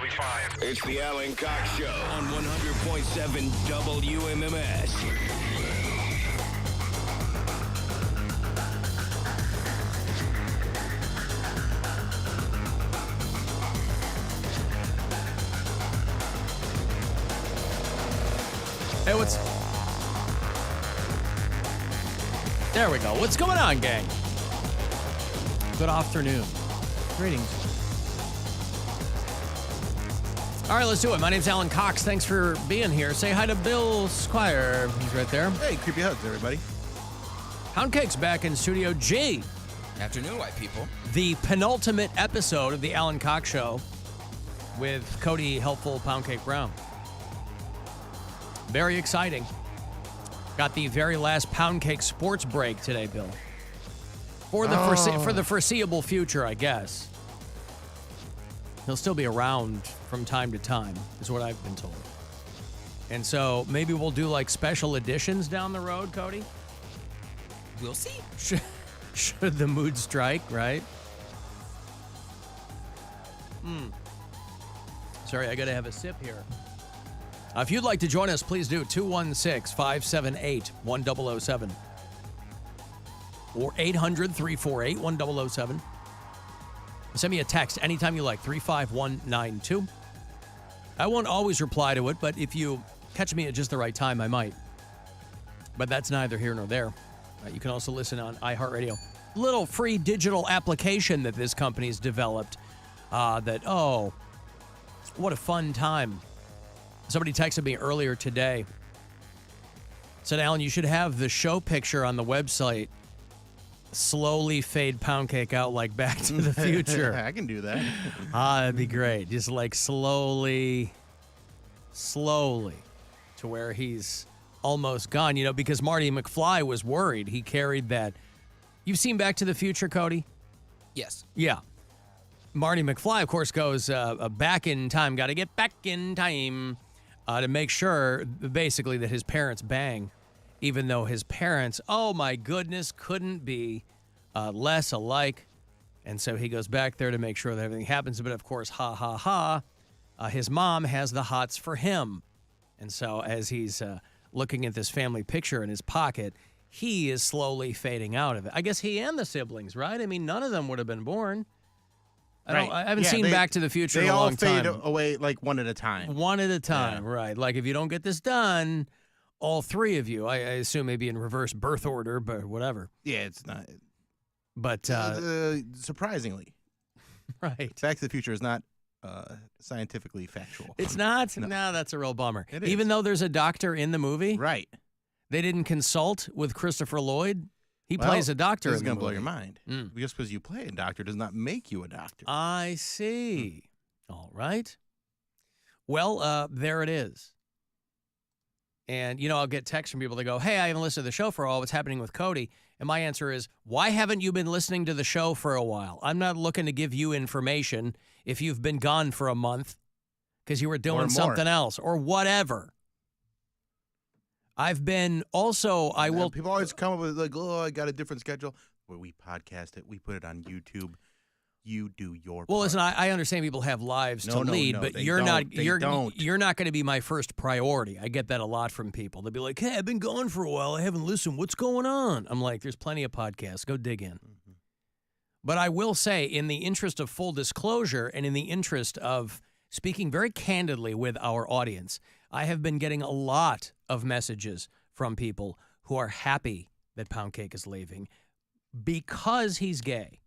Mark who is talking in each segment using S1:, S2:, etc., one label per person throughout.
S1: You'll be fine.
S2: It's the Alan Cox Show on 100.7 WMMS.
S3: Hey, There we go. What's going on, gang? Good afternoon. Greetings. All right, let's do it. My name's Alan Cox. Thanks for being here. Say hi to Bill Squire. He's right there.
S4: Hey, creepy hugs, everybody.
S3: Poundcake's back in Studio G.
S5: Afternoon, white people.
S3: The penultimate episode of the Alan Cox Show with Cody Helpful Poundcake Brown. Very exciting. Got the very last Poundcake sports break today, Bill. For the foreseeable future, I guess. He'll still be around from time to time, is what I've been told. And so maybe we'll do like special editions down the road, Cody?
S5: We'll see.
S3: Should the mood strike, right? Sorry, I got to have a sip here. If you'd like to join us, please do. 216-578-1007. Or 800-348-1007. Send me a text anytime you like, 35192. I won't always reply to it, but if you catch me at just the right time, I might. But that's neither here nor there. You can also listen on iHeartRadio. Little free digital application that this company's developed what a fun time. Somebody texted me earlier today. Said, Alan, you should have the show picture on the website slowly fade Poundcake out like Back to the Future.
S4: I can do that.
S3: That'd be great. Just like slowly to where he's almost gone, because Marty McFly was worried. He carried that. You've seen Back to the Future, Cody?
S5: Yes.
S3: Yeah. Marty McFly, of course, goes back in time. Got to get back in time to make sure, basically, that his parents bang. Even though his parents, oh my goodness, couldn't be less alike. And so he goes back there to make sure that everything happens. But of course, his mom has the hots for him. And so as he's looking at this family picture in his pocket, he is slowly fading out of it. I guess he and the siblings, right? I mean, none of them would have been born. I haven't seen Back to the Future in a long time.
S4: They all fade away like one at a time.
S3: One at a time, right. Like if you don't get this done, all three of you, I assume maybe in reverse birth order, but whatever.
S4: Yeah, it's not.
S3: But
S4: surprisingly,
S3: right.
S4: Back to the Future is not scientifically factual.
S3: It's not? No, that's a real bummer.
S4: It is.
S3: Even though there's a doctor in the movie?
S4: Right.
S3: They didn't consult with Christopher Lloyd? He plays a doctor in the movie.
S4: This is going to blow your mind. Just because you play a doctor does not make you a doctor.
S3: I see. All right. Well, there it is. And, I'll get texts from people that go, hey, I haven't listened to the show for a while. What's happening with Cody? And my answer is, why haven't you been listening to the show for a while? I'm not looking to give you information if you've been gone for a month because you were doing something else or whatever. I've been also,
S4: People always come up with like, I got a different schedule. Where we podcast it, we put it on YouTube. You do your part.
S3: Well, listen, I understand people have lives to lead, but you're not going to be my first priority. I get that a lot from people. They'll be like, hey, I've been gone for a while. I haven't listened. What's going on? I'm like, there's plenty of podcasts. Go dig in. Mm-hmm. But I will say, in the interest of full disclosure and in the interest of speaking very candidly with our audience, I have been getting a lot of messages from people who are happy that Poundcake is leaving because he's gay.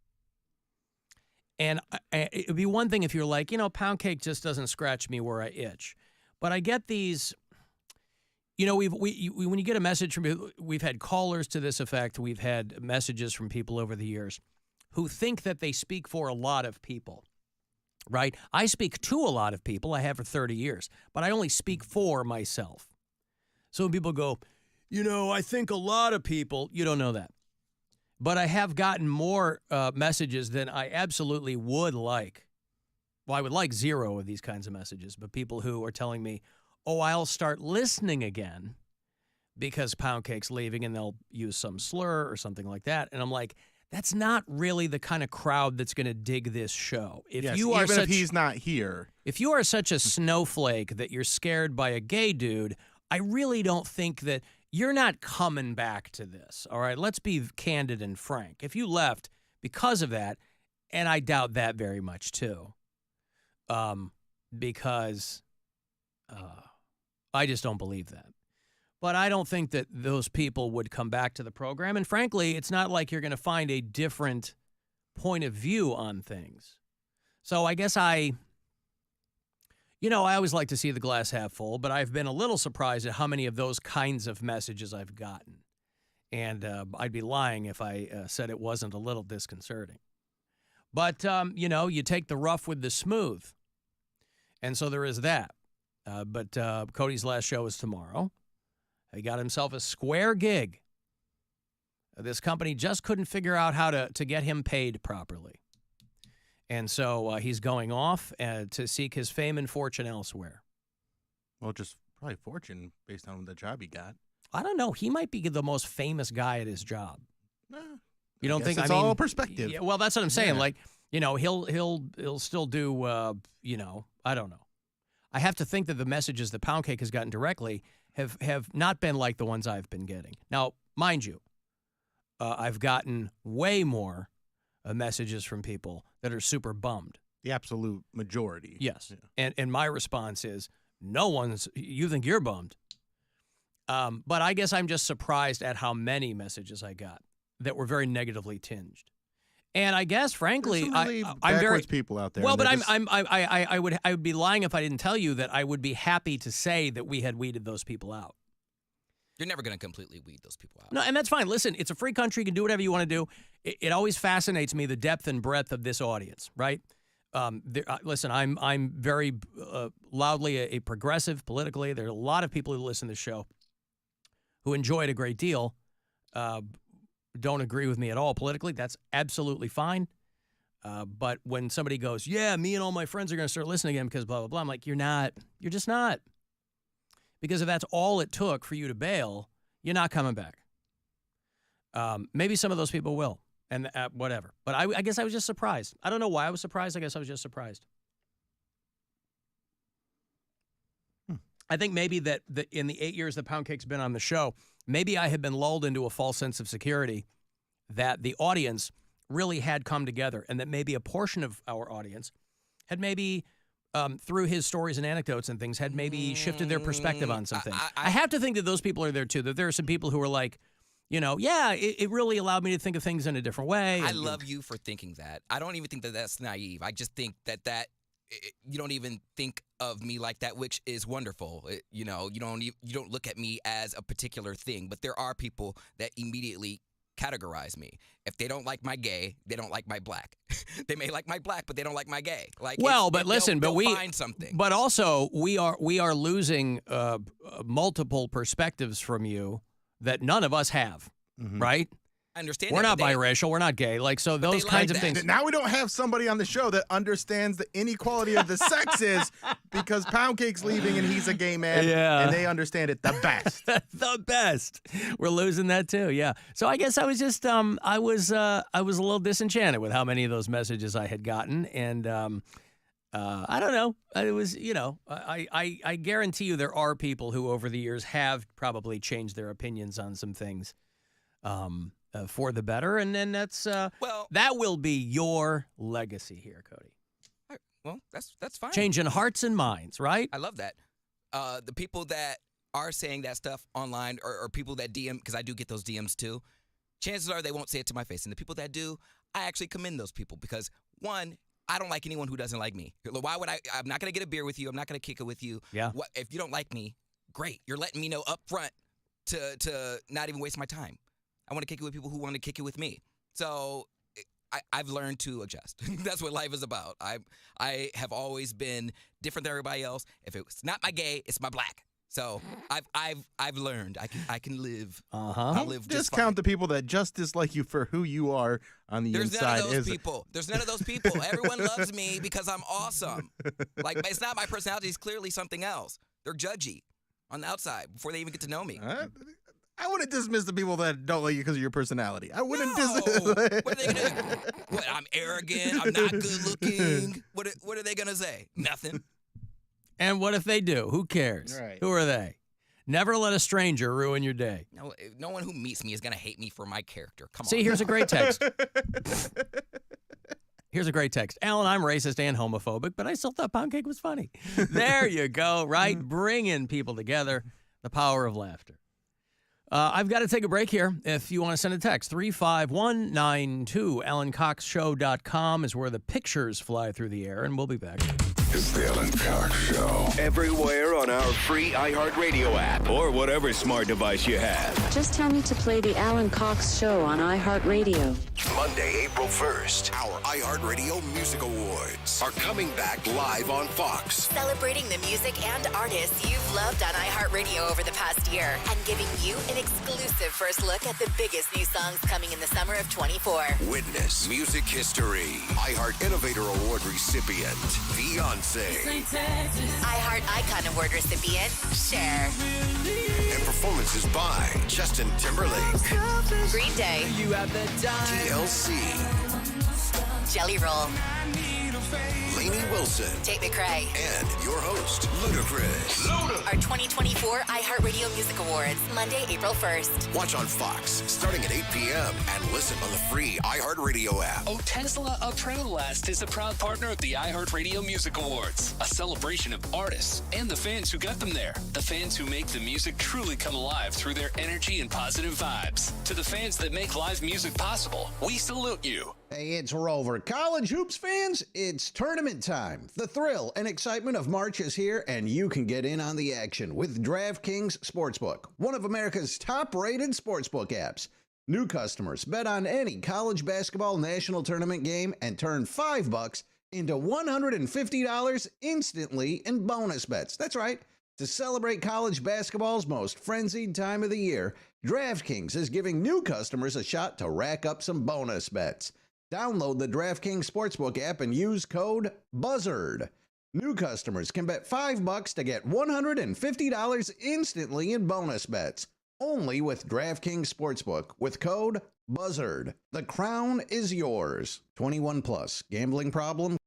S3: And it would be one thing if you're like, Poundcake just doesn't scratch me where I itch. But I get these, when you get a message from people, we've had callers to this effect. We've had messages from people over the years who think that they speak for a lot of people, right? I speak to a lot of people. I have for 30 years, but I only speak for myself. So when people go, I think a lot of people, you don't know that. But I have gotten more messages than I absolutely would like. Well, I would like 0 of these kinds of messages, but people who are telling me, I'll start listening again because Poundcake's leaving, and they'll use some slur or something like that. And I'm like, that's not really the kind of crowd that's going to dig this show. If
S4: Yes,
S3: you are
S4: even
S3: such,
S4: if he's not here.
S3: If you are such a snowflake that you're scared by a gay dude, I really don't think that you're not coming back to this. All right, let's be candid and frank. If you left because of that, and I doubt that very much too, because I just don't believe that. But I don't think that those people would come back to the program. And frankly, it's not like you're going to find a different point of view on things. So I guess I always like to see the glass half full, but I've been a little surprised at how many of those kinds of messages I've gotten. And I'd be lying if I said it wasn't a little disconcerting. But, you take the rough with the smooth. And so there is that. But Cody's last show is tomorrow. He got himself a square gig. This company just couldn't figure out how to get him paid properly. And so he's going off to seek his fame and fortune elsewhere.
S4: Well, just probably fortune based on the job he got.
S3: I don't know. He might be the most famous guy at his job. You don't think?
S4: It's all perspective.
S3: Yeah, well, that's what I'm saying. Yeah. Like, he'll still do. I don't know. I have to think that the messages that Poundcake has gotten directly have not been like the ones I've been getting. Now, mind you, I've gotten way more messages from people that are super bummed.
S4: The absolute majority.
S3: Yes.
S4: Yeah.
S3: And my response is, you think you're bummed. But I guess I'm just surprised at how many messages I got that were very negatively tinged. And I guess, frankly,
S4: really
S3: I'm very
S4: people out there.
S3: Well, but I would be lying if I didn't tell you that I would be happy to say that we had weeded those people out.
S5: You're never going to completely weed those people out.
S3: No, and that's fine. Listen, it's a free country. You can do whatever you want to do. It always fascinates me, the depth and breadth of this audience, right? Listen, I'm very loudly a progressive politically. There are a lot of people who listen to the show who enjoy it a great deal. Don't agree with me at all politically. That's absolutely fine. But when somebody goes, yeah, me and all my friends are going to start listening again because blah, blah, blah, I'm like, you're not. You're just not. Because if that's all it took for you to bail, you're not coming back. Maybe some of those people will, and whatever. But I guess I was just surprised. I don't know why I was surprised. I guess I was just surprised. I think maybe that in the 8 years that Poundcake's been on the show, maybe I had been lulled into a false sense of security that the audience really had come together, and that maybe a portion of our audience had maybe, through his stories and anecdotes and things, had maybe shifted their perspective on some things. I have to think that those people are there, too, that there are some people who are like, it really allowed me to think of things in a different way.
S5: I love you for thinking that. I don't even think that that's naive. I just think that you don't even think of me like that, which is wonderful. You don't look at me as a particular thing, but there are people that immediately categorize me. If they don't like my gay, they don't like my black. They may like my black, but they don't like my gay. Like,
S3: well, but listen, but we
S5: find something.
S3: But also, we are losing multiple perspectives from you that none of us have, right?
S5: I understand.
S3: We're not biracial. We're not gay. Like, so those kinds of things.
S4: Now we don't have somebody on the show that understands the inequality of the sexes because Poundcake's leaving and he's a gay man.
S3: Yeah.
S4: And they understand it the best.
S3: The best. We're losing that too. Yeah. So I guess I was just I was a little disenchanted with how many of those messages I had gotten, and I don't know. It was I guarantee you there are people who over the years have probably changed their opinions on some things. For the better, and then that's that will be your legacy here, Cody.
S5: Well, that's fine.
S3: Changing hearts and minds, right?
S5: I love that. The people that are saying that stuff online, or people that DM, because I do get those DMs too, chances are they won't say it to my face. And the people that do, I actually commend those people because, one, I don't like anyone who doesn't like me. Why would I'm not going to get a beer with you. I'm not going to kick it with you.
S3: Yeah.
S5: If you don't like me, great. You're letting me know up front to not even waste my time. I want to kick it with people who want to kick it with me. So I've learned to adjust. That's what life is about. I have always been different than everybody else. If it's not my gay, it's my black. So I've learned I can live. I'll live just fine.
S4: Discount the people that just dislike you for who you are on the inside.
S5: There's none of those people. There's none of those people. Everyone loves me because I'm awesome. Like, it's not my personality. It's clearly something else. They're judgy on the outside before they even get to know me.
S4: I wouldn't dismiss the people that don't like you because of your personality. I wouldn't dismiss.
S5: What are they gonna do? What? I'm arrogant. I'm not good looking. What are they gonna say? Nothing.
S3: And what if they do? Who cares?
S4: Right.
S3: Who are they? Never let a stranger ruin your day.
S5: No one who meets me is gonna hate me for my character. Come on.
S3: See, here's a great text. Here's a great text. Alan, I'm racist and homophobic, but I still thought Poundcake was funny. There you go, right? Bringing people together. The power of laughter. I've got to take a break here. If you want to send a text, 35192. AlanCoxShow.com is where the pictures fly through the air, and we'll be back.
S2: It's the Alan Cox Show. Everywhere on our free iHeartRadio app or whatever smart device you have.
S1: Just tell me to play the Alan Cox Show on iHeartRadio.
S2: Monday, April 1st, our iHeartRadio Music Awards are coming back live on Fox.
S6: Celebrating the music and artists you've loved on iHeartRadio over the past year and giving you an exclusive first look at the biggest new songs coming in the summer of 24.
S2: Witness music history. iHeart Innovator Award recipient, Beyonce.
S6: iHeart Icon Award recipient, Cher.
S2: And performances by Justin Timberlake,
S6: Green Day.
S5: You have the
S2: TLC,
S6: Jelly Roll.
S2: Lainey Wilson,
S6: Tate McRae.
S2: and your host, Ludacris.
S6: Our 2024 iHeartRadio Music Awards, Monday, April 1st.
S2: Watch on Fox starting at 8 p.m. and listen on the free iHeartRadio app.
S7: Oh, Tesla of Travel Last is a proud partner of the iHeartRadio Music Awards, a celebration of artists and the fans who got them there. The fans who make the music truly come alive through their energy and positive vibes. To the fans that make live music possible, we salute you.
S8: Hey, it's Rover. College hoops fans, it's tournament time. The thrill and excitement of March is here, and you can get in on the action with DraftKings Sportsbook, one of America's top-rated sportsbook apps. New customers bet on any college basketball national tournament game and turn $5 into $150 instantly in bonus bets. That's right. To celebrate college basketball's most frenzied time of the year, DraftKings is giving new customers a shot to rack up some bonus bets. Download the DraftKings Sportsbook app and use code BUZZARD. New customers can bet $5 to get $150 instantly in bonus bets. Only with DraftKings Sportsbook with code BUZZARD. The crown is yours. 21 plus. Gambling problem?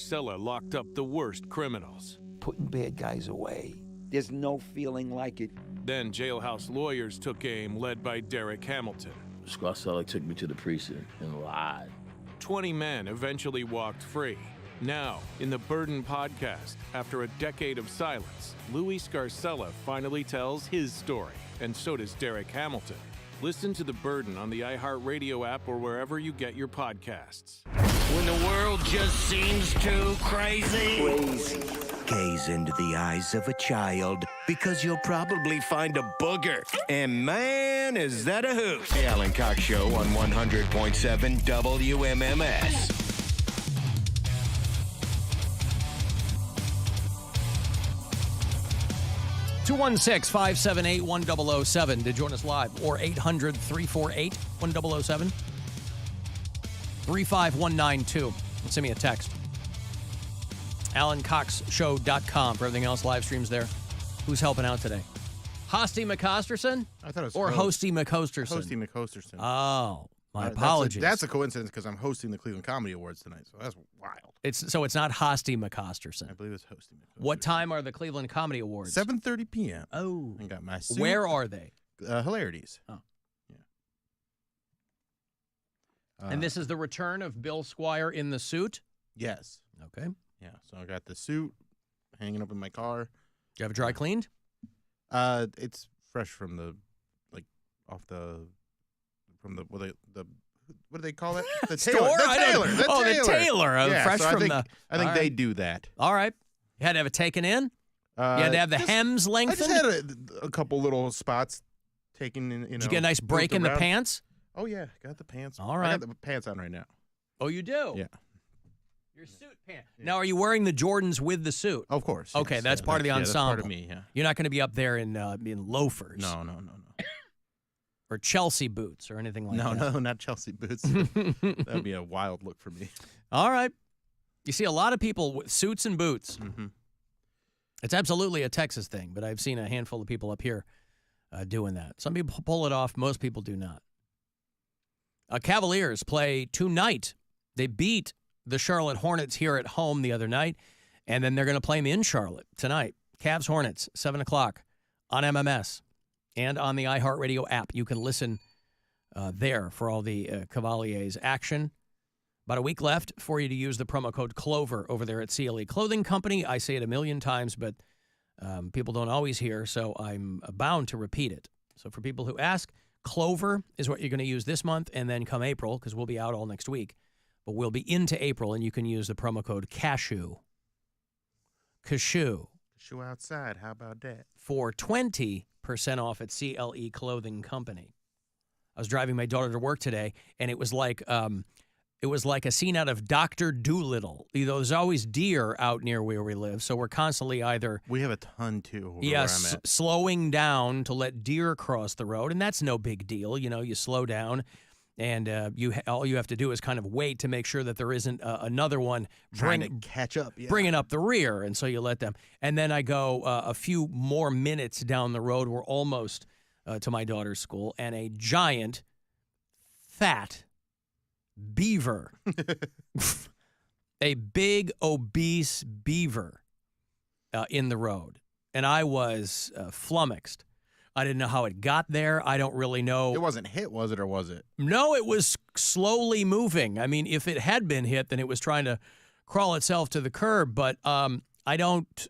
S9: Scarcella locked up the worst criminals.
S10: Putting bad guys away. There's no feeling like it.
S9: Then jailhouse lawyers took aim, led by Derek Hamilton.
S11: Scarcella took me to the precinct and lied.
S9: 20 men eventually walked free. Now, in the Burden podcast, after a decade of silence, Louis Scarcella finally tells his story, and so does Derek Hamilton. Listen to The Burden on the iHeartRadio app or wherever you get your podcasts.
S12: When the world just seems too crazy.
S2: Gaze into the eyes of a child, because you'll probably find a booger. And man, is that a hoot. The Alan Cox Show on 100.7 WMMS.
S3: (216-578-1007) to join us live, or 800-348-1007. 35192. Send me a text. AlanCoxShow.com for everything else. Live streams there. Who's helping out today? Hosty McCosterson?
S4: I thought it was
S3: or Hosty McCosterson?
S4: Hosty McCosterson.
S3: Oh, my apologies.
S4: That's a coincidence because I'm hosting the Cleveland Comedy Awards tonight, so that's wild.
S3: It's not Hosty McCosterson.
S4: I believe it's Hosty McCosterson.
S3: What time are the Cleveland Comedy Awards?
S4: 7:30 p.m.
S3: Oh.
S4: I got my suit.
S3: Where are they?
S4: Hilarities.
S3: Oh.
S4: Yeah.
S3: And this is the return of Bill Squire in the suit?
S4: Yes.
S3: Okay.
S4: Yeah, so I got the suit hanging up in my car.
S3: Do you have it dry cleaned?
S4: It's fresh from the, what do they call it? The tailor.
S3: Store?
S4: The tailor. The
S3: tailor.
S4: tailor.
S3: The tailor.
S4: Yeah,
S3: Fresh
S4: so
S3: from
S4: I think they do that.
S3: All right. You had to have it taken in? You had to have the hems lengthened?
S4: I just had a couple little spots taken in.
S3: Did you get a nice break in the pants?
S4: Oh, yeah. Got the pants.
S3: All right.
S4: I got the pants on right now.
S3: Oh, you do?
S4: Yeah.
S3: Your suit pants. Yeah. Now, are you wearing the Jordans with the suit?
S4: Of course.
S3: Okay,
S4: yes.
S3: that's part of the ensemble.
S4: That's part of me, yeah.
S3: You're not going to be up there in loafers.
S4: No.
S3: Or Chelsea boots or anything like that.
S4: No, not Chelsea boots. That would be a wild look for me.
S3: All right. You see a lot of people with suits and boots.
S4: Mm-hmm.
S3: It's absolutely a Texas thing, but I've seen a handful of people up here doing that. Some people pull it off. Most people do not. Cavaliers play tonight. They beat the Charlotte Hornets here at home the other night, and then they're going to play them in Charlotte tonight. Cavs Hornets, 7 o'clock on MMS and on the iHeartRadio app. You can listen there for all the Cavaliers action. About a week left for you to use the promo code CLOVER over there at CLE Clothing Company. I say it a million times, but people don't always hear, so I'm bound to repeat it. So for people who ask, Clover is what you're going to use this month, and then come April, because we'll be out all next week, but we'll be into April, and you can use the promo code CASHEW. Cashew.
S4: Cashew outside. How about that?
S3: For 20% off at CLE Clothing Company. I was driving my daughter to work today, and it was like a scene out of Dr. Dolittle. There's always deer out near where we live, so we're constantly either...
S4: We have a ton, too,
S3: where I'm at. Slowing down to let deer cross the road, and that's no big deal. You know, you slow down, and all you have to do is kind of wait to make sure that there isn't another one
S4: trying to catch up,
S3: bringing up the rear, and so you let them. And then I go a few more minutes down the road. We're almost to my daughter's school, and a giant, fat beaver, a big, obese beaver in the road. And I was flummoxed. I didn't know how it got there. I don't really know.
S4: It wasn't hit, was it, or was it?
S3: No, it was slowly moving. I mean, if it had been hit, then it was trying to crawl itself to the curb. But I don't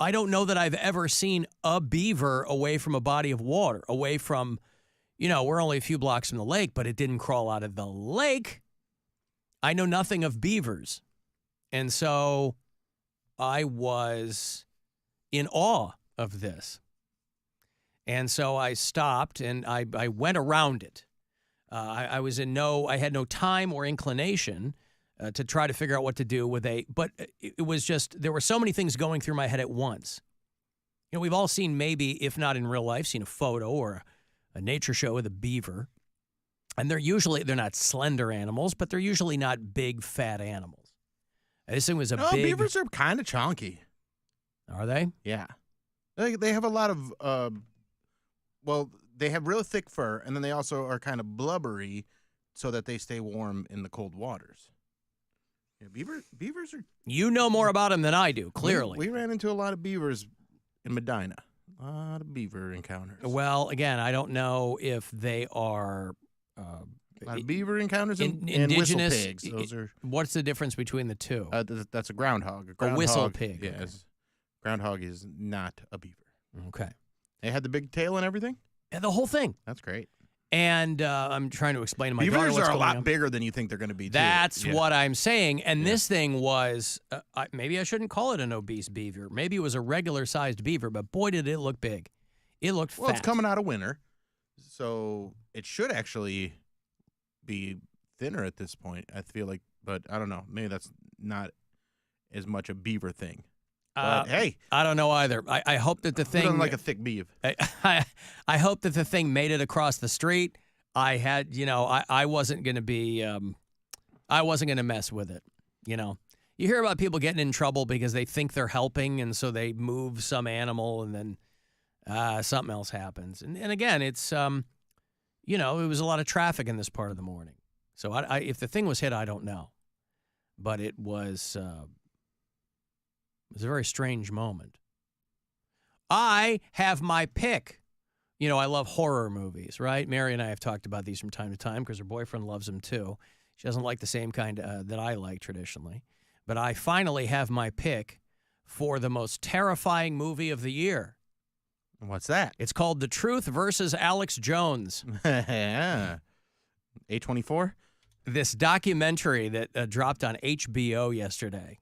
S3: know that I've ever seen a beaver away from a body of water, away from, we're only a few blocks from the lake, but it didn't crawl out of the lake. I know nothing of beavers. And so I was in awe of this. And so I stopped and I went around it. I had no time or inclination to try to figure out what to do but it was just, there were so many things going through my head at once. We've all seen, maybe, if not in real life, seen a photo or a nature show with a beaver. And they're not slender animals, but they're usually not big, fat animals. This thing was
S4: beavers are kind of chunky.
S3: Are they?
S4: Yeah. They have a lot of, they have real thick fur, and then they also are kind of blubbery so that they stay warm in the cold waters. Yeah, beavers are...
S3: You know more about them than I do, clearly.
S4: We ran into a lot of beavers in Medina. A lot of beaver encounters.
S3: Well, again, I don't know if they are...
S4: a lot of beaver encounters and
S3: indigenous
S4: whistle pigs. Those are...
S3: What's the difference between the two?
S4: That's a groundhog.
S3: A whistle pig.
S4: Yes. Okay. Groundhog is not a beaver.
S3: Okay.
S4: They had the big tail and everything?
S3: Yeah, the whole thing.
S4: That's great.
S3: And I'm trying to explain to my daughter
S4: Beavers
S3: what's
S4: are a
S3: going
S4: lot
S3: on.
S4: bigger than you think they're going to be, too.
S3: That's what I'm saying. And this thing was, maybe I shouldn't call it an obese beaver. Maybe it was a regular-sized beaver, but boy, did it look big. It looked fat.
S4: Well, it's coming out of winter, so it should actually be thinner at this point, I feel like. But I don't know. Maybe that's not as much a beaver thing. But, hey.
S3: I don't know either. I hope that the thing...
S4: doesn't like a thick beaver.
S3: I hope that the thing made it across the street. I had, I wasn't going to be... I wasn't going to mess with it, You hear about people getting in trouble because they think they're helping, and so they move some animal, and then something else happens. And again, it's, it was a lot of traffic in this part of the morning. So if the thing was hit, I don't know. But it was... It was a very strange moment. I have my pick. I love horror movies, right? Mary and I have talked about these from time to time because her boyfriend loves them too. She doesn't like the same kind that I like traditionally. But I finally have my pick for the most terrifying movie of the year.
S4: What's that?
S3: It's called The Truth versus Alex Jones.
S4: Yeah. A24?
S3: This documentary that dropped on HBO yesterday.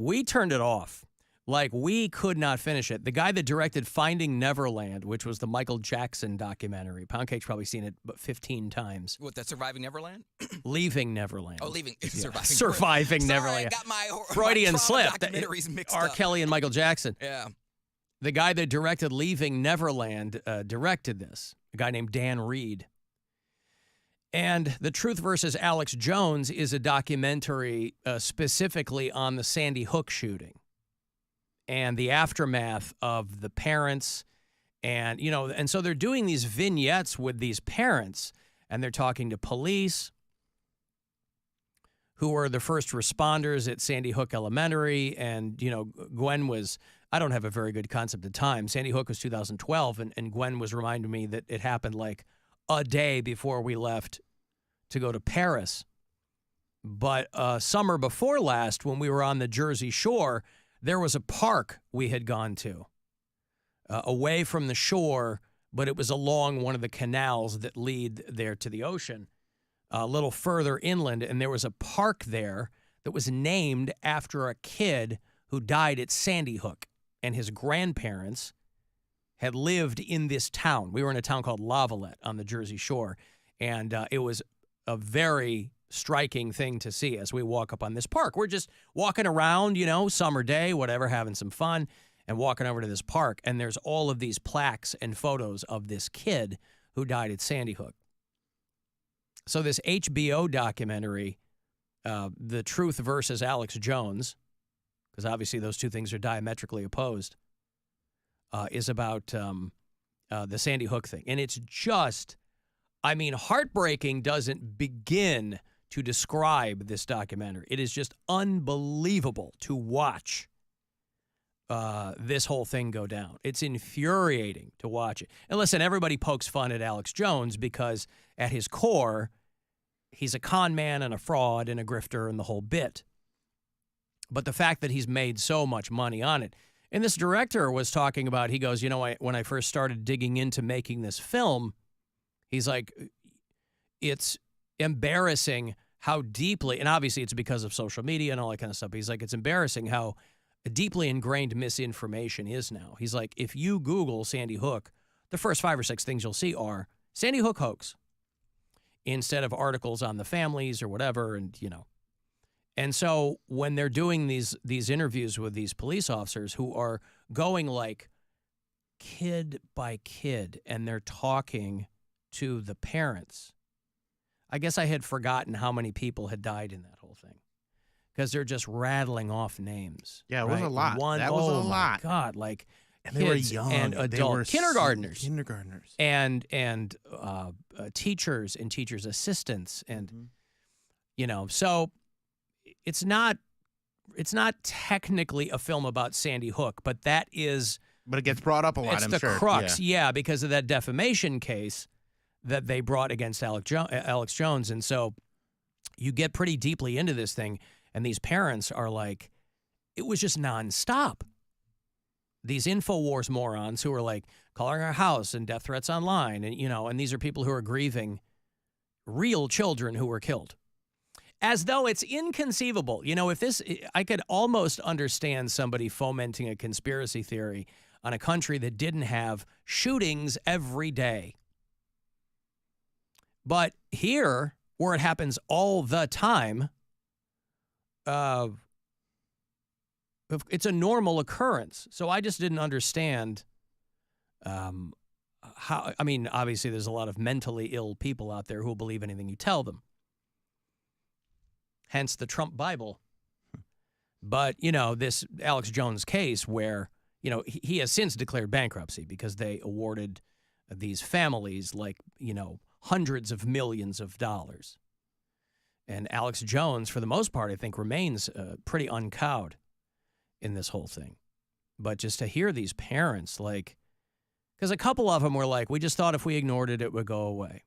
S3: We turned it off. Like, we could not finish it. The guy that directed Finding Neverland, which was the Michael Jackson documentary. Poundcake's probably seen it 15 times.
S5: What, that's Surviving Neverland?
S3: Leaving Neverland.
S5: Oh, Leaving.
S3: Yeah.
S5: Surviving
S3: Neverland.
S5: Sorry, I got my
S3: Freudian slip.
S5: Documentaries mixed
S3: R.
S5: up.
S3: Kelly and Michael Jackson.
S5: Yeah.
S3: The guy that directed Leaving Neverland directed this. A guy named Dan Reed. And The Truth versus Alex Jones is a documentary specifically on the Sandy Hook shooting and the aftermath of the parents. And, and so they're doing these vignettes with these parents, and they're talking to police who were the first responders at Sandy Hook Elementary. And, Gwen was, I don't have a very good concept of time. Sandy Hook was 2012, and Gwen was reminding me that it happened like a day before we left to go to Paris. But summer before last, when we were on the Jersey Shore, there was a park we had gone to away from the shore, but it was along one of the canals that lead there to the ocean, a little further inland. And there was a park there that was named after a kid who died at Sandy Hook. And his grandparents had lived in this town. We were in a town called Lavalette on the Jersey Shore. And it was a very striking thing to see as we walk up on this park. We're just walking around, summer day, whatever, having some fun, and walking over to this park. And there's all of these plaques and photos of this kid who died at Sandy Hook. So this HBO documentary, The Truth versus Alex Jones, because obviously those two things are diametrically opposed, is about the Sandy Hook thing. And it's just, heartbreaking doesn't begin to describe this documentary. It is just unbelievable to watch this whole thing go down. It's infuriating to watch it. And listen, everybody pokes fun at Alex Jones because at his core, he's a con man and a fraud and a grifter and the whole bit. But the fact that he's made so much money on it. And this director was talking about, he goes, when I first started digging into making this film, he's like, it's embarrassing how deeply, and obviously it's because of social media and all that kind of stuff. He's like, it's embarrassing how deeply ingrained misinformation is now. He's like, if you Google Sandy Hook, the first 5 or 6 things you'll see are Sandy Hook hoax instead of articles on the families or whatever. And, and so when they're doing these interviews with these police officers who are going like kid by kid and they're talking to the parents, I guess I had forgotten how many people had died in that whole thing because they're just rattling off names.
S4: Yeah, it was a lot. That was a lot.
S3: God, like
S4: and they were young
S3: and adult kindergartners, and teachers and teachers' assistants, and so it's not technically a film about Sandy Hook, but that is.
S4: But it gets brought up a lot.
S3: It's
S4: I'm
S3: the
S4: sure.
S3: crux, yeah, because of that defamation case that they brought against Alex Jones, and so you get pretty deeply into this thing, and these parents are like, it was just nonstop. These InfoWars morons who are like calling our house and death threats online, and and these are people who are grieving real children who were killed. As though it's inconceivable. If this, I could almost understand somebody fomenting a conspiracy theory on a country that didn't have shootings every day. But here, where it happens all the time, it's a normal occurrence. So I just didn't understand how. I mean, obviously, there's a lot of mentally ill people out there who will believe anything you tell them. Hence the Trump Bible. But, this Alex Jones case where, he has since declared bankruptcy because they awarded these families hundreds of millions of dollars. And Alex Jones, for the most part, I think remains pretty uncowed in this whole thing. But just to hear these parents, because a couple of them were like, we just thought if we ignored it, it would go away.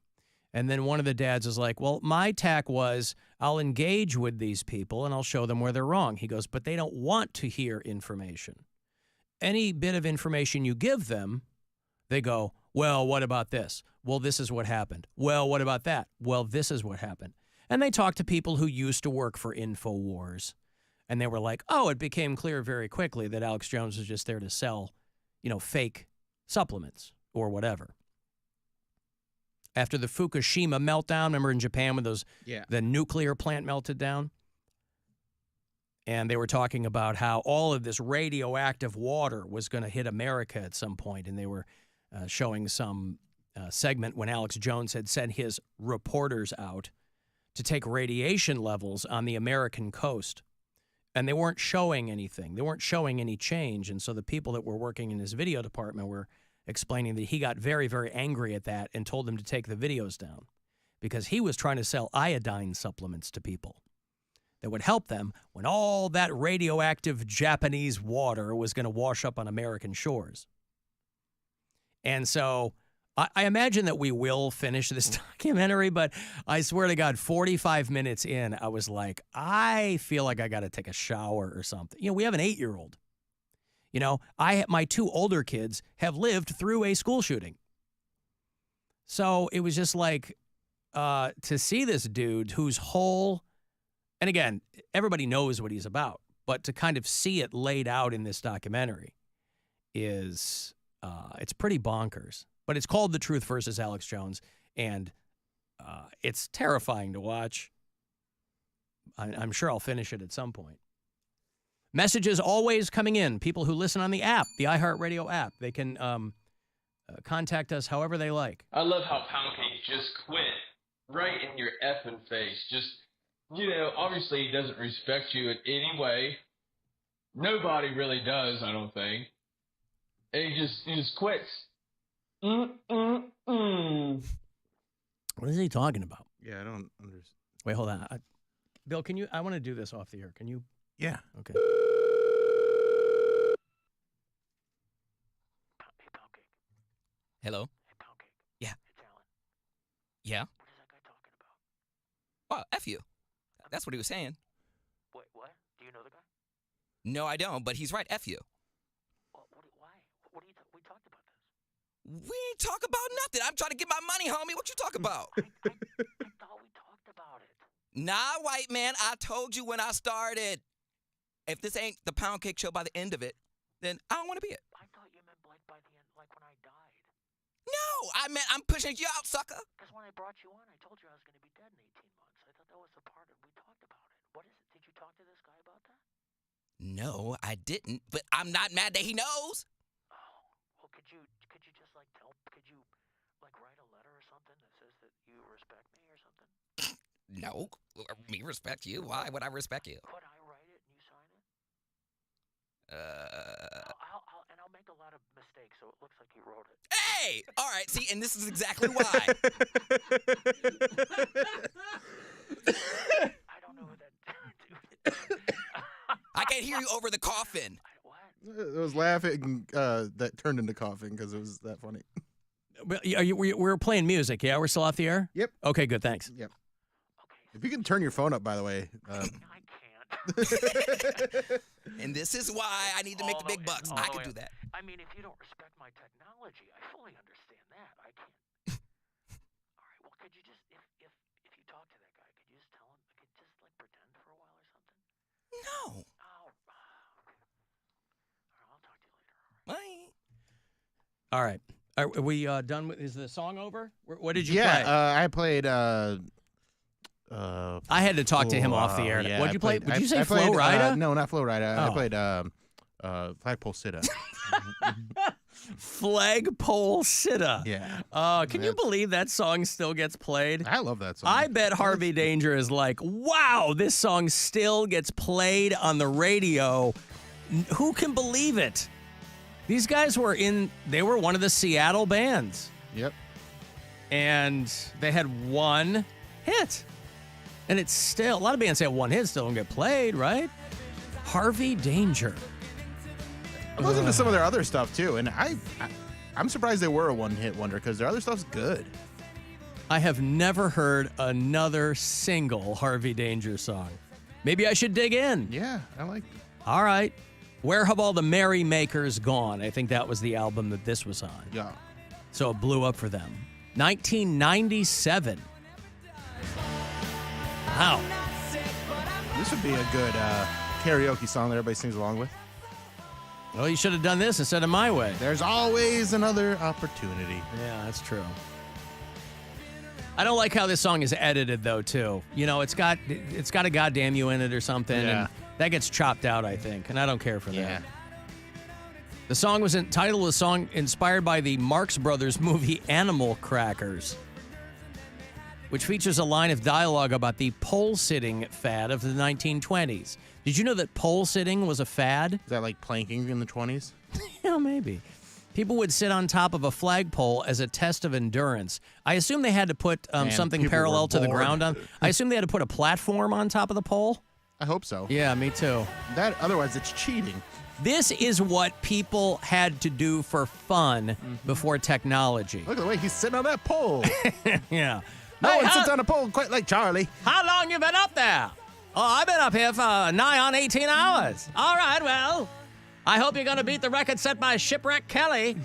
S3: And then one of the dads is like, well, my tack was I'll engage with these people and I'll show them where they're wrong. He goes, but they don't want to hear information. Any bit of information you give them, they go, well, what about this? Well, this is what happened. Well, what about that? Well, this is what happened. And they talk to people who used to work for InfoWars. And they were like, oh, it became clear very quickly that Alex Jones was just there to sell, fake supplements or whatever. After the Fukushima meltdown, remember in Japan when the nuclear plant melted down? And they were talking about how all of this radioactive water was going to hit America at some point. And they were showing some segment when Alex Jones had sent his reporters out to take radiation levels on the American coast. And they weren't showing anything. They weren't showing any change. And so the people that were working in his video department were explaining that he got very, very angry at that and told them to take the videos down because he was trying to sell iodine supplements to people that would help them when all that radioactive Japanese water was going to wash up on American shores. And so I imagine that we will finish this documentary, but I swear to God, 45 minutes in, I was like, I feel like I got to take a shower or something. We have an 8-year-old. My 2 older kids have lived through a school shooting. So it was just like to see this dude whose whole, and again, everybody knows what he's about, but to kind of see it laid out in this documentary is, it's pretty bonkers. But it's called The Truth versus Alex Jones, and it's terrifying to watch. I'm sure I'll finish it at some point. Messages always coming in. People who listen on the app, the iHeartRadio app, they can contact us however they like.
S13: I love how Poundcake just quit right in your effing face. Just, obviously he doesn't respect you in any way. Nobody really does, I don't think. And he just quits. What
S3: is he talking about?
S4: Yeah, I don't understand.
S3: Wait, hold on. Bill, I want to do this off the air. Can you?
S4: Yeah.
S3: Okay.
S5: Hey, Poundcake. Hello?
S14: Hey, Poundcake.
S5: Yeah.
S14: It's Alan.
S5: Yeah?
S14: What is that guy talking about?
S5: Oh, F you. That's what he was saying.
S14: Wait, what? Do you know the guy?
S5: No, I don't, but he's right. F you.
S14: Well, why? We talked about this.
S5: We ain't talk about nothing. I'm trying to get my money, homie. What you talk about?
S14: I thought we talked about it.
S5: Nah, white man. I told you when I started. If this ain't the Poundcake Show by the end of it, then I don't want to be it.
S14: I thought you meant by the end, like when I died.
S5: No, I meant I'm pushing you out, sucker.
S14: Because when I brought you on, I told you I was going to be dead in 18 months. I thought that was the part we talked about it. What is it? Did you talk to this guy about that?
S5: No, I didn't. But I'm not mad that he knows.
S14: Oh, well, could you just could you write a letter or something that says that you respect me or something?
S5: No, me respect you. Why would I respect you?
S14: Could I write it and you sign it? I'll make a lot of mistakes, so it looks like you wrote it.
S5: Hey! All right, see, and this is exactly why.
S14: I don't know who that dude is.
S5: I can't hear you over the coughing.
S4: It was laughing that turned into coughing because it was that funny.
S3: We're playing music, yeah? We're still off the air?
S4: Yep.
S3: Okay, good, thanks.
S4: Yep. If you can turn your phone up, by the way.
S14: I can't.
S5: And this is why I need to make the big bucks. I can do that.
S14: I mean, if you don't respect my technology, I fully understand that. I can't. All right, well, could you just, if you talk to that guy, could you just tell him, I could just, like, pretend for a while or something?
S5: No.
S14: Oh, okay. All right, I'll talk to you later.
S5: Bye.
S3: All right. Are we done with, is the song over? What did you play?
S4: I played,
S3: I had to talk to him off the air.
S4: Yeah,
S3: What'd you play? Would you say
S4: I played,
S3: Flo Rida?
S4: No, not Flo Rida.
S3: Oh.
S4: I played Flagpole Sitta.
S3: Flagpole Sitta.
S4: Yeah.
S3: Can you believe that song still gets played?
S4: I love that song.
S3: I bet Harvey Danger is like, wow, this song still gets played on the radio. Who can believe it? These guys they were one of the Seattle bands.
S4: Yep.
S3: And they had one hit. And it's still, a lot of bands say one hit still don't get played, right? Harvey Danger.
S4: I listened to some of their other stuff too, and I'm surprised they were a one-hit wonder because their other stuff's good.
S3: I have never heard another single Harvey Danger song. Maybe I should dig in.
S4: Yeah, I like it.
S3: All right. Where Have All the Merry Makers Gone? I think that was the album that this was on.
S4: Yeah.
S3: So it blew up for them. 1997. Wow.
S4: This would be a good karaoke song that everybody sings along with.
S3: Well, you should have done this instead of My Way.
S4: There's always another opportunity.
S3: Yeah, that's true. I don't like how this song is edited, though, too. You know, it's got a goddamn you in it or something, and that gets chopped out, I think, and I don't care for that.
S4: Yeah.
S3: The song was entitled a song inspired by the Marx Brothers movie Animal Crackers, which features a line of dialogue about the pole-sitting fad of the 1920s. Did you know that pole-sitting was a fad?
S4: Is that like planking in the 20s?
S3: Yeah, maybe. People would sit on top of a flagpole as a test of endurance. I assume they had to put something parallel to the ground on. I assume they had to put a platform on top of the pole.
S4: I hope so.
S3: Yeah, me too.
S4: Otherwise, it's cheating.
S3: This is what people had to do for fun before technology.
S4: Look at the way he's sitting on that pole.
S3: Yeah.
S4: No one sits on a pole quite like Charlie.
S3: How long you been up there? Oh, I've been up here for nigh on 18 hours. All right, well, I hope you're going to beat the record set by Shipwreck Kelly.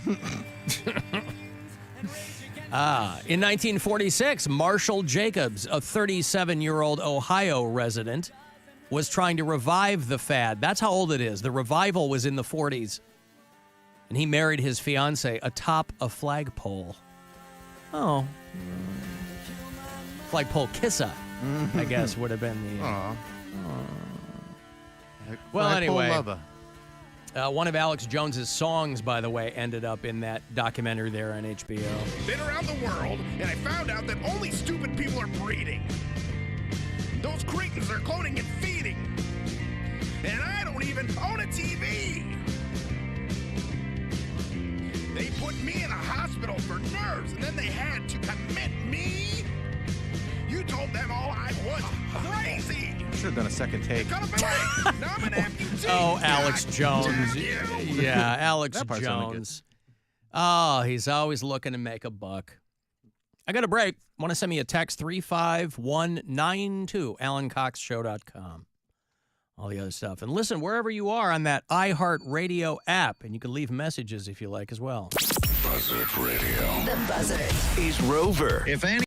S3: In 1946, Marshall Jacobs, a 37-year-old Ohio resident, was trying to revive the fad. That's how old it is. The revival was in the 40s. And he married his fiancée atop a flagpole. Oh. Flagpole kisser, I guess, would have been the... Well, anyway, one of Alex Jones's songs, by the way, ended up in that documentary there on HBO.
S15: Been around the world, and I found out that only stupid people are breeding. Those cretins are cloning and feeding. And I don't even own a TV. They put me in a hospital for nerves, and then they had to commit me. You told them all I was crazy.
S4: Should have done a second take.
S15: Now I'm an amputee.
S3: Oh, Alex Jones. Yeah, Alex Jones. Oh, he's always looking to make a buck. I got a break. Want to send me a text, 35192, AlanCoxShow.com. All the other stuff. And listen, wherever you are on that iHeartRadio app, and you can leave messages if you like as well.
S16: Buzzard Radio.
S6: The Buzzard.
S16: Is Rover.
S8: If any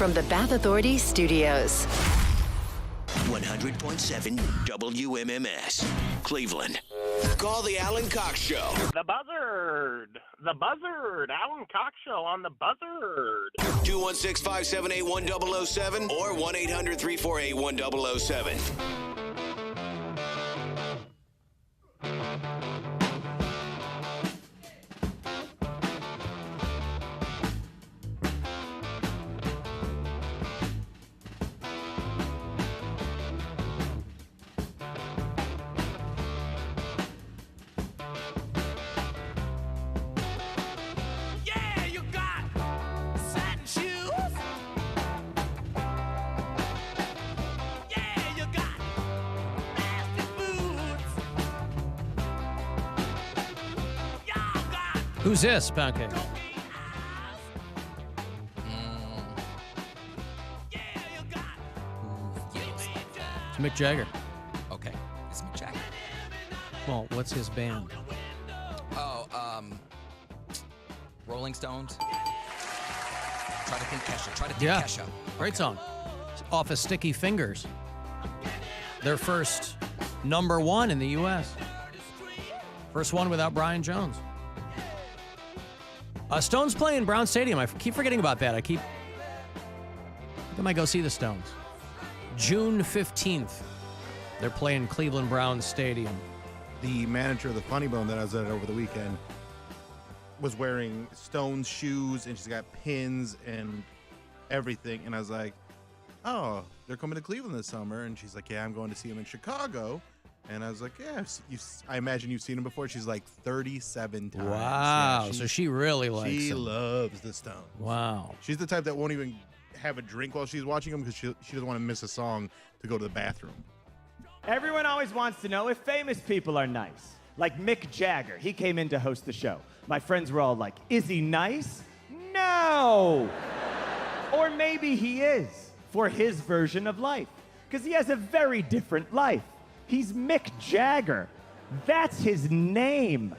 S6: from the Bath Authority Studios.
S2: 100.7 WMMS, Cleveland. Call the Alan Cox Show.
S17: The Buzzard. The Buzzard. Alan Cox Show on The Buzzard.
S2: 216-578-1007 or 1-800-348-1007.
S3: Who's this, Poundcake? It's Mick Jagger.
S5: Okay. It's Mick Jagger.
S3: Well, what's his band?
S5: Oh, Rolling Stones. Try to think Kesha. Try to think Kesha.
S3: Great song. It's off of Sticky Fingers. Their first #1 in the U.S. First one without Brian Jones. Stones playing Brown Stadium. I keep forgetting about that. I might go see the Stones. June 15th. They're playing Cleveland Browns Stadium.
S4: The manager of the Funny Bone that I was at over the weekend was wearing Stones shoes, and she's got pins and everything. And I was like, oh, they're coming to Cleveland this summer. And she's like, yeah, I'm going to see them in Chicago. And I was like, yeah, I imagine you've seen them before. She's like 37 times.
S3: Wow.
S4: Yeah,
S3: so she really likes them.
S4: She loves the Stones.
S3: Wow.
S4: She's the type that won't even have a drink while she's watching them because she doesn't want to miss a song to go to the bathroom.
S18: Everyone always wants to know if famous people are nice. Like Mick Jagger. He came in to host the show. My friends were all like, is he nice? No. Or maybe he is for his version of life. Because he has a very different life. He's Mick Jagger. That's his name.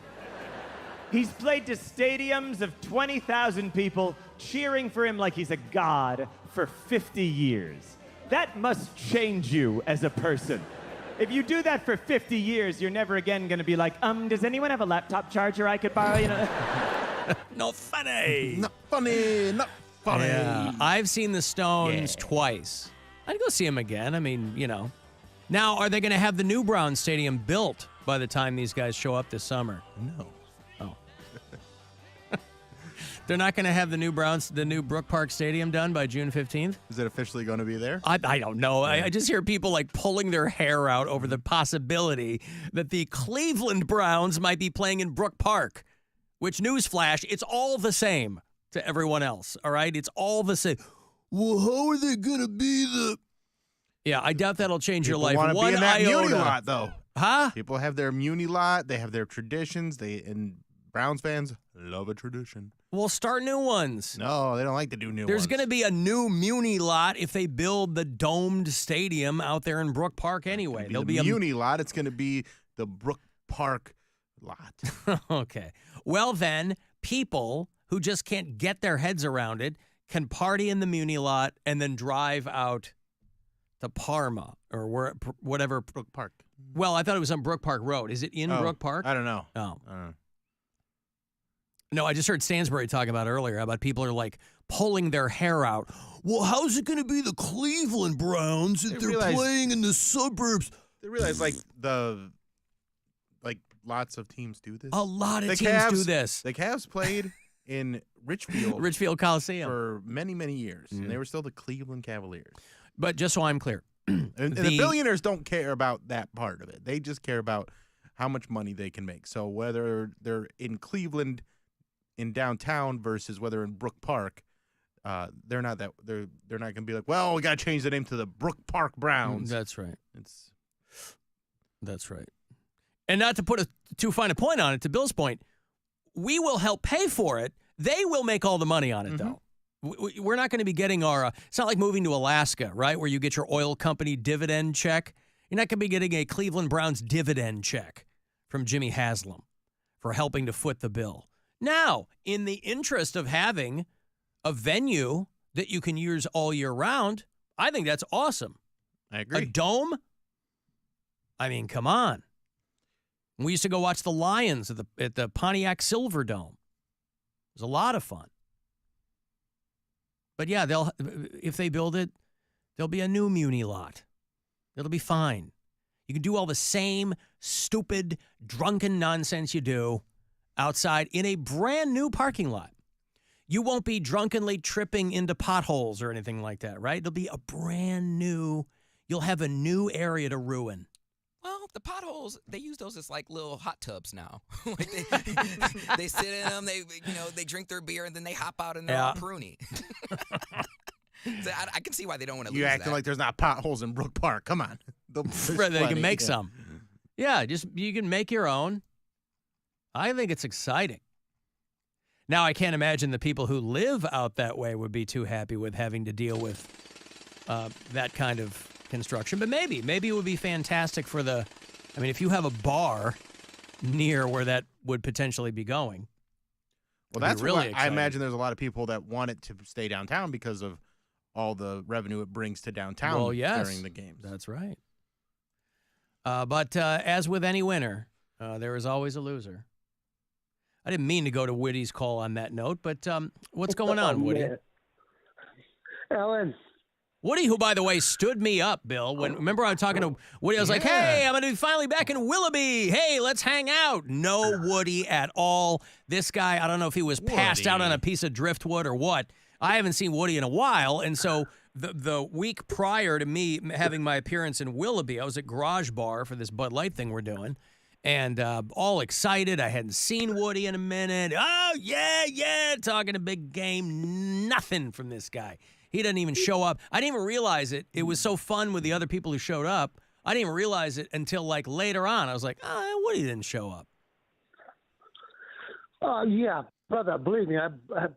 S18: He's played to stadiums of 20,000 people cheering for him like he's a god for 50 years. That must change you as a person. If you do that for 50 years, you're never again going to be like, does anyone have a laptop charger I could borrow? You know?
S3: Not funny.
S4: Not funny. Not funny.
S3: Yeah, I've seen the Stones twice. I'd go see them again. I mean, you know. Now, are they going to have the new Brown Stadium built by the time these guys show up this summer?
S4: No.
S3: Oh. They're not going to have the new Brook Park Stadium done by June 15th?
S4: Is it officially going to be there?
S3: I don't know. I just hear people like pulling their hair out over the possibility that the Cleveland Browns might be playing in Brook Park, which, newsflash, it's all the same to everyone else, all right? It's all the same. Well, how are they going to be the... Yeah, I doubt that'll change your life.
S4: People want to be in that
S3: iota.
S4: Muni lot, though.
S3: Huh?
S4: People have their Muni lot. They have their traditions. And Browns fans love a tradition.
S3: Well, start new ones.
S4: No, they don't like to do new ones.
S3: There's going to be a new Muni lot if they build the domed stadium out there in Brook Park anyway.
S4: There'll be a Muni lot. It's going to be the Brook Park lot.
S3: Okay. Well, then, people who just can't get their heads around it can party in the Muni lot and then drive out to Parma or whatever.
S4: Brook Park.
S3: Well, I thought it was on Brook Park Road. Is it in Brook Park?
S4: I don't know.
S3: Oh. No, I just heard Stansbury talking about earlier about people are like pulling their hair out. Well, how's it going to be the Cleveland Browns if they're playing in the suburbs?
S4: They realize lots of teams do this.
S3: A lot of teams do this.
S4: The Cavs played in Richfield
S3: Coliseum
S4: for many, many years, and they were still the Cleveland Cavaliers.
S3: But just so I'm clear.
S4: and the billionaires don't care about that part of it. They just care about how much money they can make. So whether they're in Cleveland, in downtown, versus whether in Brook Park, they're not going to be like, well, we got to change the name to the Brook Park Browns.
S3: That's right. That's right. And not to put too fine a point on it, to Bill's point, we will help pay for it. They will make all the money on it, though. We're not going to be getting it's not like moving to Alaska, right, where you get your oil company dividend check. You're not going to be getting a Cleveland Browns dividend check from Jimmy Haslam for helping to foot the bill. Now, in the interest of having a venue that you can use all year round. I think that's awesome.
S4: I agree.
S3: A dome? I mean, come on. We used to go watch the Lions at the Pontiac Silver Dome. It was a lot of fun. But yeah, if they build it, there'll be a new Muni lot. It'll be fine. You can do all the same stupid, drunken nonsense you do outside in a brand new parking lot. You won't be drunkenly tripping into potholes or anything like that, right? It'll be a brand new, you'll have a new area to ruin.
S5: Well, the potholes, they use those as like little hot tubs now. Like they sit in them, they drink their beer, and then they hop out and they're all pruny. So I can see why they don't want to lose that.
S4: You acting like there's not potholes in Brook Park. Come on.
S3: They can make some. Yeah, you can make your own. I think it's exciting. Now, I can't imagine the people who live out that way would be too happy with having to deal with that kind of construction. But maybe it would be fantastic for if you have a bar near where that would potentially be going.
S4: Well, that's really I imagine there's a lot of people that want it to stay downtown because of all the revenue it brings to downtown during the games.
S3: That's right. But as with any winner, there is always a loser. I didn't mean to go to Woody's call on that note, but what's going on, Woody?
S19: Man. Alan.
S3: Woody, who, by the way, stood me up, Bill. Remember I was talking to Woody? I was like, hey, I'm going to be finally back in Willoughby. Hey, let's hang out. No Woody at all. This guy, I don't know if he was passed out on a piece of driftwood or what. I haven't seen Woody in a while, and so the week prior to me having my appearance in Willoughby, I was at Garage Bar for this Bud Light thing we're doing, and all excited. I hadn't seen Woody in a minute. Oh, yeah, talking a big game. Nothing from this guy. He doesn't even show up. I didn't even realize it. It was so fun with the other people who showed up. I didn't even realize it until, like, later on. I was like, Woody didn't show up.
S19: Yeah, brother, believe me, I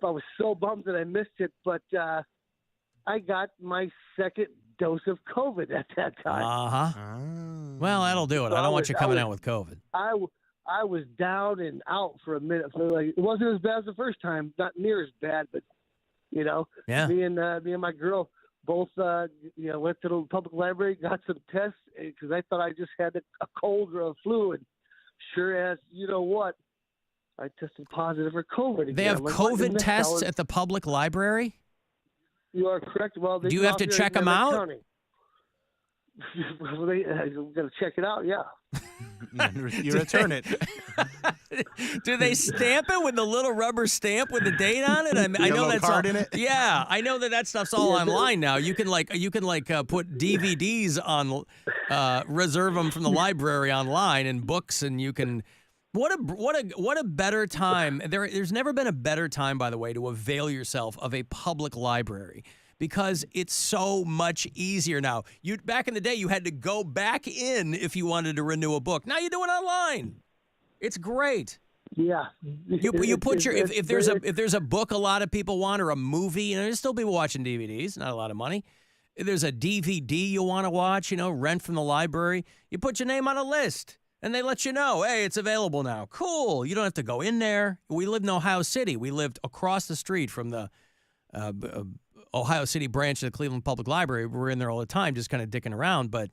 S19: was so bummed that I missed it, but I got my second dose of COVID at that time.
S3: Uh-huh. Well, that'll do it. I don't want you coming out with COVID.
S19: I was down and out for a minute. It wasn't as bad as the first time, not near as bad, but, me and my girl both, went to the public library, got some tests, because I thought I just had a cold or a flu, and sure as, you know what, I tested positive for COVID again.
S3: They have COVID tests at the public library?
S19: You are correct. Well,
S3: do you have to check them out?
S19: Well, they got to check it out, yeah.
S4: You return it.
S3: Do they stamp it with the little rubber stamp with the date on it? I know that's
S4: card in it.
S3: Yeah, I know that stuff's all online now. You can put DVDs on, reserve them from the library online and books, and you can. What a better time. There's never been a better time, by the way, to avail yourself of a public library, because it's so much easier now. Back in the day, you had to go back in if you wanted to renew a book. Now you do it online. It's great.
S19: Yeah.
S3: You put if there's a book a lot of people want, or a movie, there's still people watching DVDs, not a lot of money. If there's a DVD you want to watch, rent from the library, you put your name on a list. And they let you know, hey, it's available now. Cool. You don't have to go in there. We lived in Ohio City. We lived across the street from the Ohio City branch of the Cleveland Public Library. We were in there all the time, just kind of dicking around, but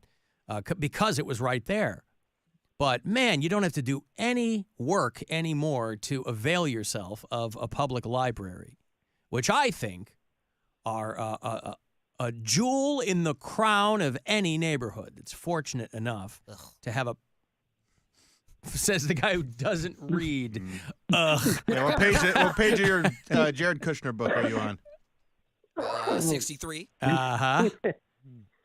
S3: because it was right there. But, man, you don't have to do any work anymore to avail yourself of a public library, which I think are a jewel in the crown of any neighborhood that's fortunate enough to have a. Says the guy who doesn't read. Ugh.
S4: Yeah, what page of your Jared Kushner book are you on?
S5: 63.
S3: Uh-huh.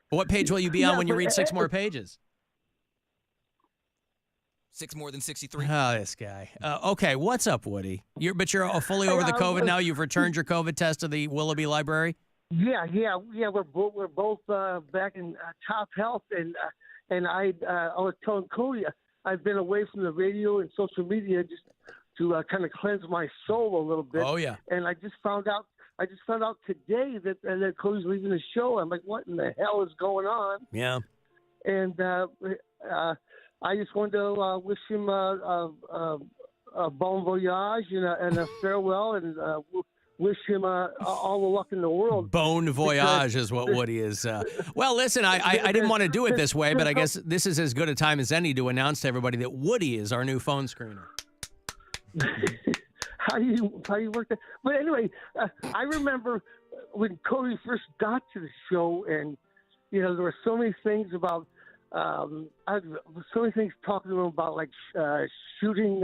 S3: What page will you be on when you read 6 more pages?
S5: 6 more than 63.
S3: Oh, this guy. Okay, what's up, Woody? You're fully over the COVID now? You've returned your COVID test to the Willoughby Library?
S19: Yeah. We're both back in top health, and I was telling Cody, I've been away from the radio and social media just to kind of cleanse my soul a little bit.
S3: Oh yeah.
S19: And I just found out today that Cody's leaving the show. I'm like, what in the hell is going on?
S3: Yeah.
S19: And I just wanted to wish him a bon voyage and a farewell, and wish him all the luck in the world.
S3: Bon voyage is what Woody is. Well, listen, I didn't want to do it this way, but I guess this is as good a time as any to announce to everybody that Woody is our new phone screener.
S19: How do you work that? But anyway, I remember when Cody first got to the show, and there were so many things about. So many things talking to him about like shooting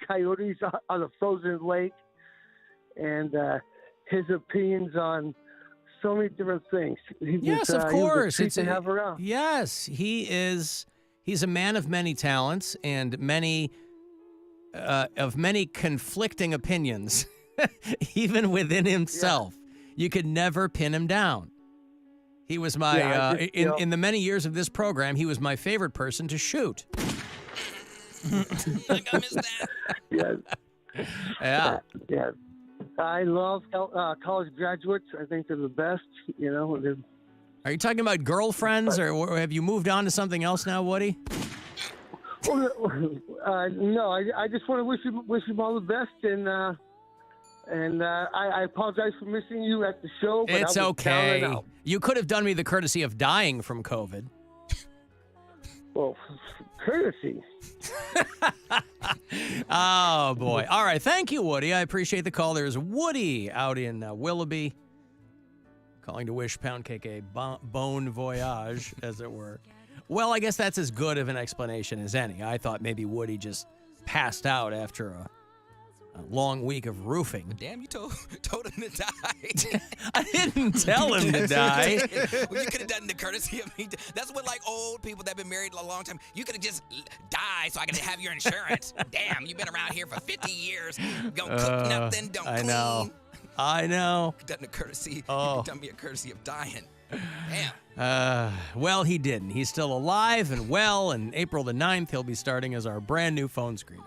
S19: coyotes on a frozen lake, and his opinions on so many different things.
S3: Yes, of course.
S19: It's to have around.
S3: Yes, he's a man of many talents and many conflicting opinions, even within himself. Yeah. You could never pin him down. He was my, in the many years of this program, he was my favorite person to shoot.
S5: I missed that.
S19: Yes.
S3: Yeah.
S19: Yeah. I love college graduates. I think they're the best,
S3: Are you talking about girlfriends, or have you moved on to something else now, Woody?
S19: No, I just want to wish him all the best, and I apologize for missing you at the show. But
S3: It's
S19: I was
S3: okay.
S19: down and out.
S3: You could have done me the courtesy of dying from COVID.
S19: Well, courtesy.
S3: Oh, boy. All right. Thank you, Woody. I appreciate the call. There's Woody out in Willoughby calling to wish Poundcake a bon voyage, as it were. Well, I guess that's as good of an explanation as any. I thought maybe Woody just passed out after a long week of roofing.
S5: Damn, you told him to die.
S3: I didn't tell him to die.
S5: Well, you could have done the courtesy of me. That's what like old people that have been married a long time. You could have just died so I could have your insurance. Damn, you've been around here for 50 years. Don't cook nothing. Don't clean.
S3: I know.
S5: Done the courtesy. Done me a courtesy of dying. Damn.
S3: Well, he didn't. He's still alive and well, and April the 9th, he'll be starting as our brand new phone screener.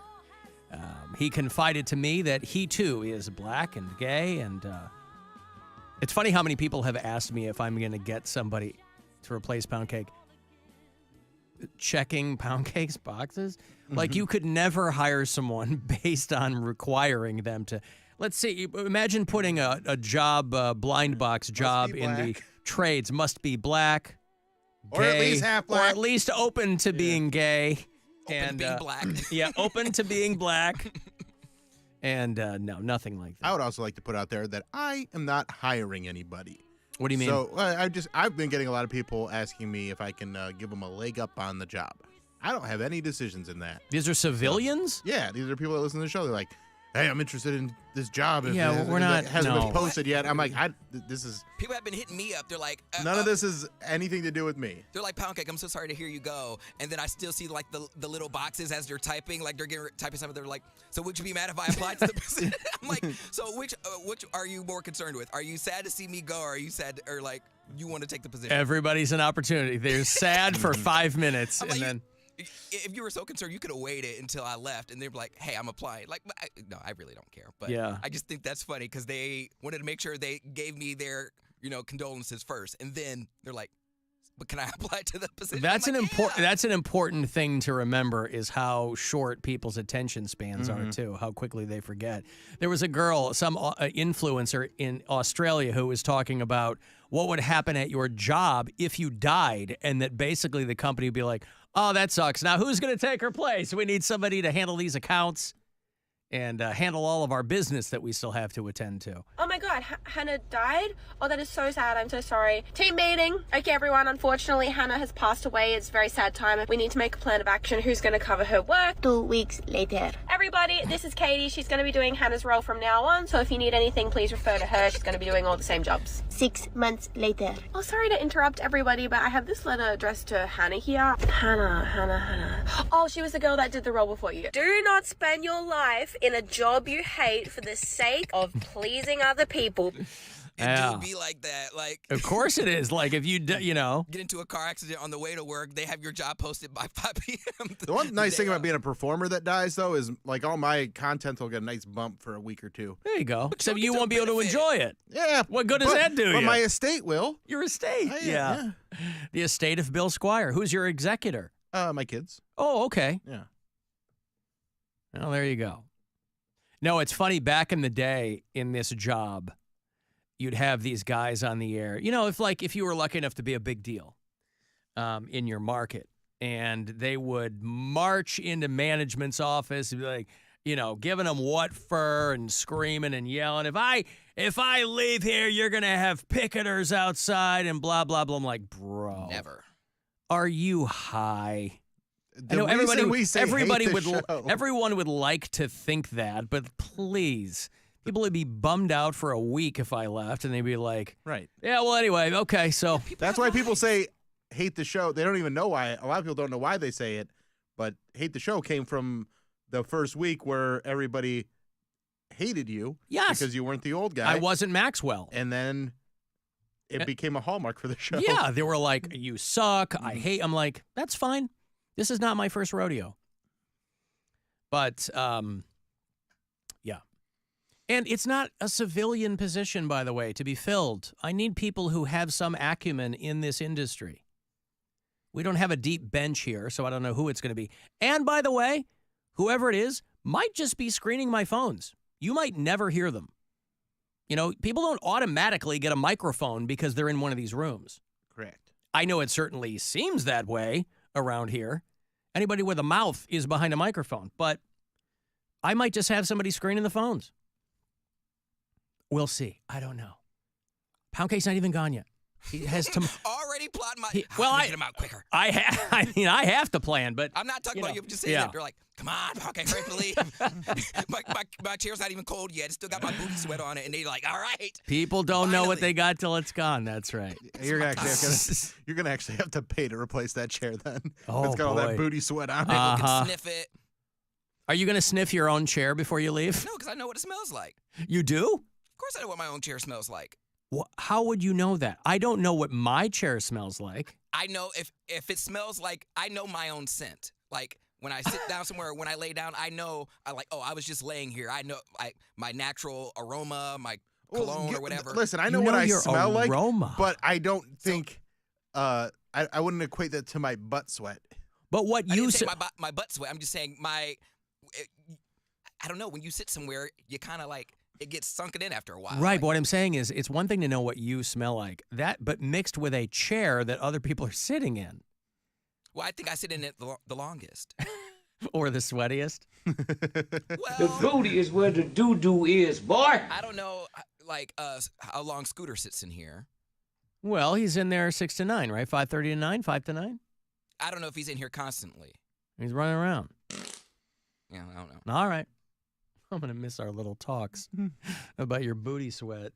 S3: He confided to me that he, too, is black and gay, and it's funny how many people have asked me if I'm going to get somebody to replace Poundcake checking Poundcake's boxes. Mm-hmm. Like, you could never hire someone based on requiring them to. Let's see, imagine putting a job, blind box job in the trades. Must be black,
S4: or
S3: gay,
S4: at least half black,
S3: or at least open to being gay.
S5: Open to being black.
S3: Yeah, open to being black. And no, nothing like that.
S4: I would also like to put out there that I am not hiring anybody.
S3: What do you mean?
S4: So I've been getting a lot of people asking me if I can give them a leg up on the job. I don't have any decisions in that.
S3: These are civilians?
S4: Yeah, these are people that listen to the show. They're like, hey, I'm interested in this job.
S3: We're not.
S4: It hasn't been posted yet. I'm like, this is.
S5: People have been hitting me up. They're like,
S4: none of this is anything to do with me.
S5: They're like, Poundcake, I'm so sorry to hear you go. And then I still see like the little boxes as they're typing, like they're typing something. They're like, so would you be mad if I applied to the position? I'm like, so which are you more concerned with? Are you sad to see me go, or are you sad, or like you want to take the position?
S3: Everybody's an opportunity. They're sad for 5 minutes, and then.
S5: If you were so concerned, you could have waited until I left, and they're like, "Hey, I'm applying." Like, no, I really don't care. But
S3: yeah.
S5: I just think that's funny because they wanted to make sure they gave me their, condolences first, and then they're like, "But can I apply to the position?"
S3: That's That's an important thing to remember is how short people's attention spans are too. How quickly they forget. There was a girl, some influencer in Australia, who was talking about what would happen at your job if you died, and that basically the company would be like, oh, that sucks. Now, who's going to take her place? We need somebody to handle these accounts and handle all of our business that we still have to attend to.
S20: Oh my God, Hannah died? Oh, that is so sad. I'm so sorry. Team meeting. Okay, everyone. Unfortunately, Hannah has passed away. It's a very sad time. We need to make a plan of action. Who's going to cover her work? 2 weeks later. Everybody, this is Katie. She's going to be doing Hannah's role from now on. So if you need anything, please refer to her. She's going to be doing all the same jobs. 6 months later. Oh, sorry to interrupt everybody, but I have this letter addressed to Hannah here. Hannah. Oh, she was the girl that did the role before you. Do not spend your life in a job you hate for the sake of pleasing other people.
S5: It do be like that. Like,
S3: of course it is. Like, if you get
S5: into a car accident on the way to work, they have your job posted by 5 p.m.
S4: The one nice thing about being a performer that dies, though, is like all my content will get a nice bump for a week or two.
S3: There you go. Except you won't be able to enjoy it.
S4: Yeah.
S3: What good does that do you?
S4: But my estate will.
S3: Your estate. Yeah. The estate of Bill Squire. Who's your executor?
S4: My kids.
S3: Oh, okay.
S4: Yeah.
S3: Well, there you go. No, it's funny. Back in the day in this job, you'd have these guys on the air. You know, if you were lucky enough to be a big deal in your market, and they would march into management's office and be like, you know, giving them what for and screaming and yelling. If I leave here, you're going to have picketers outside and blah, blah, blah. I'm like, bro.
S5: Never.
S3: Are you high?
S4: The
S3: I know everyone would like to think that, but please. People would be bummed out for a week if I left, and they'd be like,
S4: right.
S3: Yeah, well, anyway, okay, so.
S4: That's why people say hate the show. They don't even know why. A lot of people don't know why they say it, but hate the show came from the first week where everybody hated you.
S3: Yes.
S4: Because you weren't the old guy.
S3: I wasn't Maxwell.
S4: And then it became a hallmark for the show.
S3: Yeah, they were like, you suck, I hate. I'm like, that's fine. This is not my first rodeo. But, yeah. And it's not a civilian position, by the way, to be filled. I need people who have some acumen in this industry. We don't have a deep bench here, so I don't know who it's going to be. And by the way, whoever it is might just be screening my phones. You might never hear them. You know, people don't automatically get a microphone because they're in one of these rooms.
S4: Correct.
S3: I know it certainly seems that way around here. Anybody with a mouth is behind a microphone, but I might just have somebody screening the phones. We'll see. I don't know. Poundcake's not even gone yet. He has to
S5: already plotting my. Get him out quicker.
S3: I have to plan, but
S5: I'm not talking about you. I'm just saying that you're like, come on, Poundcake, hurry up and leave. my chair's not even cold yet. It's still got my booty sweat on it, and they're like, all right.
S3: People don't know what they got till it's gone. That's right.
S4: You're gonna actually have to pay to replace that chair then.
S3: Oh,
S4: it's got all that booty sweat on it.
S5: People can sniff it.
S3: Are you gonna sniff your own chair before you leave?
S5: No, because I know what it smells like.
S3: You do?
S5: Of course, I know what my own chair smells like.
S3: Well, how would you know that? I don't know what my chair smells like.
S5: I know if it smells like, I know my own scent. Like when I sit down somewhere, or when I lay down, I know, I was just laying here. I know my natural aroma, my cologne or whatever.
S4: Listen, I know what I smell like, but I don't think, I wouldn't equate that to my butt sweat.
S3: But what
S5: I
S3: you
S5: didn't say my butt sweat. I'm just saying I don't know, when you sit somewhere, you kind of like, it gets sunken in after a while.
S3: Right, but what I'm saying is it's one thing to know what you smell like, but mixed with a chair that other people are sitting in.
S5: Well, I think I sit in it the longest.
S3: Or the sweatiest.
S12: The booty is where the doo-doo is, boy.
S5: I don't know, how long Scooter sits in here.
S3: Well, he's in there 6 to 9, right? 5:30 to 9, 5 to 9?
S5: I don't know if he's in here constantly.
S3: He's running around.
S5: Yeah, I don't know.
S3: All right. I'm going to miss our little talks about your booty sweat.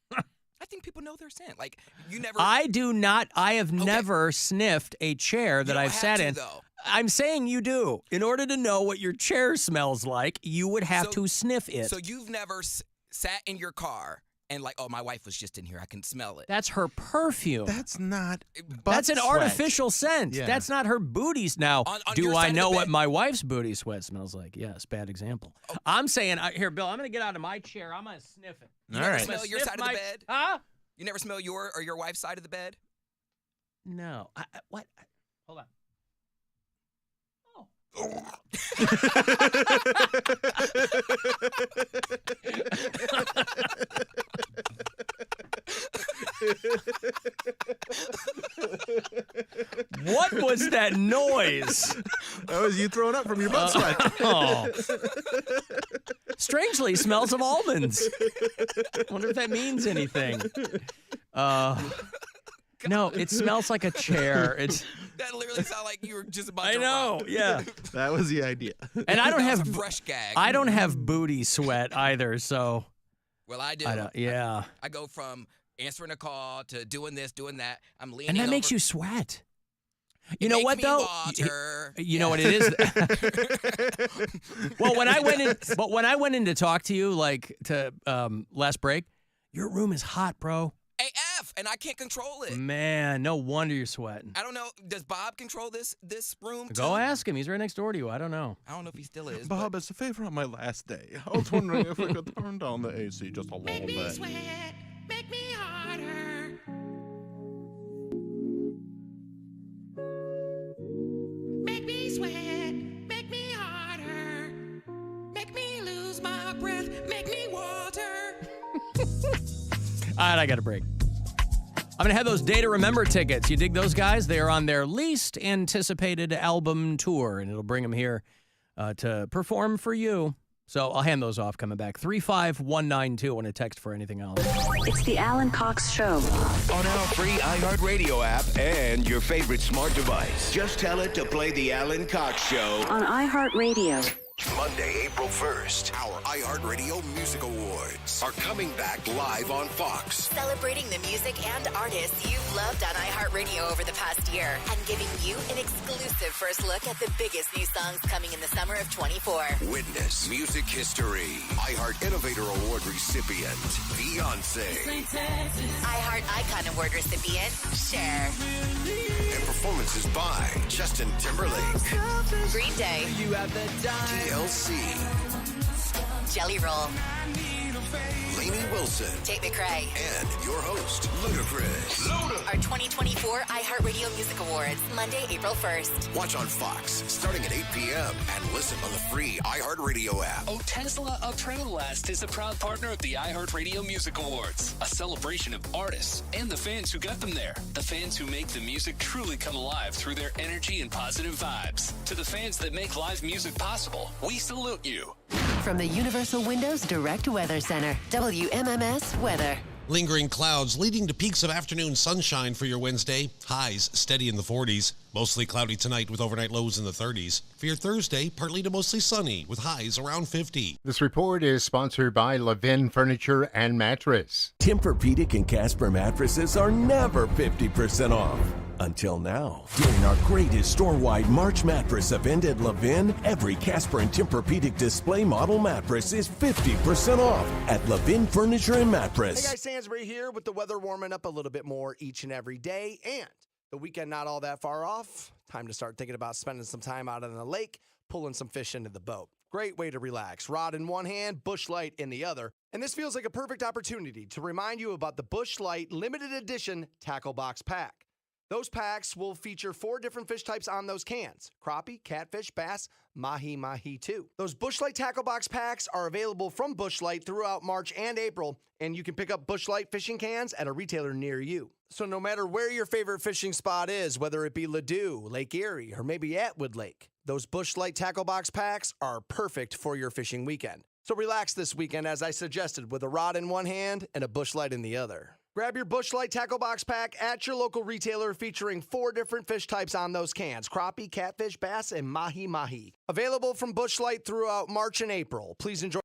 S5: I think people know their scent. Like, you never...
S3: I do not. I have never sniffed a chair that I've sat in.
S5: Though.
S3: I'm saying you do. In order to know what your chair smells like, you would have to sniff it.
S5: So you've never sat in your car and like, oh, my wife was just in here. I can smell it.
S3: That's her perfume.
S4: That's not
S3: That's an
S4: sweat.
S3: artificial scent.
S4: Yeah.
S3: That's not her booties. Now,
S5: on
S3: do I know what my wife's booty sweat smells like? Yes, bad example. Oh. I'm saying, here, Bill, I'm going to get out of my chair. I'm going to sniff it.
S5: You never smell your side of the bed?
S3: Huh?
S5: You never smell your wife's side of the bed?
S3: No. What? Hold on. What was that noise?
S4: That was you throwing up from your butt sweat.
S3: Oh. Strangely, smells of almonds. Wonder if that means anything. No, it smells like a chair.
S5: That literally sounded like you were just about
S3: I
S5: to
S3: know,
S5: rock.
S3: yeah.
S4: That was the idea.
S3: And I don't have
S5: a fresh gag.
S3: I don't have booty sweat either, so.
S5: Well, I do.
S3: Yeah.
S5: I go from answering a call to doing this, doing that. I'm leaning
S3: And that
S5: over.
S3: makes you sweat. You
S5: It
S3: know
S5: makes
S3: what
S5: me
S3: though?
S5: water.
S3: You know what it is? Well, when I went in to talk to you like to last break, your room is hot, bro.
S5: AF, and I can't control it.
S3: Man, no wonder you're sweating.
S5: I don't know. Does Bob control this room?
S3: Go ask him. He's right next door to you. I don't know.
S5: I don't know if he still is.
S4: Bob, as a favor on my last day, I was wondering if we could turn down the AC just a little bit.
S12: Make me sweat, make me harder. Make me sweat, make me harder. Make me lose my
S3: All right, I got a break. I'm going to have those Day to Remember tickets. You dig those guys? They are on their least anticipated album tour, and it'll bring them here to perform for you. So I'll hand those off coming back. 35192 on a text for anything else.
S1: It's the Alan Cox Show.
S2: On our free iHeartRadio app and your favorite smart device. Just tell it to play the Alan Cox Show.
S1: On iHeartRadio.
S16: Monday, April 1st, our iHeartRadio Music Awards are coming back live on Fox.
S6: Celebrating the music and artists you've loved on iHeartRadio over the past year and giving you an exclusive first look at the biggest new songs coming in the summer of 24.
S16: Witness music history. iHeart Innovator Award recipient, Beyonce.
S6: iHeart Icon Award recipient, Cher.
S16: And performances by Justin Timberlake.
S6: Green Day.
S16: You have the TLC.
S6: Jelly Roll.
S16: Lainey Wilson.
S6: Tate McRae.
S16: And your host, Ludacris.
S6: Our 2024 iHeartRadio Music Awards, Monday, April 1st.
S16: Watch on Fox starting at 8 p.m. and listen on the free iHeartRadio app.
S7: Tesla of Travel Last is a proud partner of the iHeartRadio Music Awards, a celebration of artists and the fans who got them there. The fans who make the music truly come alive through their energy and positive vibes. To the fans that make live music possible, we salute you.
S21: From the Universal Windows Direct Weather Center, WMMS Weather.
S22: Lingering clouds leading to peaks of afternoon sunshine for your Wednesday. Highs steady in the 40s. Mostly cloudy tonight with overnight lows in the 30s. For your Thursday, partly to mostly sunny with highs around 50.
S23: This report is sponsored by Levin Furniture and Mattress.
S24: Tempur-Pedic and Casper mattresses are never 50% off. Until now. During our greatest store-wide March mattress event at Levin, every Casper and Tempur-Pedic display model mattress is 50% off at Levin Furniture and Mattress.
S25: Hey guys, Stansbury here with the weather warming up a little bit more each and every day, and the weekend not all that far off. Time to start thinking about spending some time out on the lake, pulling some fish into the boat. Great way to relax. Rod in one hand, Busch Light in the other. And this feels like a perfect opportunity to remind you about the Busch Light limited edition tackle box pack. Those packs will feature 4 different fish types on those cans: crappie, catfish, bass, mahi too. Those Busch Light tackle box packs are available from Busch Light throughout March and April, and you can pick up Busch Light fishing cans at a retailer near you. So no matter where your favorite fishing spot is, whether it be Ladue, Lake Erie, or maybe Atwood Lake, those Busch Light tackle box packs are perfect for your fishing weekend. So relax this weekend, as I suggested, with a rod in one hand and a Busch Light in the other. Grab your Busch Light tackle box pack at your local retailer, featuring 4 different fish types on those cans: crappie, catfish, bass, and mahi. Available from Busch Light throughout March and April. Please enjoy.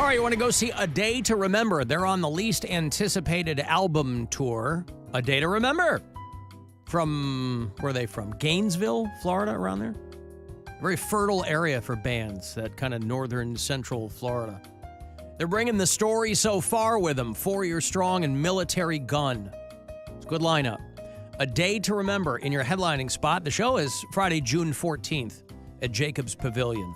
S3: Tomorrow you want to go see A Day to Remember. They're on the least anticipated album tour. A Day to Remember. Where are they from? Gainesville, Florida, around there? Very fertile area for bands, that kind of northern central Florida. They're bringing The Story So Far with them, 4 Year Strong and Military Gun. It's a good lineup. A Day to Remember in your headlining spot. The show is Friday, June 14th at Jacobs Pavilion.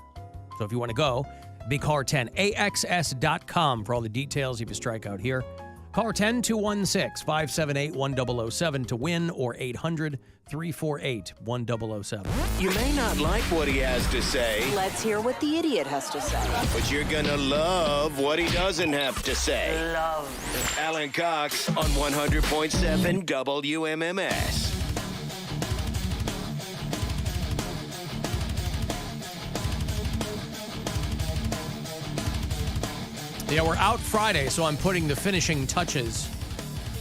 S3: So if you want to go, be caller 10, AXS.com for all the details if you strike out here. Caller 10-216-578-1007 to win, or 800-348-1007.
S2: You may not like what he has to say,
S9: Let's hear what the idiot has to say.
S2: but you're gonna love what he doesn't have to say.
S9: Love.
S2: Alan Cox on 100.7 WMMS.
S3: Yeah, we're out Friday, so I'm putting the finishing touches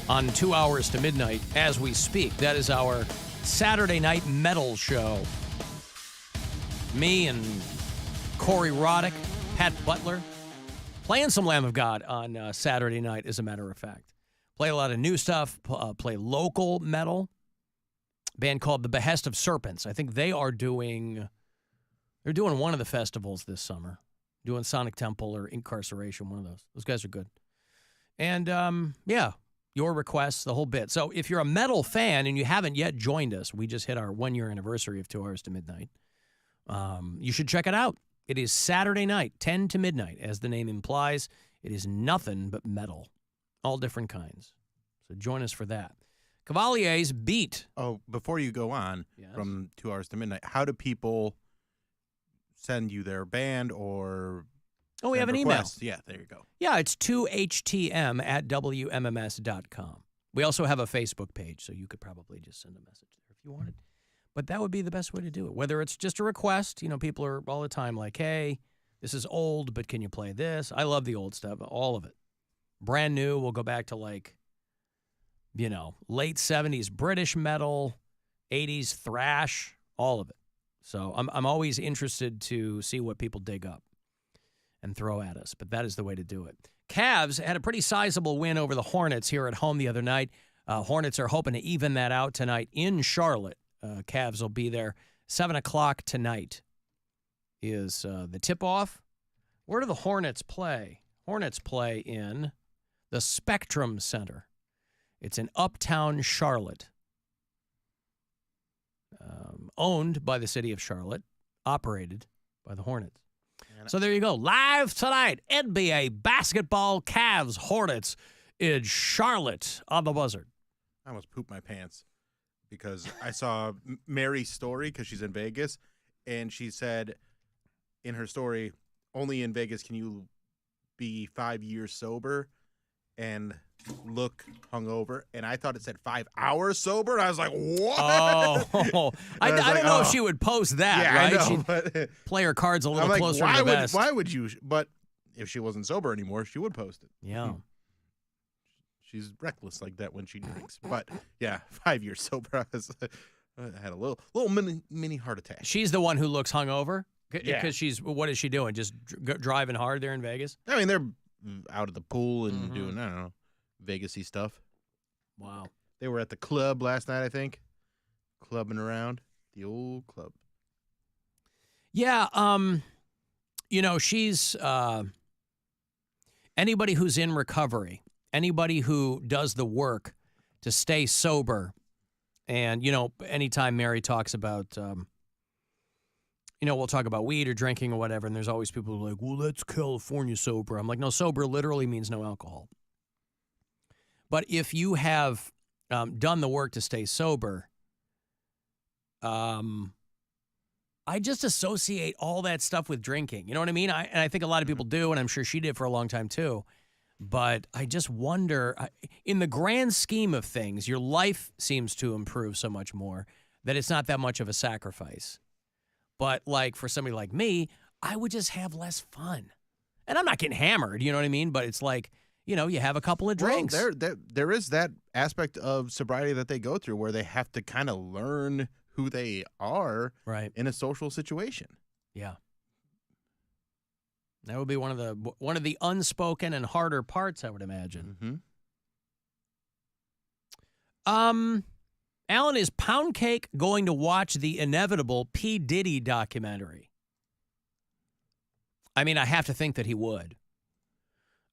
S3: on 2 hours to midnight as we speak. That is our Saturday night metal show. Me and Corey Roddick, Pat Butler, playing some Lamb of God on Saturday night, as a matter of fact. Play a lot of new stuff, play local metal. A band called The Behest of Serpents. I think they're doing one of the festivals this summer. Doing Sonic Temple or Incarceration, one of those. Those guys are good. And, yeah, your requests, the whole bit. So if you're a metal fan and you haven't yet joined us, we just hit our 1-year anniversary of 2 hours to midnight. You should check it out. It is Saturday night, 10 to midnight, as the name implies. It is nothing but metal, all different kinds. So join us for that. Cavalier's Beat.
S4: Oh, before you go on from 2 hours to midnight, how do people send you their band or
S3: we have an email.
S4: Yeah, there you go.
S3: Yeah, it's 2htm@wmms.com. We also have a Facebook page, so you could probably just send a message there if you wanted. But that would be the best way to do it. Whether it's just a request, people are all the time like, hey, this is old, but can you play this? I love the old stuff, all of it. Brand new, we'll go back to late 70s British metal, 80s thrash, all of it. So I'm always interested to see what people dig up and throw at us, but that is the way to do it. Cavs had a pretty sizable win over the Hornets here at home the other night. Hornets are hoping to even that out tonight in Charlotte. Cavs will be there. 7 o'clock tonight is the tip-off. Where do the Hornets play? Hornets play in the Spectrum Center. It's in uptown Charlotte. Owned by the city of Charlotte, operated by the Hornets. So there you go. Live tonight, NBA basketball, Cavs, Hornets in Charlotte on the Buzzard.
S4: I almost pooped my pants because I saw Mary's story because she's in Vegas, and she said in her story, only in Vegas can you be 5 years sober and look hungover, and I thought it said 5 hours sober. And I was like, "What?"
S3: Oh, I don't know if she would post that.
S4: Yeah,
S3: right?
S4: I know,
S3: She'd
S4: but
S3: play her cards a little
S4: I'm like,
S3: closer to the vest.
S4: Why would you? But if she wasn't sober anymore, she would post it.
S3: Yeah,
S4: she's reckless like that when she drinks. But yeah, 5 years sober. I had a little mini heart attack.
S3: She's the one who looks hungover because
S4: Yeah.
S3: what is she doing? Just driving hard there in Vegas?
S4: I mean, they're out of the pool and doing, I don't know, Vegas-y stuff.
S3: Wow.
S4: They were at the club last night, I think, clubbing around the old club.
S3: Yeah, she's anybody who's in recovery, anybody who does the work to stay sober, and, anytime Mary talks about, we'll talk about weed or drinking or whatever, and there's always people who are like, well, that's California sober. I'm like, no, sober literally means no alcohol. But if you have done the work to stay sober, I just associate all that stuff with drinking. You know what I mean? I think a lot of people do, and I'm sure she did for a long time too. But I just wonder, in the grand scheme of things, your life seems to improve so much more that it's not that much of a sacrifice. But like for somebody like me, I would just have less fun. And I'm not getting hammered, you know what I mean? But it's like, you have a couple of drinks.
S4: Well, there is that aspect of sobriety that they go through where they have to kind of learn who they are in a social situation.
S3: Yeah. That would be one of the unspoken and harder parts, I would imagine. Alan, is Poundcake going to watch the inevitable P. Diddy documentary? I mean, I have to think that he would.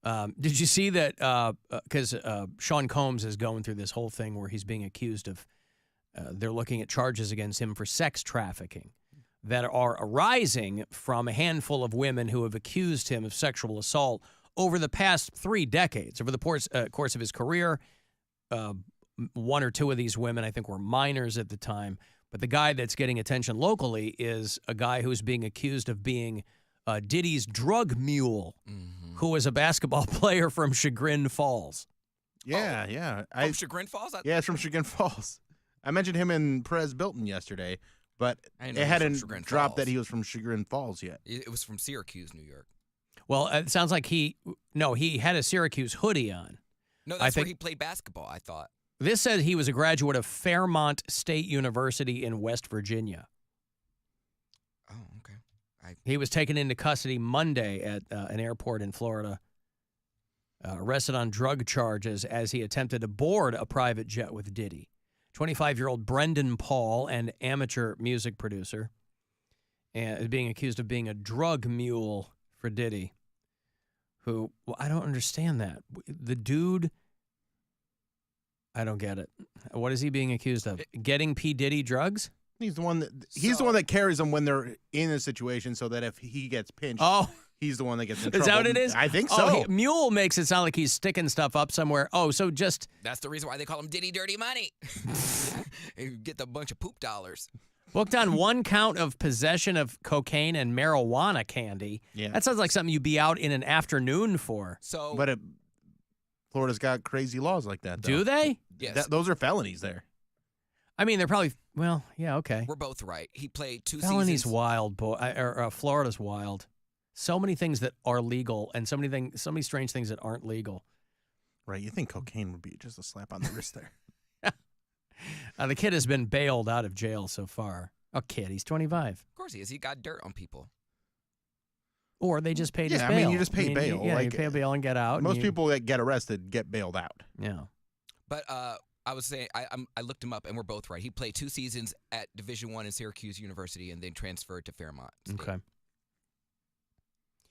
S3: Did you see that? Because Sean Combs is going through this whole thing where he's being accused of, they're looking at charges against him for sex trafficking that are arising from a handful of women who have accused him of sexual assault over the past 3 decades. Over the course of his career, 1 or 2 of these women, I think, were minors at the time. But the guy that's getting attention locally is a guy who's being accused of being Diddy's drug mule, who was a basketball player from Chagrin Falls.
S4: Yeah.
S5: From Chagrin Falls?
S4: Yeah, it's from Chagrin Falls. I mentioned him in Perez Bilton yesterday, but it hadn't dropped that he was from Chagrin Falls yet.
S5: It was from Syracuse, New York.
S3: Well, it sounds like he had a Syracuse hoodie on.
S5: No, that's where he played basketball, I thought.
S3: This says he was a graduate of Fairmont State University in West Virginia.
S5: Oh, okay.
S3: He was taken into custody Monday at an airport in Florida, arrested on drug charges as he attempted to board a private jet with Diddy. 25-year-old Brendan Paul, an amateur music producer, is being accused of being a drug mule for Diddy, who, well, I don't understand that. The dude, I don't get it. What is he being accused of? Getting P. Diddy drugs?
S4: He's the one that carries them when they're in a situation so that if he gets pinched, he's the one that gets in trouble.
S3: Is that what it is?
S4: I think so.
S3: Mule makes it sound like he's sticking stuff up somewhere. Oh, so just...
S5: That's the reason why they call him Diddy Dirty Money. You get a bunch of poop dollars.
S3: Booked on 1 count of possession of cocaine and marijuana candy.
S4: Yeah.
S3: That sounds like something you'd be out in an afternoon for.
S4: But Florida's got crazy laws like that, though.
S3: Do they?
S5: Yes.
S4: Those are felonies there.
S3: I mean, they're probably, well, yeah, okay.
S5: We're both right. He played 2
S3: Felony's
S5: seasons.
S3: wild, boy. Florida's wild. So many things that are legal and so many strange things that aren't legal.
S4: Right. You think cocaine would be just a slap on the wrist there.
S3: The kid has been bailed out of jail so far. A kid, he's 25.
S5: Of course he is. He got dirt on people.
S3: Or they just paid his bail.
S4: I mean, you just pay bail.
S3: Yeah, you pay a bail and get out.
S4: Most people that get arrested get bailed out.
S3: Yeah.
S5: But I was saying, I looked him up, and we're both right. He played 2 seasons at Division I in Syracuse University and then transferred to Fairmont State.
S3: Okay.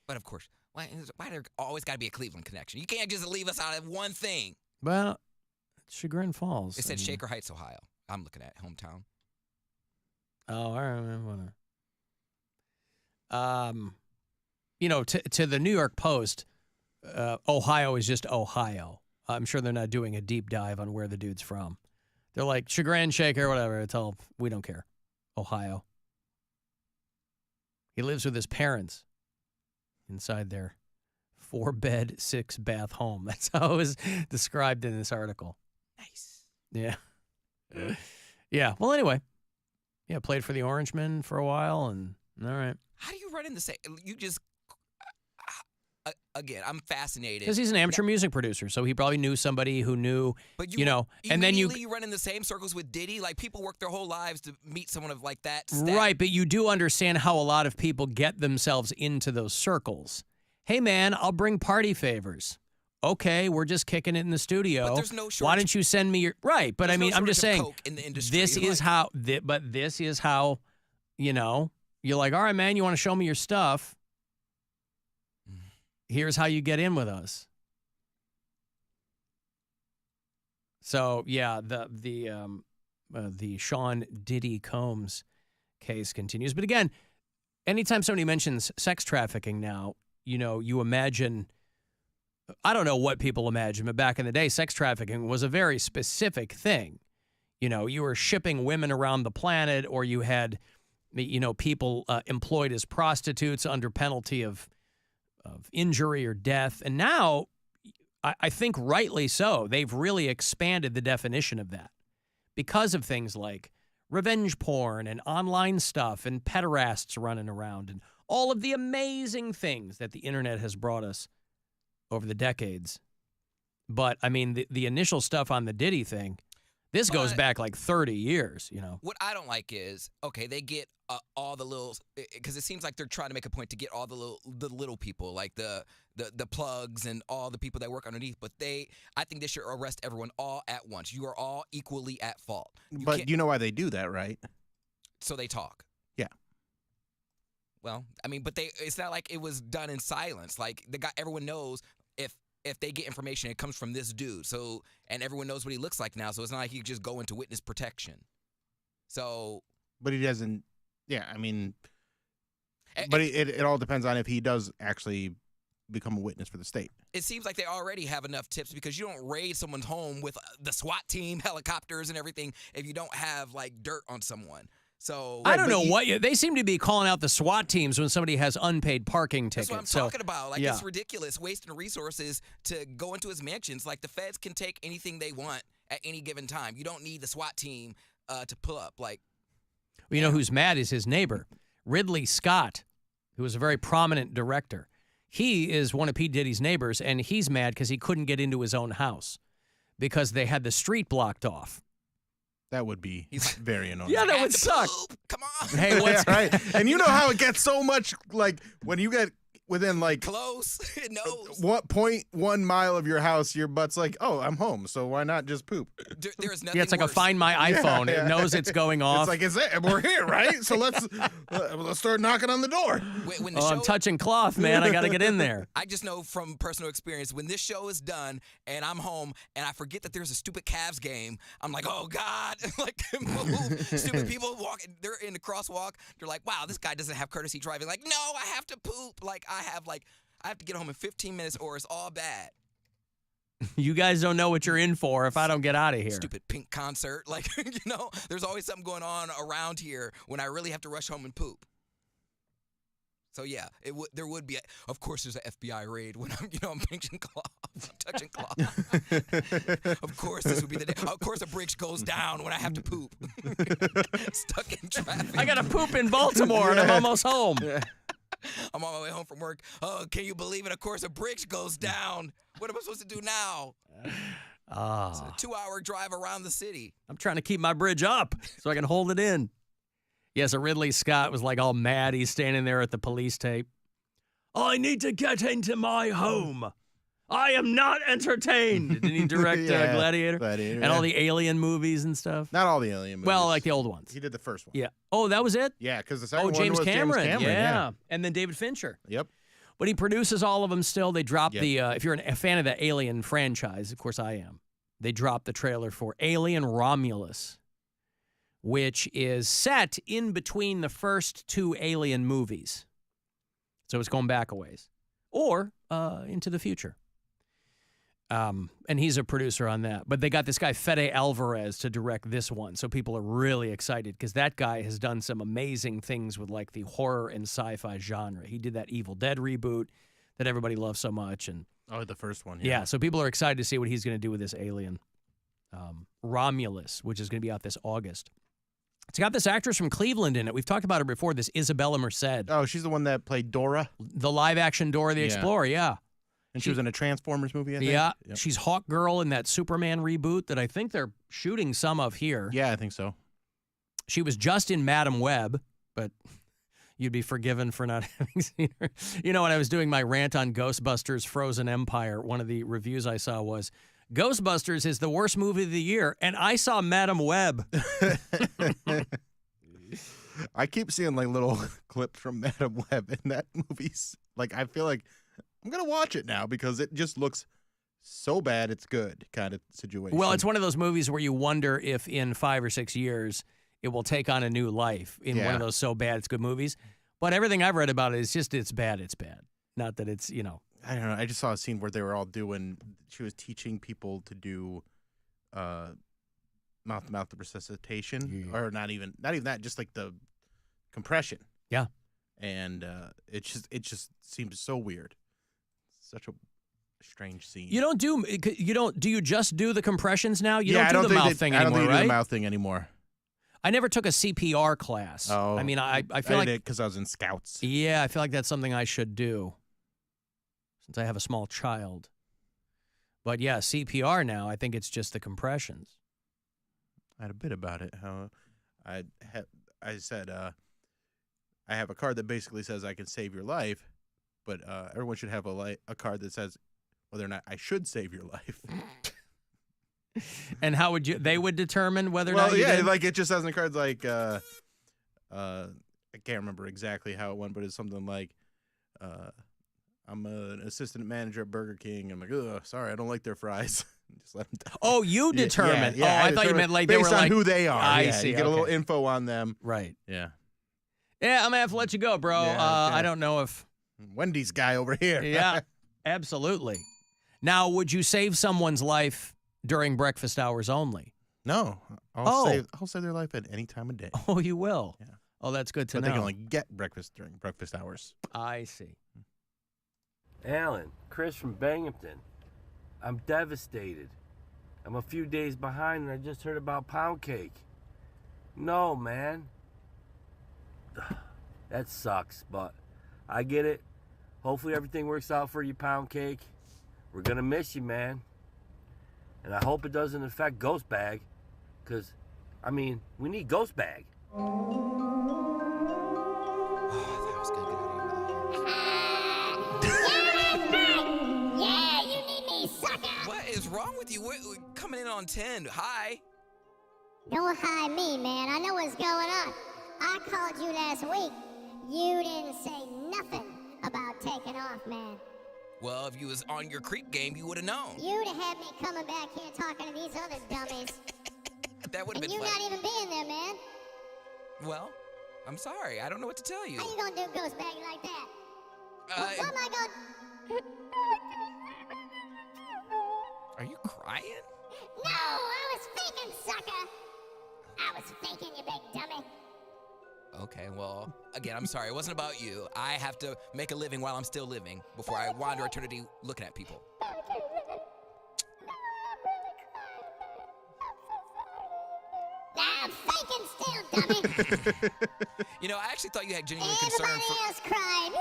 S5: But, of course, why there always got to be a Cleveland connection? You can't just leave us out of one thing.
S3: Well, Chagrin Falls.
S5: It said Shaker Heights, Ohio. I'm looking at hometown.
S3: Oh, I remember. To the New York Post, Ohio is just Ohio. I'm sure they're not doing a deep dive on where the dude's from. They're like, Chagrin, Shaker, whatever. It's all, we don't care. Ohio. He lives with his parents inside their 4-bed, 6-bath home. That's how it was described in this article.
S5: Nice.
S3: Yeah. Yeah. Well, anyway. Yeah, played for the Orangemen for a while, and all right.
S5: How do you run in the same? You just, again, I'm fascinated.
S3: Because he's an amateur music producer, so he probably knew somebody who knew,
S5: but
S3: and then you
S5: run in the same circles with Diddy. Like, people work their whole lives to meet someone of like that status.
S3: Right, but you do understand how a lot of people get themselves into those circles. Hey, man, I'll bring party favors. Okay, we're just kicking it in the studio.
S5: But there's no shortage.
S3: Why don't you send me your... Right, but I mean, I'm just saying,
S5: Coke in the industry.
S3: this is how, you're like, all right, man, you want to show me your stuff? Here's how you get in with us. So, yeah, the Sean Diddy Combs case continues. But again, anytime somebody mentions sex trafficking now, you imagine... I don't know what people imagine, but back in the day, sex trafficking was a very specific thing. You were shipping women around the planet, or you had, people employed as prostitutes under penalty of injury or death. And now, I think rightly so, they've really expanded the definition of that because of things like revenge porn and online stuff and pederasts running around and all of the amazing things that the internet has brought us over the decades. But, I mean, the initial stuff on the Diddy thing, This goes back like 30 years, you know.
S5: What I don't like is, okay, they get all the little, because it seems like they're trying to make a point to get all the little people, like the plugs and all the people that work underneath. But I think they should arrest everyone all at once. You are all equally at fault.
S4: But you know why they do that, right?
S5: So they talk.
S4: Yeah.
S5: Well, I mean, but it's not like it was done in silence. Like everyone knows if they get information, it comes from this dude. So, and everyone knows what he looks like now. So it's not like he could just go into witness protection. So.
S4: But he doesn't. Yeah, I mean. But it all depends on if he does actually become a witness for the state.
S5: It seems like they already have enough tips because you don't raid someone's home with the SWAT team, helicopters, and everything if you don't have like dirt on someone. So
S3: I don't know they seem to be calling out the SWAT teams when somebody has unpaid parking tickets.
S5: That's what I'm talking about. Like it's ridiculous, wasting resources to go into his mansions. Like the feds can take anything they want at any given time. You don't need the SWAT team to pull up. Like,
S3: you know who's mad is his neighbor, Ridley Scott, who is a very prominent director. He is one of P. Diddy's neighbors, and he's mad because he couldn't get into his own house because they had the street blocked off.
S4: That would be very annoying.
S3: Yeah, that would suck.
S5: Come on.
S3: Hey, what's
S4: right? And you know how it gets so much, like, when you get within, like...
S5: Close. It knows.
S4: 0.1 mile of your house, your butt's like, oh, I'm home, so why not just poop?
S5: There's nothing
S3: it's like
S5: worse.
S3: a Find My iPhone. It knows it's going off.
S4: It's like, we're here, right? So let's start knocking on the door.
S5: When the
S3: I'm touching cloth, man. I got to get in there.
S5: I just know from personal experience, when this show is done and I'm home and I forget that there's a stupid Cavs game, I'm like, oh, God. Like, move. Stupid people walking. They're in the crosswalk. They're like, wow, this guy doesn't have courtesy driving. Like, no, I have to poop. Like, I have to get home in 15 minutes or it's all bad.
S3: You guys don't know what you're in for if I don't get out of here.
S5: Stupid Pink concert. Like, there's always something going on around here when I really have to rush home and poop. So, yeah, there would be, of course, there's an FBI raid when I'm pinching cloth, I'm touching cloth. Of course, this would be the day. Of course, a bridge goes down when I have to poop. Stuck in traffic.
S3: I got to poop in Baltimore and I'm almost home.
S4: Yeah.
S5: I'm on my way home from work. Oh, can you believe it? Of course, a bridge goes down. What am I supposed to do now? It's a 2-hour drive around the city.
S3: I'm trying to keep my bridge up so I can hold it in. Yeah, so Ridley Scott was like all mad. He's standing there at the police tape. I need to get into my home. I am not entertained. Didn't he direct Gladiator? And all the Alien movies and stuff?
S4: Not all the Alien movies.
S3: Well, like the old ones.
S4: He did the first one.
S3: Yeah. Oh, that was it?
S4: Yeah, because the second one
S3: James
S4: was
S3: Cameron.
S4: James Cameron.
S3: Yeah. And then David Fincher.
S4: Yep.
S3: But he produces all of them still. They dropped if you're a fan of the Alien franchise, of course I am, they dropped the trailer for Alien Romulus, which is set in between the first 2 Alien movies. So it's going back a ways. Or into the future. And he's a producer on that. But they got this guy, Fede Alvarez, to direct this one. So people are really excited because that guy has done some amazing things with like the horror and sci-fi genre. He did that Evil Dead reboot that everybody loves so much. And
S4: the first one.
S3: Yeah, so people are excited to see what he's going to do with this Alien. Romulus, which is going to be out this August. It's got this actress from Cleveland in it. We've talked about her before, this Isabella Merced.
S4: Oh, she's the one that played Dora?
S3: The live-action Dora the Explorer, yeah.
S4: And she was in a Transformers movie, I think?
S3: Yeah.
S4: Yep.
S3: She's Hawk Girl in that Superman reboot that I think they're shooting some of here.
S4: Yeah, I think so.
S3: She was just in Madam Web, but you'd be forgiven for not having seen her. You know, when I was doing my rant on Ghostbusters Frozen Empire, one of the reviews I saw was, Ghostbusters is the worst movie of the year, and I saw Madam Web.
S4: I keep seeing like little clips from Madam Web in that movie. Like, I feel like I'm going to watch it now because it just looks so bad it's good kind of situation.
S3: Well, it's one of those movies where you wonder if in 5 or 6 years it will take on a new life in one of those so bad it's good movies. But everything I've read about it is just it's bad. Not that it's,
S4: I don't know. I just saw a scene where they were all she was teaching people to do mouth-to-mouth resuscitation, or not even that, just like the compression.
S3: Yeah.
S4: And it just seems so weird. Such a strange scene.
S3: Do you just do the compressions now? You don't do the mouth thing anymore, right?
S4: I don't think they do the mouth thing anymore.
S3: I never took a CPR class.
S4: Oh.
S3: I mean, I feel like
S4: I did because I was in Scouts.
S3: Yeah, I feel like that's something I should do since I have a small child. But yeah, CPR now, I think it's just the compressions.
S4: I had a bit about it. How I said I have a card that basically says I can save your life, but everyone should have a card that says whether or not I should save your life.
S3: And how would you? They would determine whether or not.
S4: Well,
S3: you
S4: yeah,
S3: did?
S4: like it just says in the cards like I can't remember exactly how it went, but it's something like I'm an assistant manager at Burger King. I'm like, oh, sorry, I don't like their fries. Just let them down.
S3: Oh, you determine.
S4: Yeah,
S3: I thought you meant like they
S4: based
S3: were
S4: on
S3: like
S4: who they are.
S3: I
S4: Yeah,
S3: see.
S4: You get a
S3: okay.
S4: little info on them.
S3: Right.
S4: Yeah.
S3: Yeah, I'm gonna have to let you go, bro.
S4: Yeah, okay.
S3: I don't know if
S4: Wendy's guy over here.
S3: Yeah, absolutely. Now, would you save someone's life during breakfast hours only?
S4: No. I'll save their life at any time of day.
S3: Oh, you will?
S4: Yeah.
S3: Oh, that's good to
S4: But
S3: know.
S4: they can only get breakfast during breakfast hours.
S3: I see.
S10: Alan, Chris from Binghamton. I'm devastated. I'm a few days behind and I just heard about Poundcake. No, man. That sucks, but I get it. Hopefully everything works out for you, Poundcake. We're gonna miss you, man. And I hope it doesn't affect Ghost Bag, because, I mean, we need Ghost Bag.
S11: Yeah, you need me, sucker.
S5: What is wrong with you? We're coming in on 10. Hi.
S11: Don't hide me, man. I know what's going on. I called you last week. You didn't say nothing about taking off, man.
S5: Well, if you was on your creep game, you would have known.
S11: You'd have had me coming back here talking to these other dummies.
S5: That would have
S11: And
S5: been
S11: you
S5: fun.
S11: not even being there, man.
S5: Well, I'm sorry. I don't know what to tell you.
S11: How you gonna do Ghost Bag like that? What am I gonna...
S5: Are you crying?
S11: No, I was faking, sucker. I was faking, you big dummy.
S5: Okay, well, again, I'm sorry. It wasn't about you. I have to make a living while I'm still living before I wander eternity looking at people.
S11: I'm faking still, dummy.
S5: You know, I actually thought you had genuine concern
S11: Everybody
S5: for...
S11: else cried.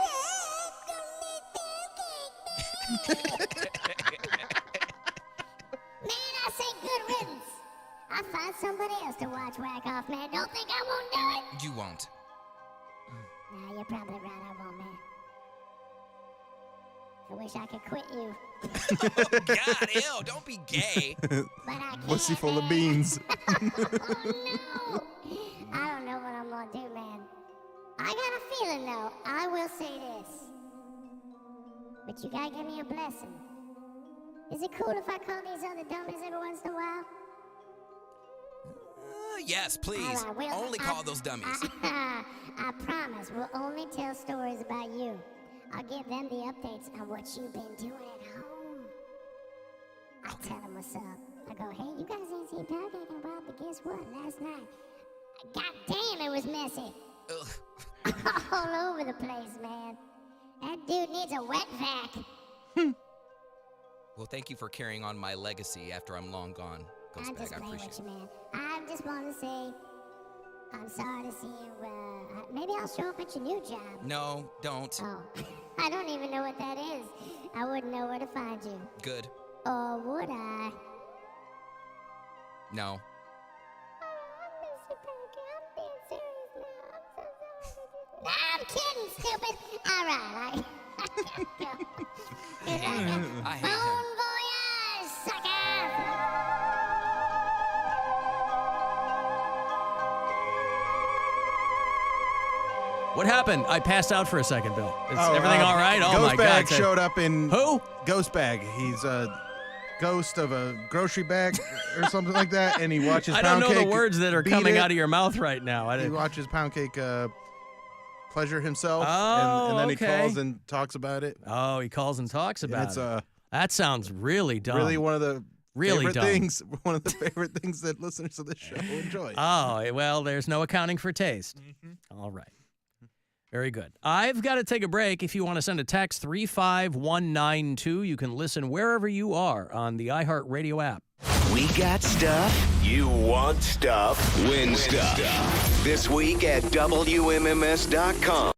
S11: Man, I say good riddance. I'll find somebody else to watch Whack Off, man. Don't think I won't do it.
S5: You won't.
S11: Nah, you're probably right, I won't, man. I wish I could quit you.
S5: Oh, God, ew, don't be gay.
S11: But I can't,
S4: Pussy full of
S11: man.
S4: beans.
S11: Oh, no. I don't know what I'm gonna do, man. I got a feeling, though. I will say this. But you gotta give me a blessing. Is it cool if I call these other dummies every once in a while?
S5: Yes, please.
S11: All right, well,
S5: Only call those dummies.
S11: I promise we'll only tell stories about you. I'll give them the updates on what you've been doing at home. I tell them what's up. I go, hey, you guys ain't seen Poundcake in a while, but guess what? Last night, god damn, it was messy. All over the place, man. That dude needs a wet vac.
S5: Well, thank you for carrying on my legacy after I'm long gone. Ghost
S11: I'm
S5: Bag,
S11: just
S5: I
S11: playing
S5: appreciate
S11: with
S5: it.
S11: you, man. I just want to say, I'm sorry to see you. Maybe I'll show up at your new job.
S5: No, don't.
S11: Oh, I don't even know what that is. I wouldn't know where to find you.
S5: Good.
S11: Or would I?
S5: No.
S11: Nah, I'm kidding, stupid. All right,
S5: I hate him.
S11: Bon voyage, sucker!
S3: What happened? I passed out for a second, Bill. Is everything all right? Oh,
S4: Ghost
S3: my
S4: Bag
S3: God.
S4: showed up in...
S3: Who?
S4: Ghost Bag. He's a ghost of a grocery bag or something like that, and he watches
S3: I don't know the
S4: Poundcake
S3: words that are
S4: beat
S3: coming
S4: it.
S3: out of your mouth right now.
S4: He watches Poundcake pleasure himself,
S3: Oh,
S4: and then he
S3: okay.
S4: calls and talks about it.
S3: Oh, he calls and talks about
S4: it's,
S3: it. That sounds really dumb.
S4: Really one of the
S3: Really
S4: favorite
S3: dumb.
S4: things. One of the favorite things that listeners of this show enjoy.
S3: Oh, well, there's no accounting for taste. All right. Very good. I've got to take a break. If you want to send a text, 35192, you can listen wherever you are on the iHeartRadio app.
S2: We got stuff. You want stuff. Win stuff. This week at WMMS.com.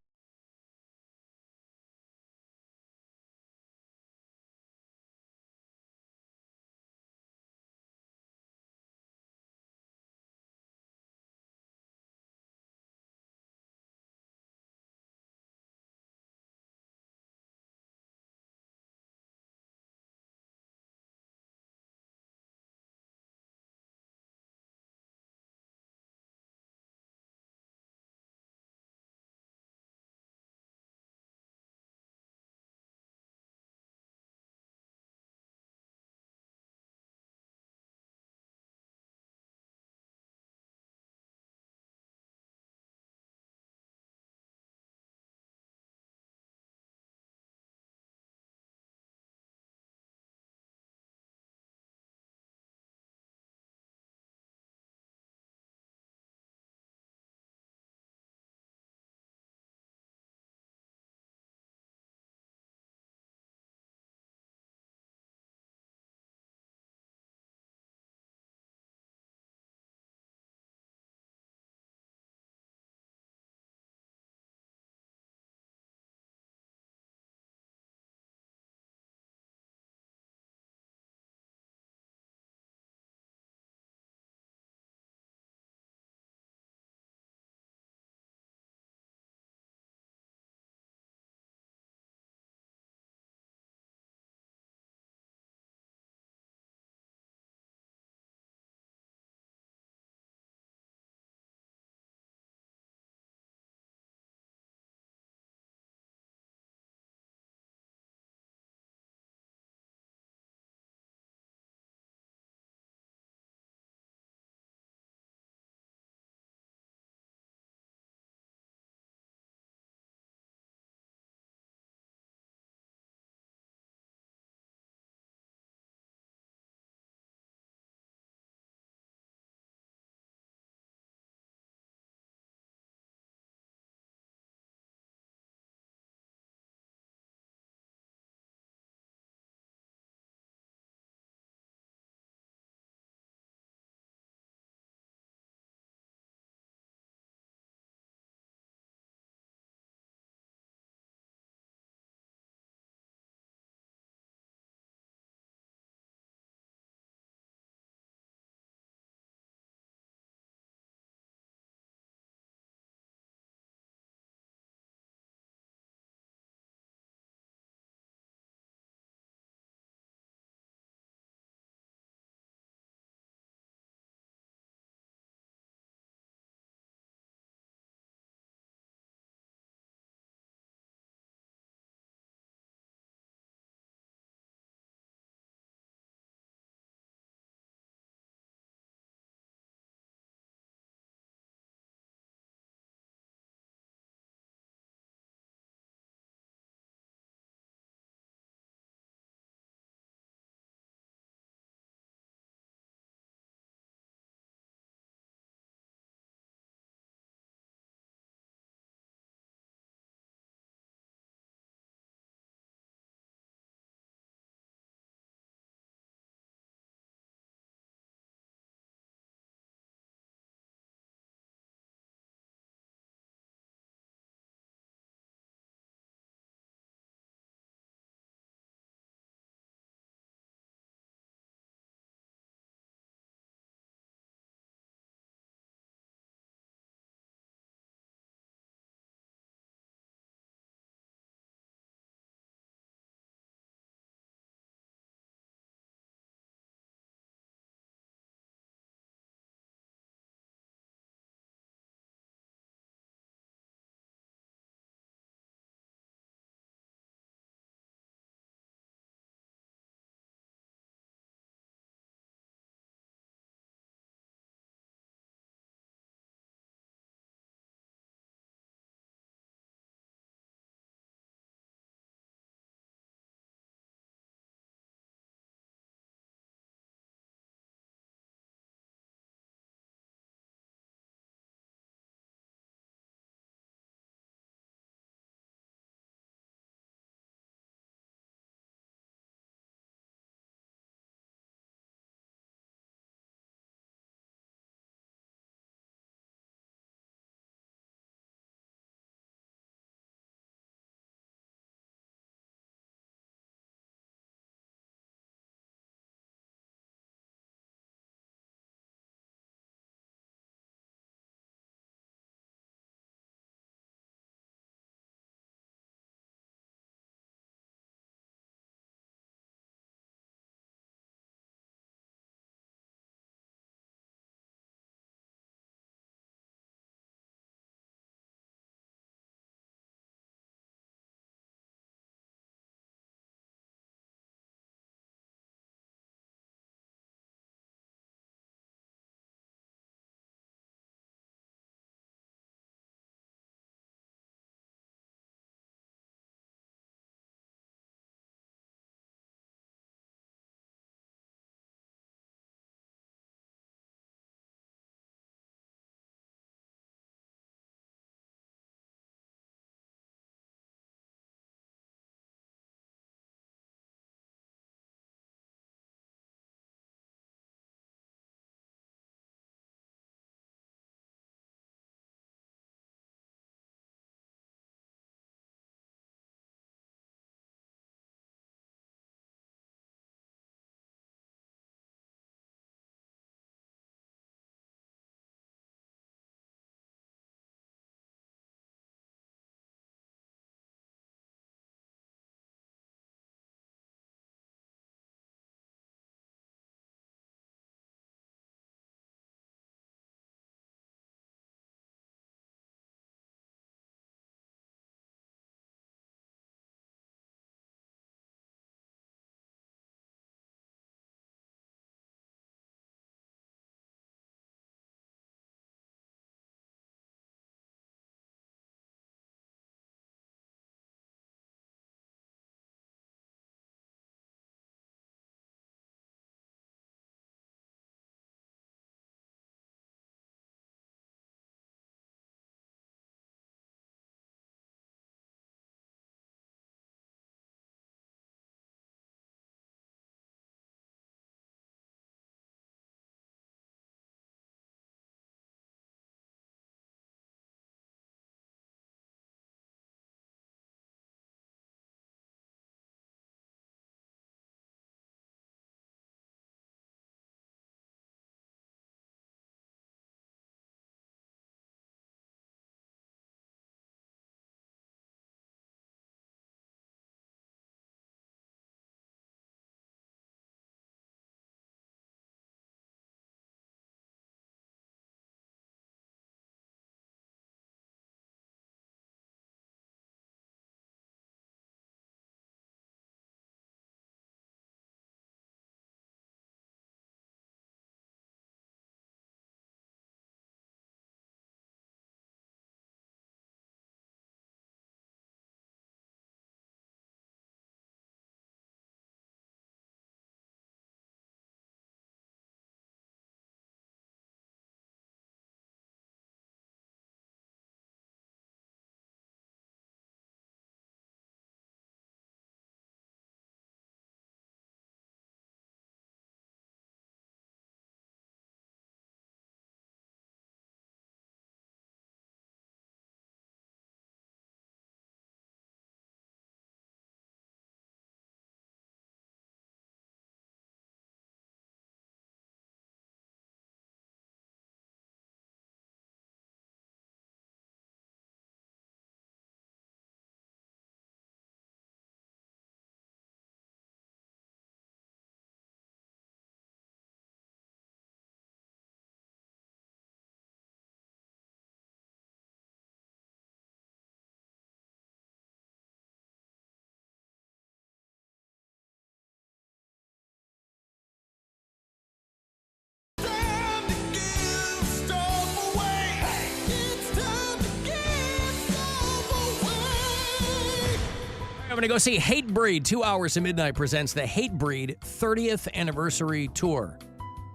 S3: going to go see Hatebreed. 2 hours to midnight presents the Hatebreed 30th anniversary tour.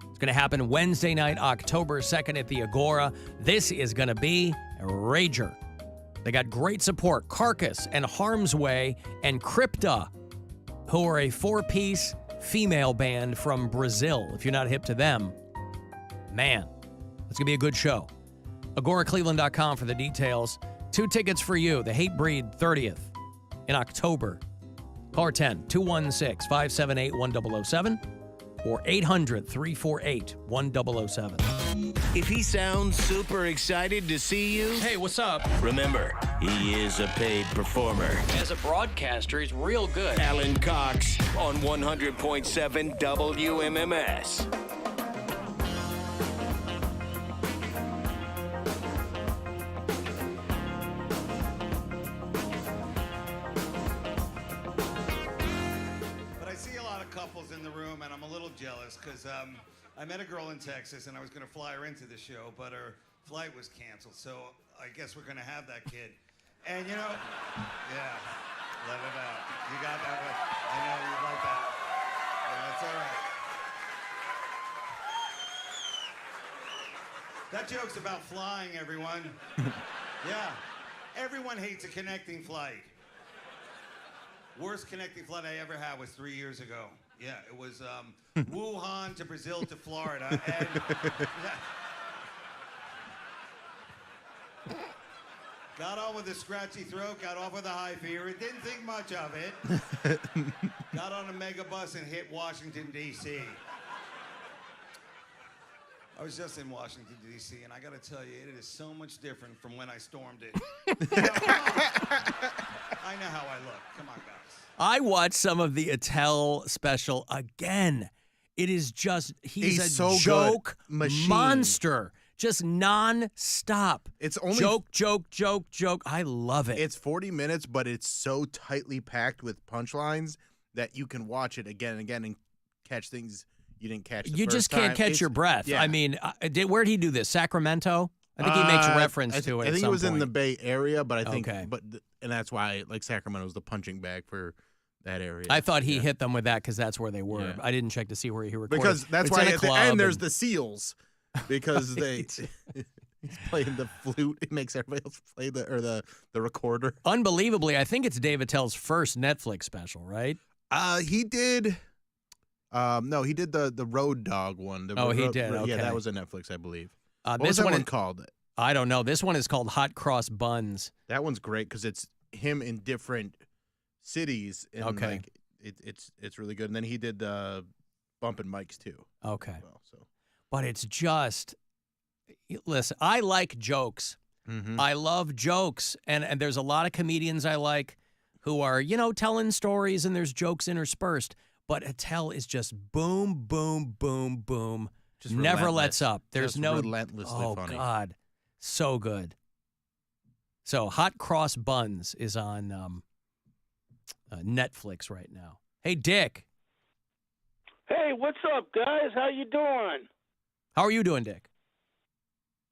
S3: It's going to happen Wednesday night, October 2nd at the Agora. This is going to be a rager. They got great support. Carcass and Harm's Way and Crypta, who are a 4-piece female band from Brazil. If you're not hip to them, man, it's going to be a good show. AgoraCleveland.com for the details. 2 tickets for you, the Hatebreed 30th in October. Call 10-216-578-1007 or 800-348-1007.
S2: If he sounds super excited to see you,
S3: hey, what's up?
S2: Remember, he is a paid performer.
S3: As a broadcaster, he's real good.
S2: Alan Cox on 100.7 WMMS.
S8: Because I met a girl in Texas, and I was going to fly her into the show, but her flight was canceled. So I guess we're going to have that kid. And, you know, yeah, let it out. You got that one. I know you like that. Yeah, that's all right. That joke's about flying, everyone. Yeah. Everyone hates a connecting flight. Worst connecting flight I ever had was 3 years ago. Yeah, it was Wuhan to Brazil to Florida. And, yeah. Got on with a scratchy throat, got off with a high fever. Didn't think much of it. Got on a mega bus and hit Washington, D.C. I was just in Washington, D.C., and I got to tell you, it is so much different from when I stormed it. I know how I look. Come on, guys.
S3: I watched some of the Attell special again. It is just, he's a
S4: so
S3: joke
S4: machine.
S3: monster. Just non-stop.
S4: It's only
S3: joke. I love it.
S4: It's 40 minutes, but it's so tightly packed with punchlines that you can watch it again and again and catch things you didn't catch the
S3: You
S4: first
S3: just can't
S4: time.
S3: catch your breath.
S4: Yeah.
S3: I mean, where'd he do this? Sacramento? I think he makes reference to it.
S4: I think
S3: it
S4: was
S3: point.
S4: in the Bay Area, but I think,
S3: Okay.
S4: and that's why like Sacramento was the punching bag for that area.
S3: I thought he hit them with that because that's where they were.
S4: Yeah.
S3: I didn't check to see where he recorded.
S4: Because that's
S3: It's
S4: why
S3: in a
S4: at the
S3: club
S4: end there's
S3: and-
S4: the seals because he's playing the flute. It makes everybody else play the recorder.
S3: Unbelievably, I think it's Dave Attell's first Netflix special, right?
S4: He did. No, he did the Road Dog one.
S3: He did. Okay.
S4: Yeah, that was a Netflix, I believe. What
S3: this
S4: was that
S3: one
S4: one
S3: is-
S4: called?
S3: I don't know. This one is called Hot Cross Buns.
S4: That one's great because it's him in different cities. And
S3: Okay.
S4: like, it's really good. And then he did Bumpin' Mics too.
S3: Okay.
S4: Well, so.
S3: But it's just, listen, I like jokes.
S4: Mm-hmm.
S3: I love jokes. And there's a lot of comedians I like who are, telling stories and there's jokes interspersed. But Attell is just boom, boom, boom, boom.
S4: Just
S3: never
S4: relentless.
S3: lets up. There's
S4: Just
S3: no
S4: relentlessly funny.
S3: God. So good. So Hot Cross Buns is on Netflix right now. Hey, Dick.
S13: Hey, what's up, guys? How you doing?
S3: How are you doing, Dick?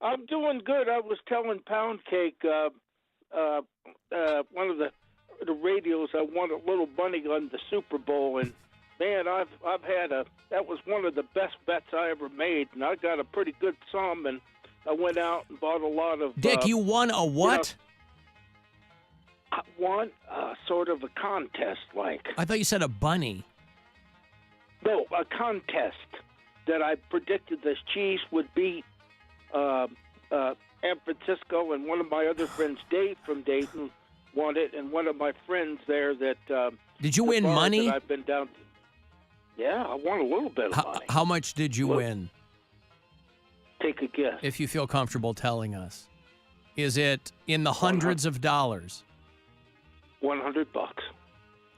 S13: I'm doing good. I was telling Poundcake, one of the radios, I won a little money on the Super Bowl, and man, I've had that was one of the best bets I ever made, and I got a pretty good sum, and I went out and bought a lot of.
S3: Dick, you won a what?
S13: I won sort of a contest, like.
S3: I thought you said a bunny.
S13: No, a contest that I predicted the Chiefs would beat San Francisco, and one of my other friends, Dave from Dayton, won it, and one of my friends there that.
S3: Did you win money?
S13: I've been down. Yeah, I won a little bit of money.
S3: How much did you win?
S13: Take a guess.
S3: If you feel comfortable telling us. Is it in the hundreds of dollars?
S13: $100.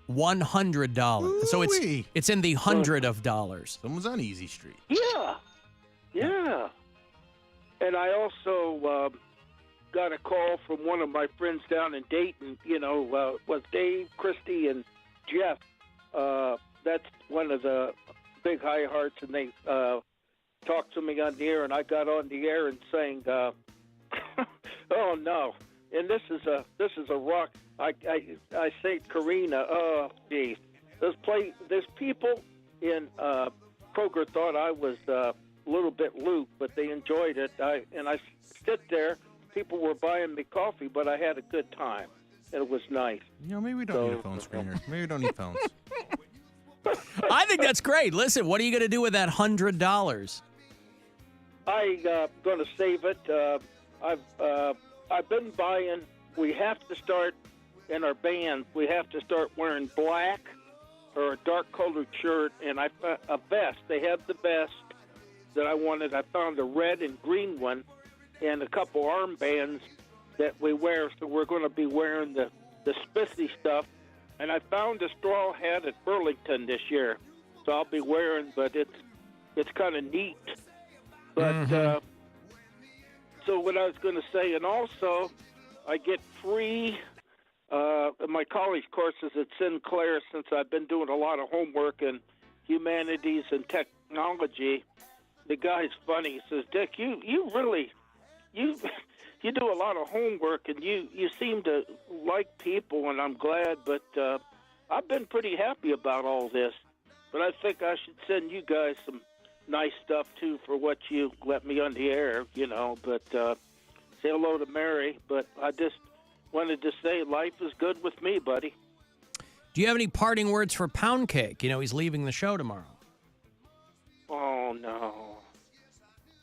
S3: $100. So it's in the hundred of dollars.
S4: Someone's on Easy Street.
S13: Yeah. And I also got a call from one of my friends down in Dayton, was Dave, Christy, and Jeff. That's one of the big high hearts, and they talked to me on the air, and I got on the air and saying, oh, no, and this is a rock. I say Karina. Oh, geez. There's people in Kroger thought I was a little bit loop, but they enjoyed it. I sit there. People were buying me coffee, but I had a good time. And it was nice.
S4: Maybe we don't need a phone screener. Maybe we don't need phones.
S3: I think that's great. Listen, what are you going to do with that $100?
S13: I'm going to save it. I've been buying. We have to start in our band. We have to start wearing black or a dark colored shirt and a vest. They have the vest that I wanted. I found a red and green one and a couple armbands that we wear. So we're going to be wearing the spissy stuff. And I found a straw hat at Burlington this year, so I'll be wearing. But it's kind of neat. But so what I was going to say, and also I get free my college courses at Sinclair since I've been doing a lot of homework in humanities and technology. The guy's funny. He says, "Dick, you really you do a lot of homework, and you seem to like people, and I'm glad, but I've been pretty happy about all this. But I think I should send you guys some nice stuff, too, for what you let me on the air, but say hello to Mary. But I just wanted to say life is good with me, buddy."
S3: Do you have any parting words for Poundcake? He's leaving the show tomorrow.
S13: Oh, no.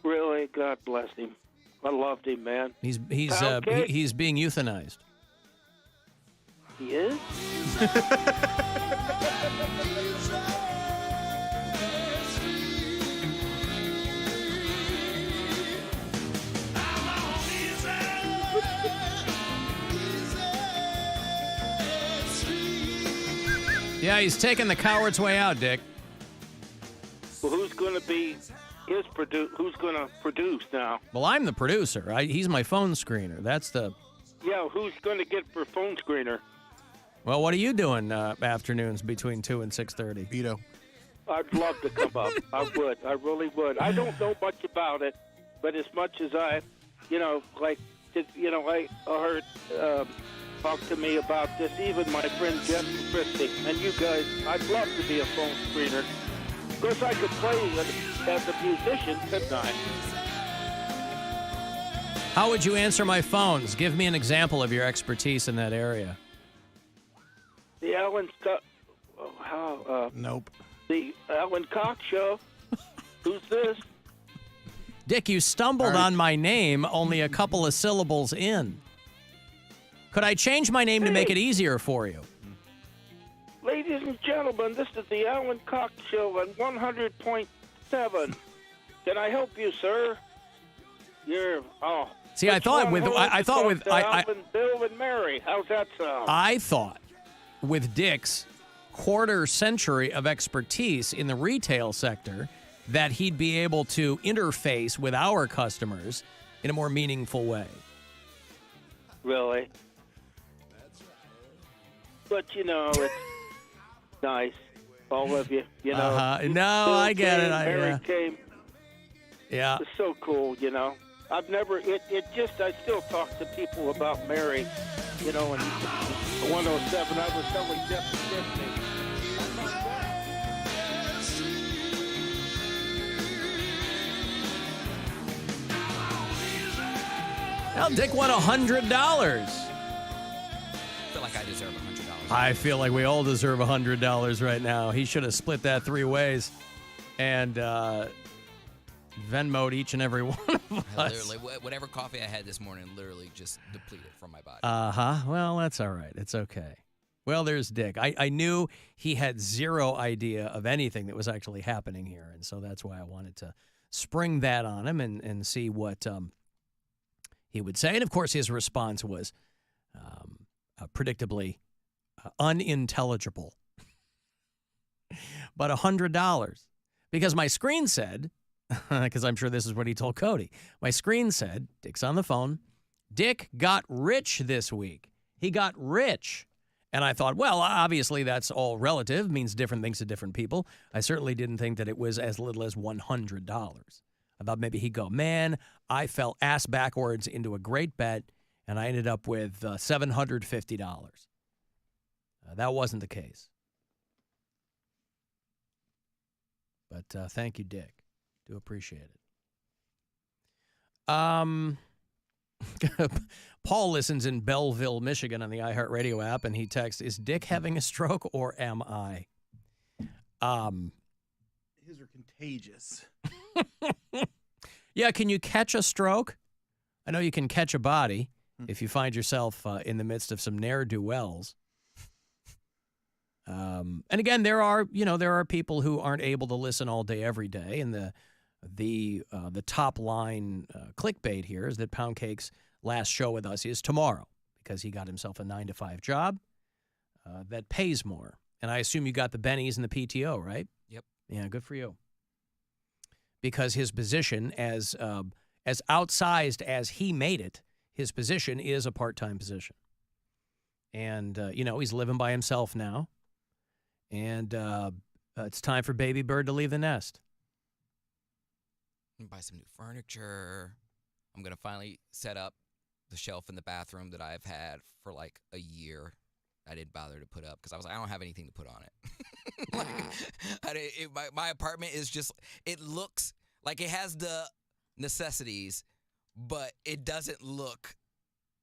S13: Really? God bless him. I loved him, man.
S3: He's being euthanized.
S13: He is?
S3: Yeah, he's taking the coward's way out, Dick.
S13: Well, who's going to be who's going to produce now?
S3: Well, I'm the producer. He's my phone screener. That's the...
S13: Yeah, who's going to get for phone screener?
S3: Well, what are you doing afternoons between 2 and 6:30?
S4: Vito.
S13: I'd love to come up. I would. I really would. I don't know much about it, but as much as I heard talk to me about this, even my friend Jeff and Christy, and you guys, I'd love to be a phone screener. Of course, I could play as a musician, couldn't I?
S3: How would you answer my phones? Give me an example of your expertise in that area.
S13: The Alan
S4: Nope.
S13: The Alan Cox Show. Who's this?
S3: Dick, you stumbled on my name only a couple of syllables in. Could I change my name to make it easier for you?
S13: Ladies and gentlemen, this is the Alan Cox Show on 100.7. Can I help you, sir?
S3: See, I thought with
S13: Bill and Mary. How's that sound?
S3: I thought with Dick's quarter century of expertise in the retail sector that he'd be able to interface with our customers in a more meaningful way.
S13: Really? But, it's nice, all of you,
S3: No,
S13: Bill
S3: I get
S13: came,
S3: it.
S13: Mary came.
S3: Yeah.
S13: It's so cool, I've never, I still talk to people about Mary, and 107, I was telling Jeff and Christy.
S3: Well, Dick won $100.
S5: I feel like I deserve $100.
S3: I feel like we all deserve $100 right now. He should have split that 3 ways and Venmo'd each and every one of us.
S5: Literally, whatever coffee I had this morning literally just depleted from my body.
S3: Well, that's all right. It's okay. Well, there's Dick. I knew he had zero idea of anything that was actually happening here, and so that's why I wanted to spring that on him and see what he would say. And, of course, his response was predictably unintelligible. But $100. Because my screen said, because I'm sure this is what he told Cody, my screen said, Dick's on the phone, Dick got rich this week. He got rich. And I thought, well, obviously that's all relative, means different things to different people. I certainly didn't think that it was as little as $100. I thought maybe he'd go, man, I fell ass backwards into a great bet, and I ended up with $750. That wasn't the case. But thank you, Dick. Do appreciate it. Paul listens in Belleville, Michigan on the iHeartRadio app, and he texts, is Dick having a stroke or am I?
S4: His are contagious.
S3: Yeah, can you catch a stroke? I know you can catch a body if you find yourself in the midst of some ne'er-do-wells. And again, there are people who aren't able to listen all day, every day, and the top line clickbait here is that Poundcake's last show with us is tomorrow because he got himself a 9-to-5 job that pays more. And I assume you got the bennies and the PTO, right?
S5: Yep.
S3: Yeah, good for you. Because his position, as outsized as he made it, his position is a part-time position. And, he's living by himself now. And it's time for Baby Bird to leave the nest.
S5: Buy some new furniture. I'm going to finally set up the shelf in the bathroom that I've had for like a year. I didn't bother to put up because I was like, I don't have anything to put on it. My apartment is just, it looks like it has the necessities, but it doesn't look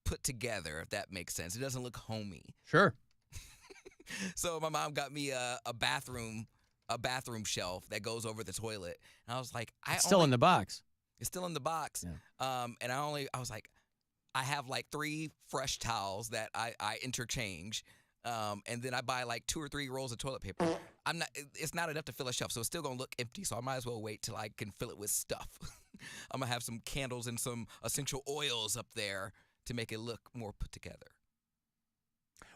S5: put together, if that makes sense. It doesn't look homey.
S3: Sure.
S5: So my mom got me a bathroom shelf that goes over the toilet. And I was like,
S3: It's still in the box.
S5: It's still in the box.
S3: Yeah.
S5: And I was like, I have like 3 fresh towels that I interchange. And then I buy like 2 or 3 rolls of toilet paper. It's not enough to fill a shelf, so it's still gonna look empty. So I might as well wait till I can fill it with stuff. I'm gonna have some candles and some essential oils up there to make it look more put together.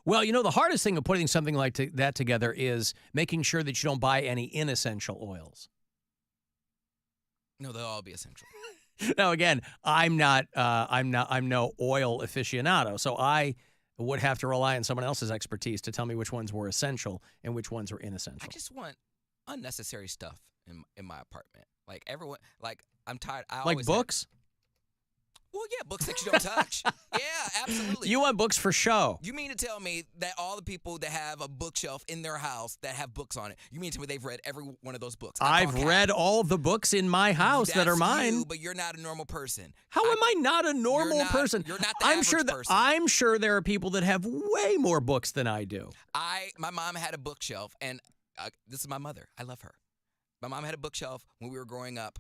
S3: Well, the hardest thing of putting something like that together is making sure that you don't buy any inessential oils.
S5: No, they'll all be essential.
S3: Now, again, I'm no oil aficionado, so I would have to rely on someone else's expertise to tell me which ones were essential and which ones were inessential.
S5: I just want unnecessary stuff in my apartment. Like everyone, like I'm tired.
S3: Like books?
S5: Well, yeah, books that you don't touch. Yeah, absolutely.
S3: You want books for show.
S5: You mean to tell me that all the people that have a bookshelf in their house that have books on it, you mean to tell me they've read every one of those books?
S3: I've read all the books in my house that are mine.
S5: You, but you're not a normal person.
S3: How am I not a normal person?
S5: You're not the average person.
S3: I'm sure there are people that have way more books than I do.
S5: My mom had a bookshelf, and this is my mother. I love her. My mom had a bookshelf when we were growing up.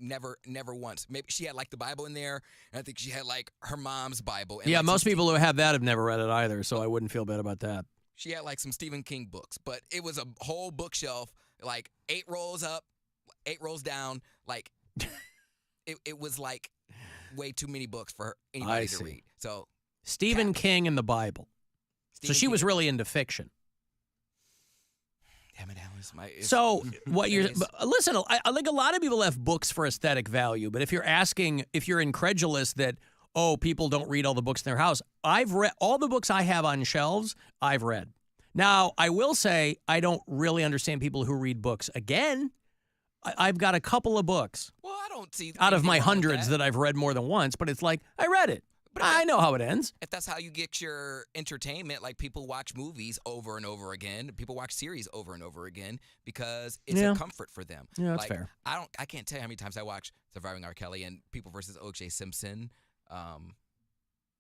S5: Never once. Maybe she had like the Bible in there, and I think she had like her mom's Bible. And
S3: yeah,
S5: like
S3: most people who have that have never read it either, so I wouldn't feel bad about that.
S5: She had like some Stephen King books, but it was a whole bookshelf, like 8 rows up, 8 rows down. Like it was like way too many books for anybody to read. So
S3: Stephen King and the Bible. So she was really into fiction.
S5: Damn it, Alan.
S3: So what you're listen, I think a lot of people have books for aesthetic value, but if you're incredulous that people don't read all the books in their house, I've read all the books I have on shelves. I've read. Now I will say I don't really understand people who read books again. I've got a couple of books.
S5: Well, I don't see
S3: out of my hundreds that I've read more than once, but it's like I read it. But I know how it ends.
S5: If that's how you get your entertainment, like people watch movies over and over again, people watch series over and over again because it's a comfort for them.
S3: Yeah, that's fair.
S5: I can't tell you how many times I watch Surviving R. Kelly and People vs. O.J. Simpson,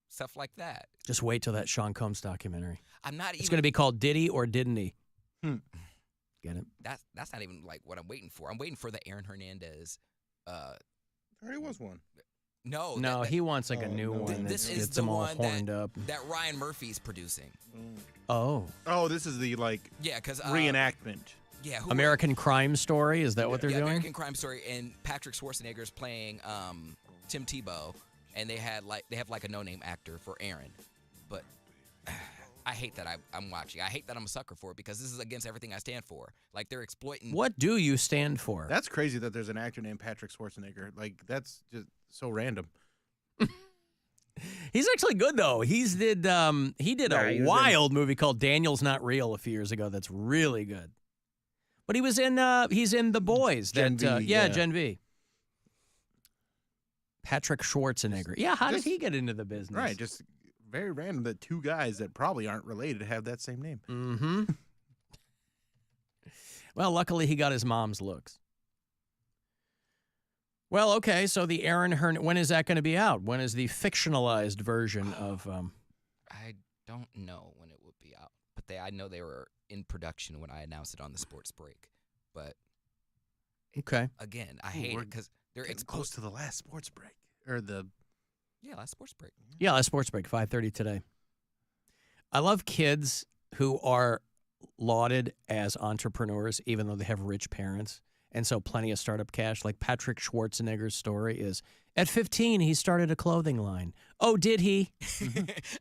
S5: stuff like that.
S3: Just wait till that Sean Combs documentary. It's going to be called Diddy or Didn't He? Get it?
S5: That's not even like what I'm waiting for. I'm waiting for the Aaron Hernandez.
S4: There already was one.
S5: No,
S3: he wants like a new one.
S5: This is the one that Ryan Murphy's producing.
S3: Oh,
S4: this is the
S5: because
S4: reenactment.
S5: Yeah,
S3: American Crime Story. Is that what they're doing?
S5: American Crime Story, and Patrick Schwarzenegger's playing Tim Tebow, and they have like a no-name actor for Aaron, but. I hate that I'm watching. I hate that I'm a sucker for it because this is against everything I stand for. Like, they're exploiting.
S3: What do you stand for?
S4: That's crazy that there's an actor named Patrick Schwarzenegger. Like, that's just so random.
S3: He's actually good, though. He did a wild movie called Daniel's Not Real a few years ago that's really good. But he's in The Boys.
S4: Gen V.
S3: Gen V. Patrick Schwarzenegger. Yeah, how did he get into the business?
S4: Right, just very random that two guys that probably aren't related have that same name.
S3: Mm-hmm. Well, luckily he got his mom's looks. Well, okay, so the Aaron Hernandez, when is that going to be out? When is the fictionalized version of...
S5: I don't know when it will be out, but I know they were in production when I announced it on the sports break. But
S3: okay,
S5: again, I hate it because they're
S4: close to the last sports break
S5: last sports break.
S3: Yeah, last sports break, 5:30 today. I love kids who are lauded as entrepreneurs, even though they have rich parents, and so plenty of startup cash. Like Patrick Schwarzenegger's story is, at 15, he started a clothing line. Oh, did he?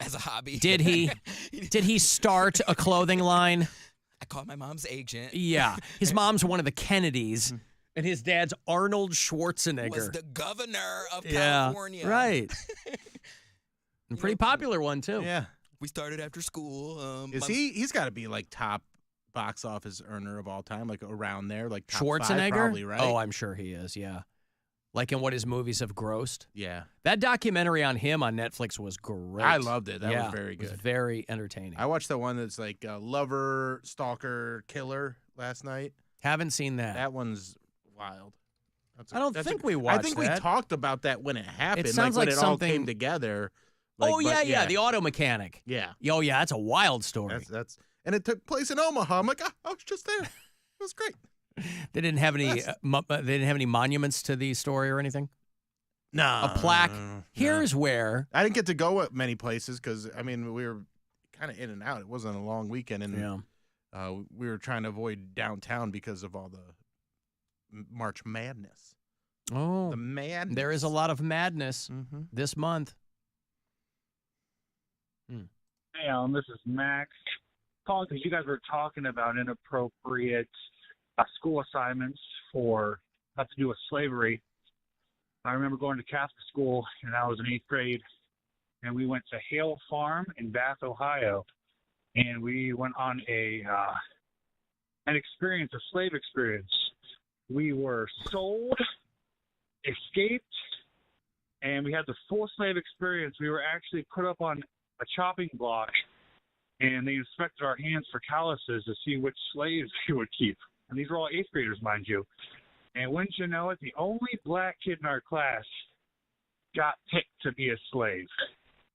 S5: As a hobby.
S3: Did he? Did he start a clothing line?
S5: I called my mom's agent.
S3: Yeah. His mom's one of the Kennedys, and his dad's Arnold Schwarzenegger.
S5: Was the governor of California.
S3: Yeah, right. A pretty popular one, too.
S4: Yeah.
S5: We started after school.
S4: He's got to be like top box office earner of all time, like around there, like top
S3: Schwarzenegger?
S4: 5 probably, right?
S3: Oh, I'm sure he is, yeah. Like in what his movies have grossed.
S4: Yeah.
S3: That documentary on him on Netflix was great.
S4: I loved it. That was very good.
S3: It was very entertaining.
S4: I watched the one that's like lover, stalker, killer last night.
S3: Haven't seen that.
S4: That one's wild.
S3: I don't think we watched
S4: I think
S3: that.
S4: we talked about that when it happened.
S3: It sounds like
S4: when it all came together. Like,
S3: oh, yeah, the auto mechanic.
S4: Yeah.
S3: Oh, yeah, that's a wild story.
S4: And it took place in Omaha. I'm like, I was just there. It was great.
S3: They didn't have any. They didn't have any monuments to the story or anything.
S4: No,
S3: a plaque. Here's where
S4: I didn't get to go at many places because we were kind of in and out. It wasn't a long weekend, and we were trying to avoid downtown because of all the March Madness.
S3: Oh,
S4: the madness.
S3: There is a lot of madness this month.
S14: Hey, Alan, this is Max. Calling because you guys were talking about inappropriate school assignments for have to do with slavery. I remember going to Catholic school, and I was in 8th grade, and we went to Hale Farm in Bath, Ohio, and we went on an experience, a slave experience. We were sold, escaped, and we had the full slave experience. We were actually put up on a chopping block, and they inspected our hands for calluses to see which slaves we would keep. And these were all 8th graders, mind you. And wouldn't you know it, the only black kid in our class got picked to be a slave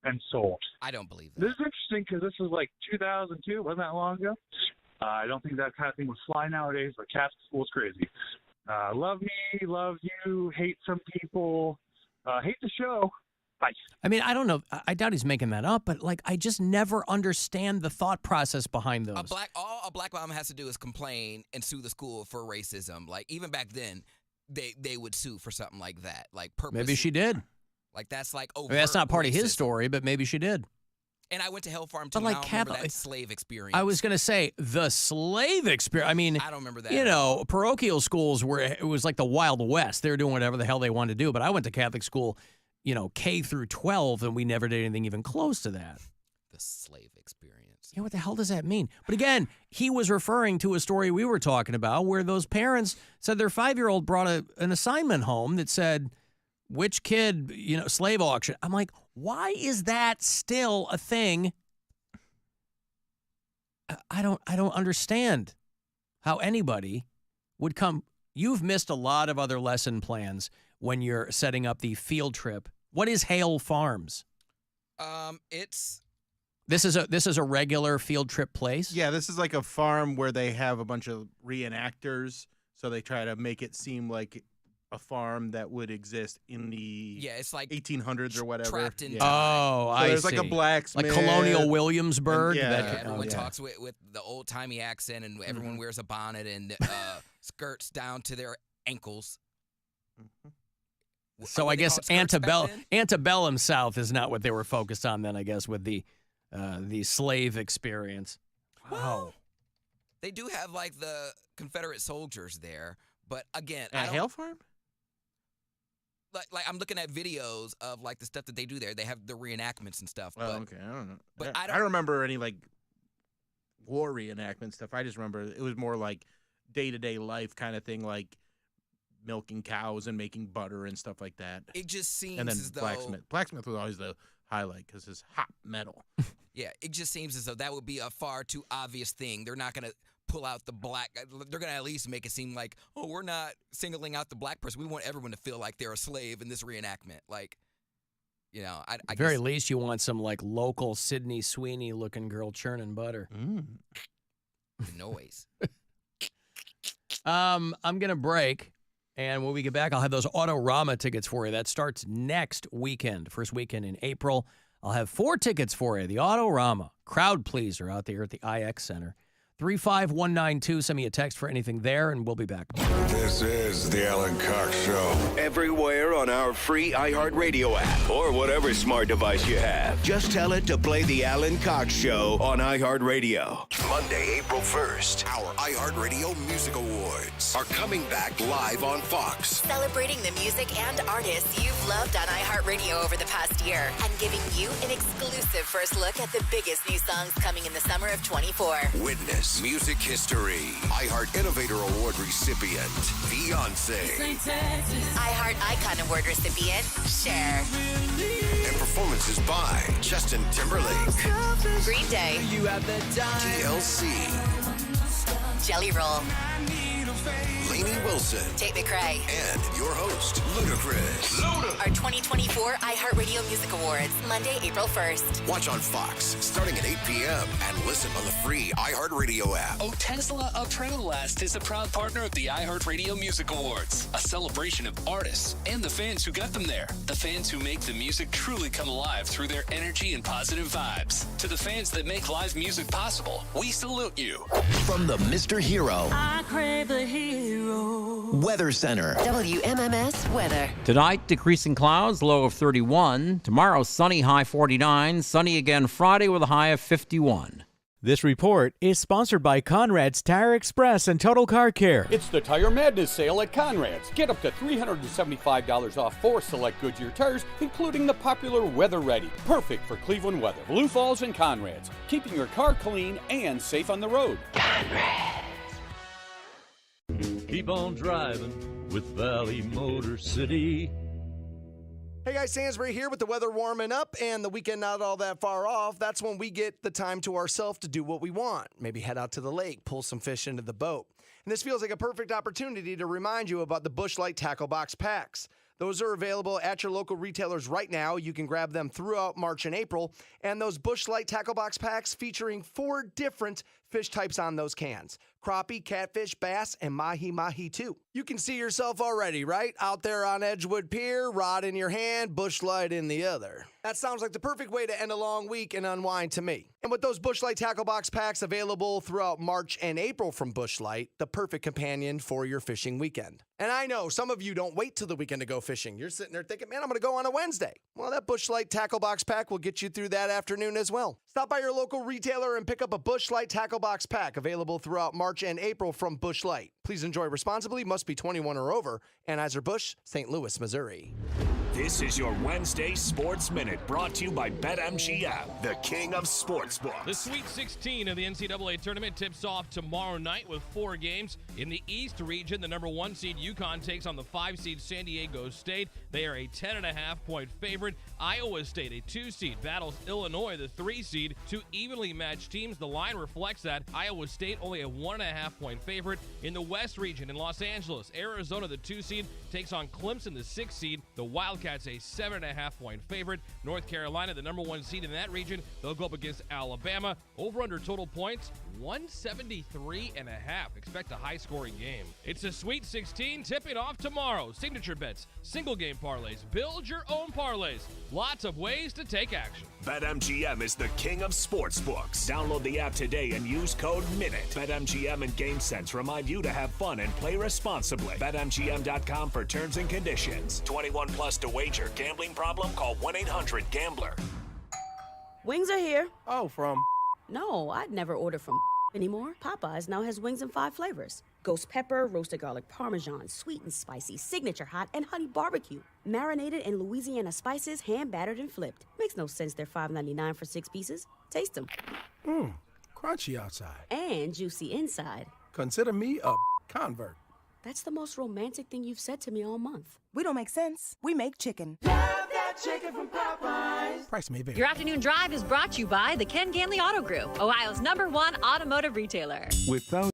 S14: and sold.
S5: I don't believe that.
S14: This is interesting because this was like 2002. Wasn't that long ago? I don't think that kind of thing would fly nowadays, but Catholic school is crazy. Love me, love you, hate some people, hate the show. Bye.
S3: I mean, I don't know. I doubt he's making that up, but I just never understand the thought process behind those.
S5: All a black mom has to do is complain and sue the school for racism. Like even back then, they would sue for something like that, like purpose.
S3: Maybe she did.
S5: Like that's like overt.
S3: I mean, that's not part
S5: racism.
S3: of his story, but maybe she did.
S5: And I went to Hell Farm too.
S3: But like
S5: I don't remember that slave experience.
S3: I was going to say the slave experience. I mean,
S5: I don't remember that.
S3: Parochial schools it was like the Wild West. They were doing whatever the hell they wanted to do. But I went to Catholic school, K through 12, and we never did anything even close to that.
S5: The slave experience.
S3: Yeah, what the hell does that mean? But again, he was referring to a story we were talking about where those parents said their 5-year-old brought an assignment home that said, which kid, slave auction. I'm like, why is that still a thing? I don't understand how anybody would come. You've missed a lot of other lesson plans when you're setting up the field trip. What is Hale Farms? This is a regular field trip place?
S4: Yeah, this is like a farm where they have a bunch of reenactors, so they try to make it seem like a farm that would exist in the
S5: it's like
S4: 1800s or whatever.
S5: Trapped in
S3: time.
S4: Oh,
S3: I see.
S4: There's like a blacksmith.
S3: Like Colonial Williamsburg.
S5: Everyone talks with the old-timey accent, and everyone wears a bonnet and skirts down to their ankles.
S3: So I guess antebellum South is not what they were focused on then, I guess, with the slave experience.
S5: Wow. They do have like the Confederate soldiers there, but again,
S4: at Hale Farm?
S5: Like I'm looking at videos of like the stuff that they do there. They have the reenactments and stuff.
S4: Oh, okay. I don't know.
S5: But
S4: I don't remember any like war reenactment stuff. I just remember it was more like day-to-day life kind of thing, like milking cows and making butter and stuff like that.
S5: It just seems
S4: and then
S5: as though
S4: blacksmith was always the highlight because it's hot metal.
S5: Yeah, it just seems as though that would be a far too obvious thing. They're not going to pull out the black. They're going to at least make it seem like, oh, we're not singling out the black person. We want everyone to feel like they're a slave in this reenactment. Like, you know, I
S3: At the very least, you want some like local Sydney Sweeney looking girl churning butter.
S5: Noise.
S3: I'm gonna break, and when we get back, I'll have those Autorama tickets for you. That starts next weekend, first weekend in April. I'll have 4 tickets for you. The Autorama crowd pleaser out there at the IX Center. 35192. Send me a text for anything there, and we'll be back.
S16: This is the Alan Cox Show.
S2: Everywhere on our free iHeartRadio app or whatever smart device you have. Just tell it to play the Alan Cox Show on iHeartRadio.
S16: Monday, April 1st, our iHeartRadio Music Awards are coming back live on Fox.
S6: Celebrating the music and artists you've loved on iHeartRadio over the past year and giving you an exclusive first look at the biggest new songs coming in the summer of 24.
S16: Witness music history. iHeart Innovator Award recipient, Beyonce.
S6: iHeart Icon Award recipient, Cher.
S16: And performances by Justin Timberlake,
S6: Green Day.
S25: You have the
S16: TLC,
S6: Jelly Roll.
S16: Lainey Wilson,
S6: Tate McRae.
S16: and your host, Ludacris.
S6: Our 2024 iHeartRadio Music Awards, Monday, April 1st.
S16: Watch on Fox starting at 8 p.m. and listen on the free iHeartRadio app.
S7: Tesla of Travel Last is a proud partner of the iHeartRadio Music Awards, a celebration of artists and the fans who got them there. The fans who make the music truly come alive through their energy and positive vibes. To the fans that make live music possible, we salute you.
S15: From the Mr. Hero
S17: I crave the hero.
S15: Weather Center.
S21: WMMS weather.
S18: Tonight, decreasing clouds, low of 31. Tomorrow, sunny, high 49. Sunny again Friday with a high of 51.
S19: This report is sponsored by Conrad's Tire Express and Total Car Care.
S20: It's the Tire Madness sale at Conrad's. Get up to $375 off 4 select Goodyear tires, including the popular Weather Ready. Perfect for Cleveland weather. Blue Falls and Conrad's, keeping your car clean and safe on the road.
S26: Conrad's. Keep on driving with Valley Motor City.
S25: Hey guys, Sansbury here with the weather warming up and the weekend not all that far off. That's when we get the time to ourselves to do what we want. Maybe head out to the lake, pull some fish into the boat. And this feels like a perfect opportunity to remind you about the Busch Light Tackle Box Packs. Those are available at your local retailers right now. You can grab them throughout March and April. And those Busch Light Tackle Box Packs featuring 4 different fish types on those cans. Crappie, catfish, bass, and mahi-mahi too. You can see yourself already, right? Out there on Edgewood Pier, rod in your hand, Busch Light in the other. That sounds like the perfect way to end a long week and unwind to me. And with those Busch Light Tackle Box Packs available throughout March and April from Busch Light, the perfect companion for your fishing weekend. And I know some of you don't wait till the weekend to go fishing. You're sitting there thinking, man, I'm going to go on a Wednesday. Well, that Busch Light Tackle Box Pack will get you through that afternoon as well. Stop by your local retailer and pick up a Busch Light Tackle Box Pack available throughout March and April from Busch Light. Please enjoy responsibly, must be 21 or over. Anheuser-Busch, St. Louis, Missouri.
S27: This is your Wednesday Sports Minute, brought to you by BetMGM, the king of sportsbooks.
S28: The Sweet 16 of the NCAA tournament tips off tomorrow night with 4 games. In the East region, the number 1 seed UConn takes on the 5 seed San Diego State. They are a 10.5-point favorite. Iowa State, a 2 seed, battles Illinois, the 3 seed. 2 evenly matched teams. The line reflects that. Iowa State only a 1.5-point favorite. In the West region, in Los Angeles, Arizona, the 2 seed, takes on Clemson, the 6 seed. The Wildcats, a 7.5-point favorite. North Carolina, the number 1 seed in that region, they'll go up against Alabama. Over under total points, 173.5. Expect a high-scoring game. It's a Sweet 16 tipping off tomorrow. Signature bets, single game parlays, build your own parlays. Lots of ways to take action.
S27: BetMGM is the king of sportsbooks. Download the app today and use code MINUTE. BetMGM and GameSense remind you to have fun and play responsibly. BetMGM.com for terms and conditions. 21 plus to wager. Gambling problem? Call 1-800-GAMBLER.
S9: Wings are here.
S29: Oh, from?
S9: No, I'd never order from anymore. Popeyes now has wings in 5 flavors. Ghost pepper, roasted garlic parmesan, sweet and spicy, signature hot, and honey barbecue. Marinated in Louisiana spices, hand battered and flipped. Makes no sense they're $5.99 for 6 pieces. Taste them.
S29: Crunchy outside.
S9: And juicy inside.
S29: Consider me a convert.
S9: That's the most romantic thing you've said to me all month.
S1: We don't make sense. We make chicken.
S17: Love that chicken from Popeyes.
S25: Price may vary.
S8: Your afternoon drive is brought to you by the Ken Ganley Auto Group, Ohio's #1 automotive retailer.
S10: Without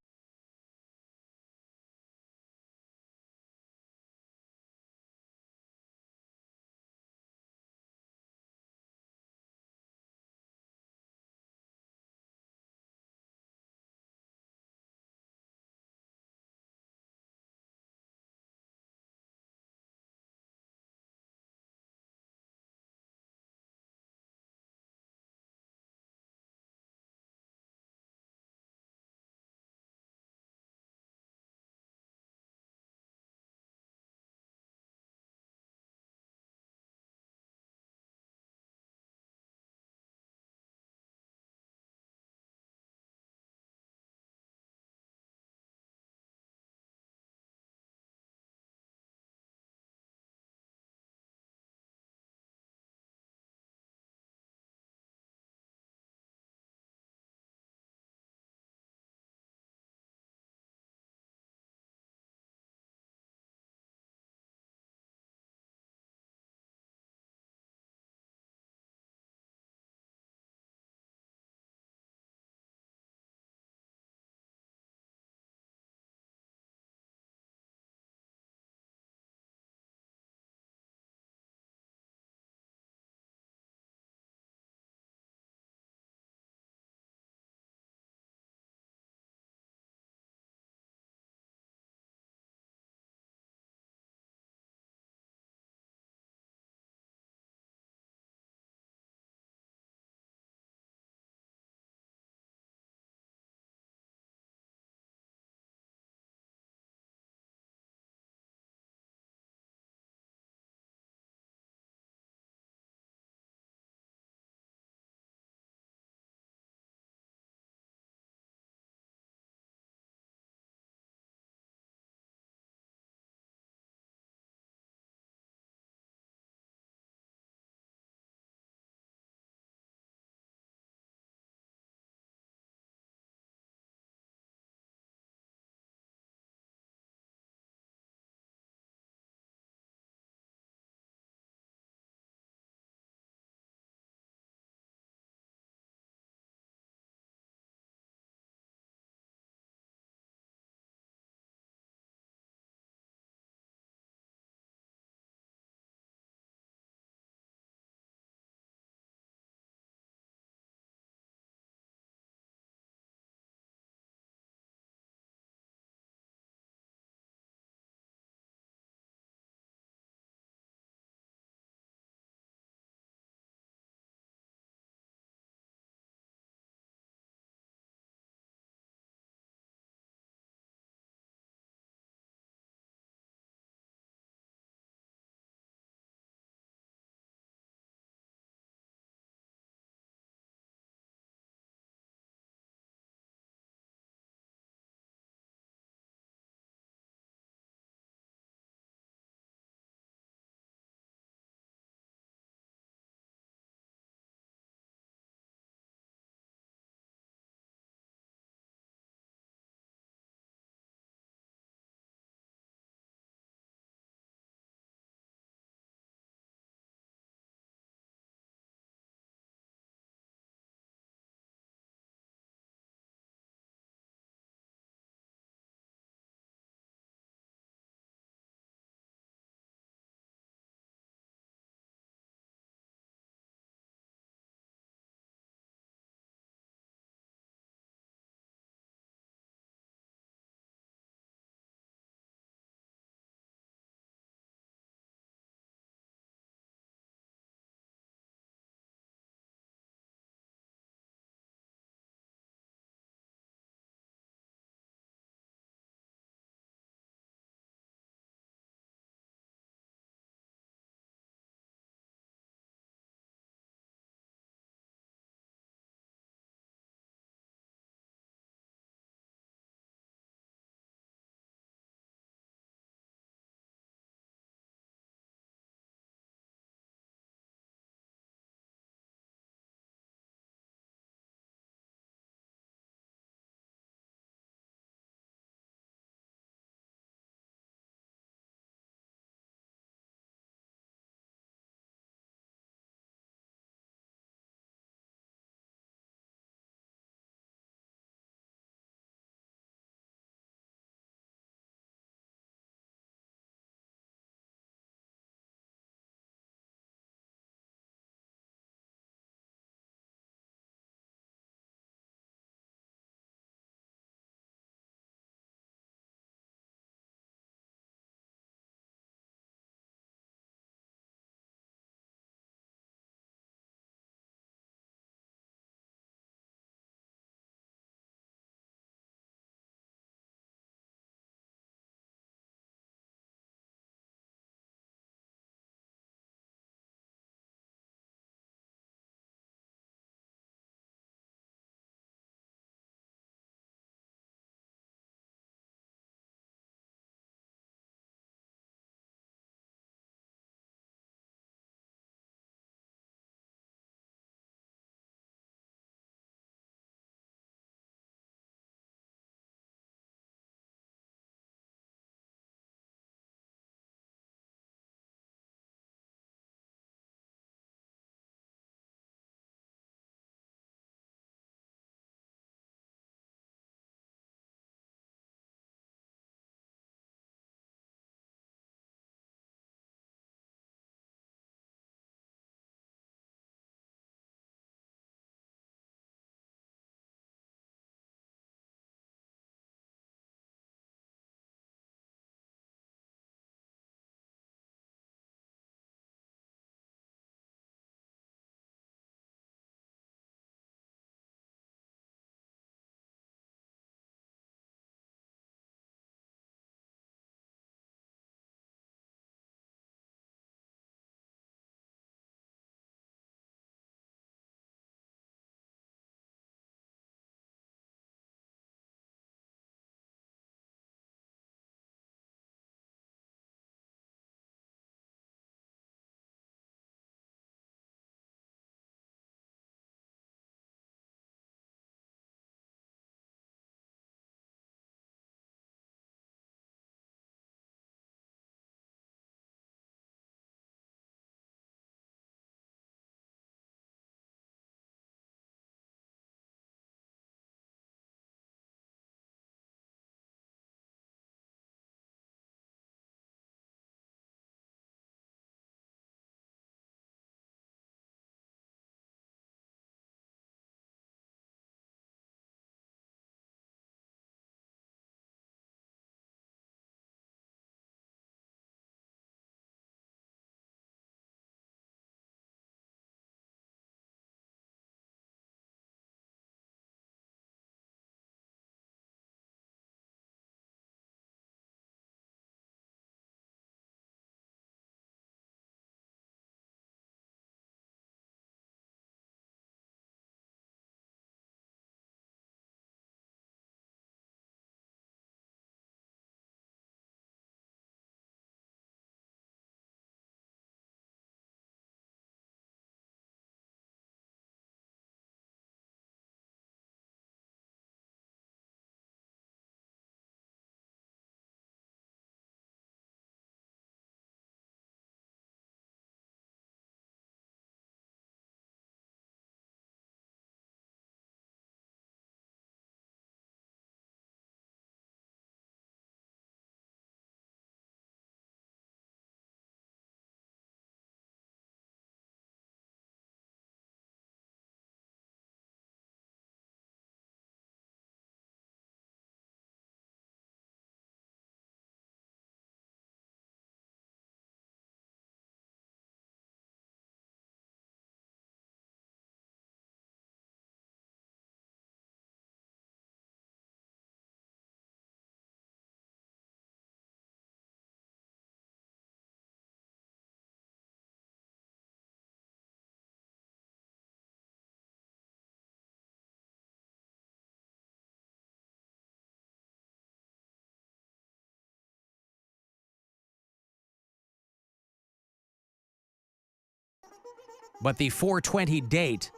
S3: But the 420 date,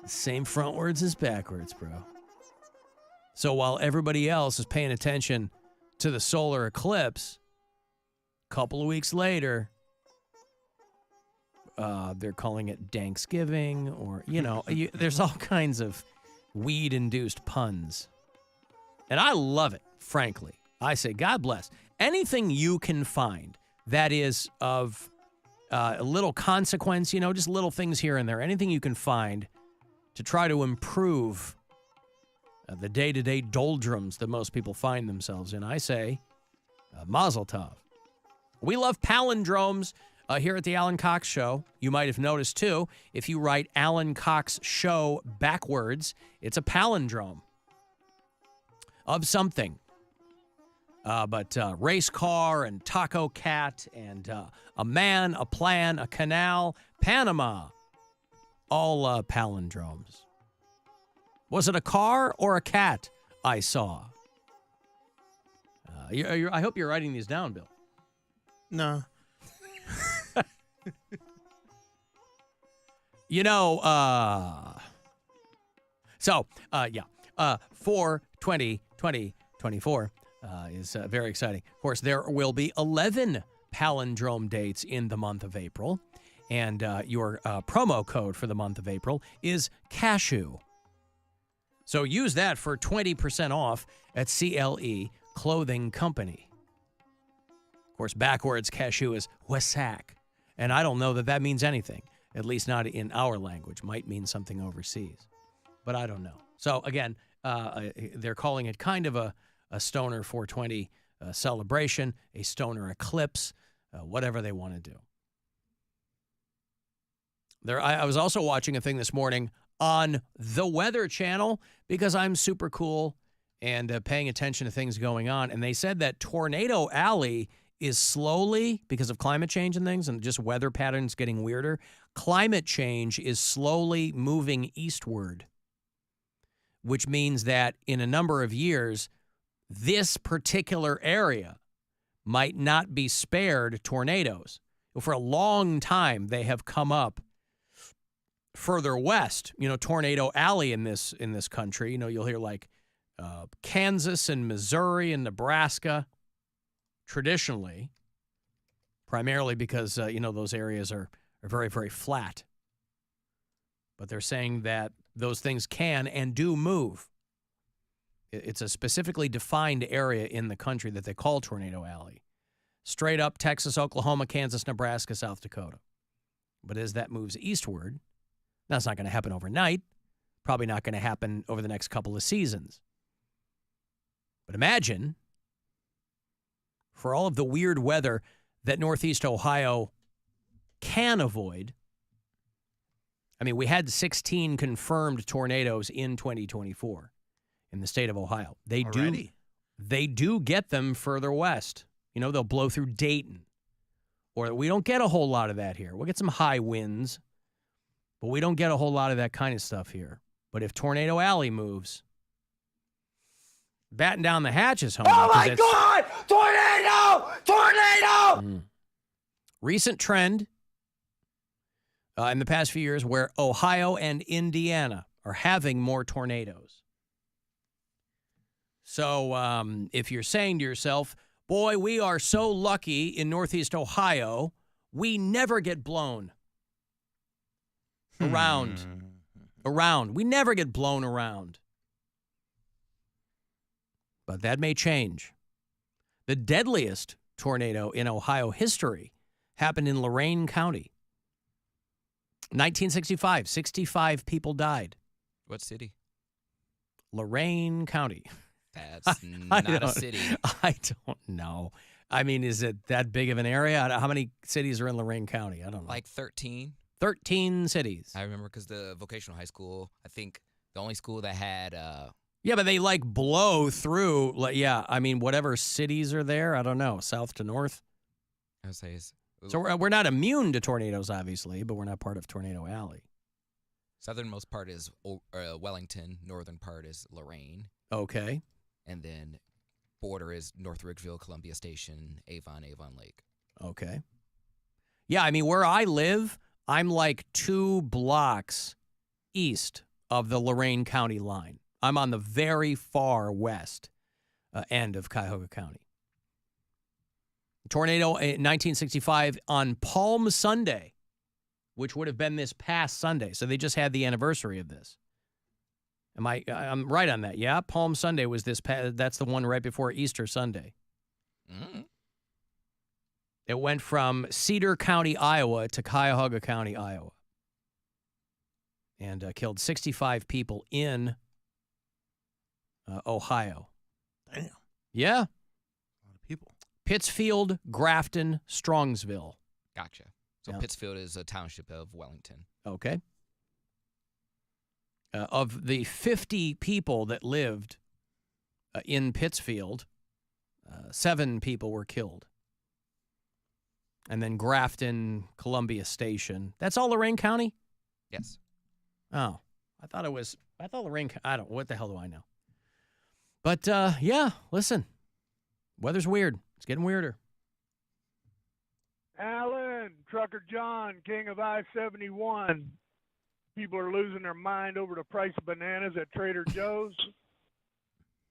S3: same frontwards as backwards, bro. So while everybody else is paying attention to the solar eclipse, a couple of weeks later, they're calling it Thanksgiving, or, there's all kinds of weed-induced puns. And I love it, frankly. I say, God bless. Anything you can find that is of a little consequence, just little things here and there, anything you can find to try to improve the day-to-day doldrums that most people find themselves in, I say, mazel tov. We love palindromes here at the Alan Cox Show. You might have noticed, too, if you write Alan Cox Show backwards, it's a palindrome of something. But race car and taco cat and a man, a plan, a canal, Panama, all palindromes. Was it a car or a cat I saw? I hope you're writing these down, Bill.
S4: No.
S3: 2024 is very exciting. Of course, there will be 11 palindrome dates in the month of April, and your promo code for the month of April is cashew. So use that for 20% off at CLE Clothing Company. Of course, backwards cashew is wasak, and I don't know that means anything, at least not in our language. Might mean something overseas, but I don't know. So again, they're calling it kind of a stoner 420 celebration, a stoner eclipse, whatever they want to do. I was also watching a thing this morning on the Weather Channel because I'm super cool and paying attention to things going on. And they said that Tornado Alley is slowly, because of climate change and things and just weather patterns getting weirder, climate change is slowly moving eastward, which means that in a number of years, this particular area might not be spared tornadoes. For a long time, they have come up further west, Tornado Alley in this country. You'll hear like Kansas and Missouri and Nebraska traditionally, primarily because, those areas are very, very flat. But they're saying that those things can and do move. It's a specifically defined area in the country that they call Tornado Alley. Straight up Texas, Oklahoma, Kansas, Nebraska, South Dakota. But as that moves eastward, that's not going to happen overnight. Probably not going to happen over the next couple of seasons. But imagine, for all of the weird weather that Northeast Ohio can avoid. I mean, we had 16 confirmed tornadoes in 2024 in the state of Ohio. They do get them further west. They'll blow through Dayton. Or we don't get a whole lot of that here. We'll get some high winds, but we don't get a whole lot of that kind of stuff here. But if Tornado Alley moves, batten down the hatches, homie.
S17: Oh, my God! Tornado!
S3: Recent trend in the past few years where Ohio and Indiana are having more tornadoes. So if you're saying to yourself, boy, we are so lucky in Northeast Ohio, we never get blown around. We never get blown around. But that may change. The deadliest tornado in Ohio history happened in Lorain County. 1965, 65 people died.
S5: What city?
S3: Lorain County.
S5: That's not a city.
S3: I don't know. I mean, is it that big of an area? How many cities are in Lorain County? I don't know.
S5: Like 13.
S3: 13 cities.
S5: I remember because the vocational high school, I think the only school that had...
S3: Yeah, but they blow through. Whatever cities are there. I don't know. South to north.
S5: I would say
S3: so we're not immune to tornadoes, obviously, but we're not part of Tornado Alley.
S5: Southernmost part is Wellington. Northern part is Lorain.
S3: Okay.
S5: And then border is North Ridgeville, Columbia Station, Avon Lake.
S3: Okay. Yeah, where I live, I'm like 2 blocks east of the Lorain County line. I'm on the very far west end of Cuyahoga County. Tornado in 1965 on Palm Sunday, which would have been this past Sunday. So they just had the anniversary of this. I'm right on that. Yeah, Palm Sunday was this past, that's the one right before Easter Sunday. Mm-hmm. It went from Cedar County, Iowa to Cuyahoga County, Iowa. And killed 65 people in Ohio.
S4: Damn.
S3: Yeah.
S4: A lot of people.
S3: Pittsfield, Grafton, Strongsville.
S5: Gotcha. So
S3: Yeah.
S5: Pittsfield is a township of Wellington.
S3: Okay. Of the 50 people that lived in Pittsfield, 7 people were killed. And then Grafton, Columbia Station. That's all Lorain County?
S5: Yes.
S3: Oh, I thought Lorain, I don't, what the hell do I know? But, yeah, listen, weather's weird. It's getting weirder.
S10: Alan, Trucker John, king of I-71. People are losing their mind over the price of bananas at Trader Joe's.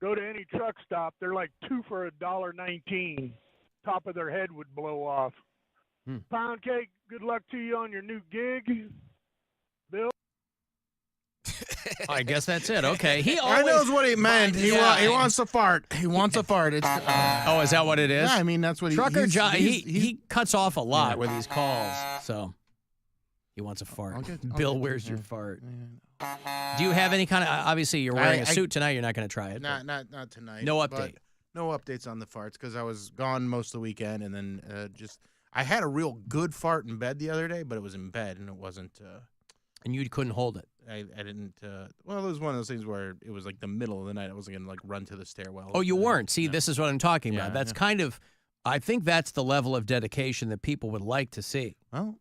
S10: Go to any truck stop, they're like 2 for $1.19. Top of their head would blow off. Poundcake, good luck to you on your new gig. Bill?
S3: I guess that's it. Okay. He
S4: I
S3: always
S4: knows what he meant. He wants a fart. He wants a fart. It's,
S3: oh, is that what it is?
S4: Yeah, I mean, that's what
S3: Trucker
S4: he's,
S3: John,
S4: he's,
S3: he cuts off a lot with these calls, so he wants a fart. Bill, where's your fart? Do you have any kind of, obviously you're wearing a suit tonight, you're not going to try it.
S4: Not tonight.
S3: No
S4: but
S3: update.
S4: No updates on the farts because I was gone most of the weekend, and then I had a real good fart in bed the other day, but it was in bed and it wasn't.
S3: And you couldn't hold it.
S4: I didn't. Well, it was one of those things where it was like the middle of the night. I wasn't gonna like run to the stairwell.
S3: Oh, you weren't. See, this is what I'm talking about.
S4: Yeah,
S3: That's
S4: yeah.
S3: kind of, I think that's the level of dedication that people would like to see.
S4: Well,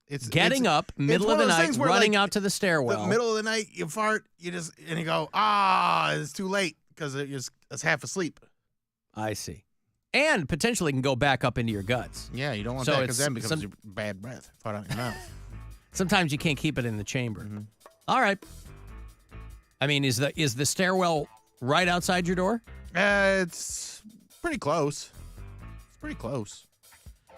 S4: it's
S3: getting up, middle of the night, running out to the stairwell.
S4: The middle of the night, you fart, you go, it's too late because it's half asleep.
S3: I see. And potentially can go back up into your guts.
S4: Yeah, you don't want that because then it becomes your bad breath. Fart out your mouth.
S3: Sometimes you can't keep it in the chamber.
S4: Mm-hmm.
S3: All right. I mean, is the stairwell right outside your door?
S4: It's pretty close. It's pretty close.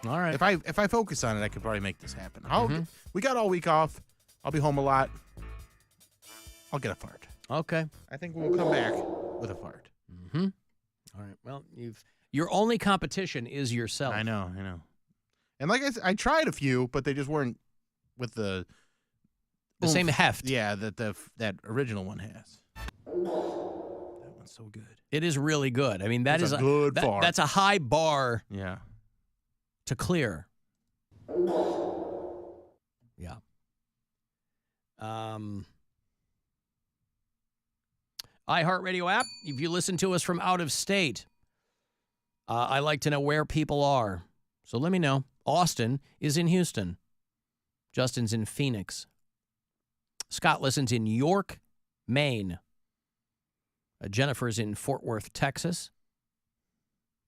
S3: All right.
S4: If I focus on it, I could probably make this happen. We got all week off. I'll be home a lot. I'll get a fart.
S3: Okay.
S4: I think we'll come back with a fart.
S3: Mm-hmm. All right. Well, your only competition is yourself.
S4: I know. And like I said, I tried a few, but they just weren't with the
S3: same heft.
S4: Yeah, that original one has. That one's so good.
S3: It is really good. I mean, that's
S4: a good fart.
S3: That's a high bar.
S4: Yeah.
S3: To clear. Yeah. iHeartRadio app. If you listen to us from out of state, I like to know where people are. So let me know. Austin is in Houston. Justin's in Phoenix. Scott listens in York, Maine. Jennifer's in Fort Worth, Texas.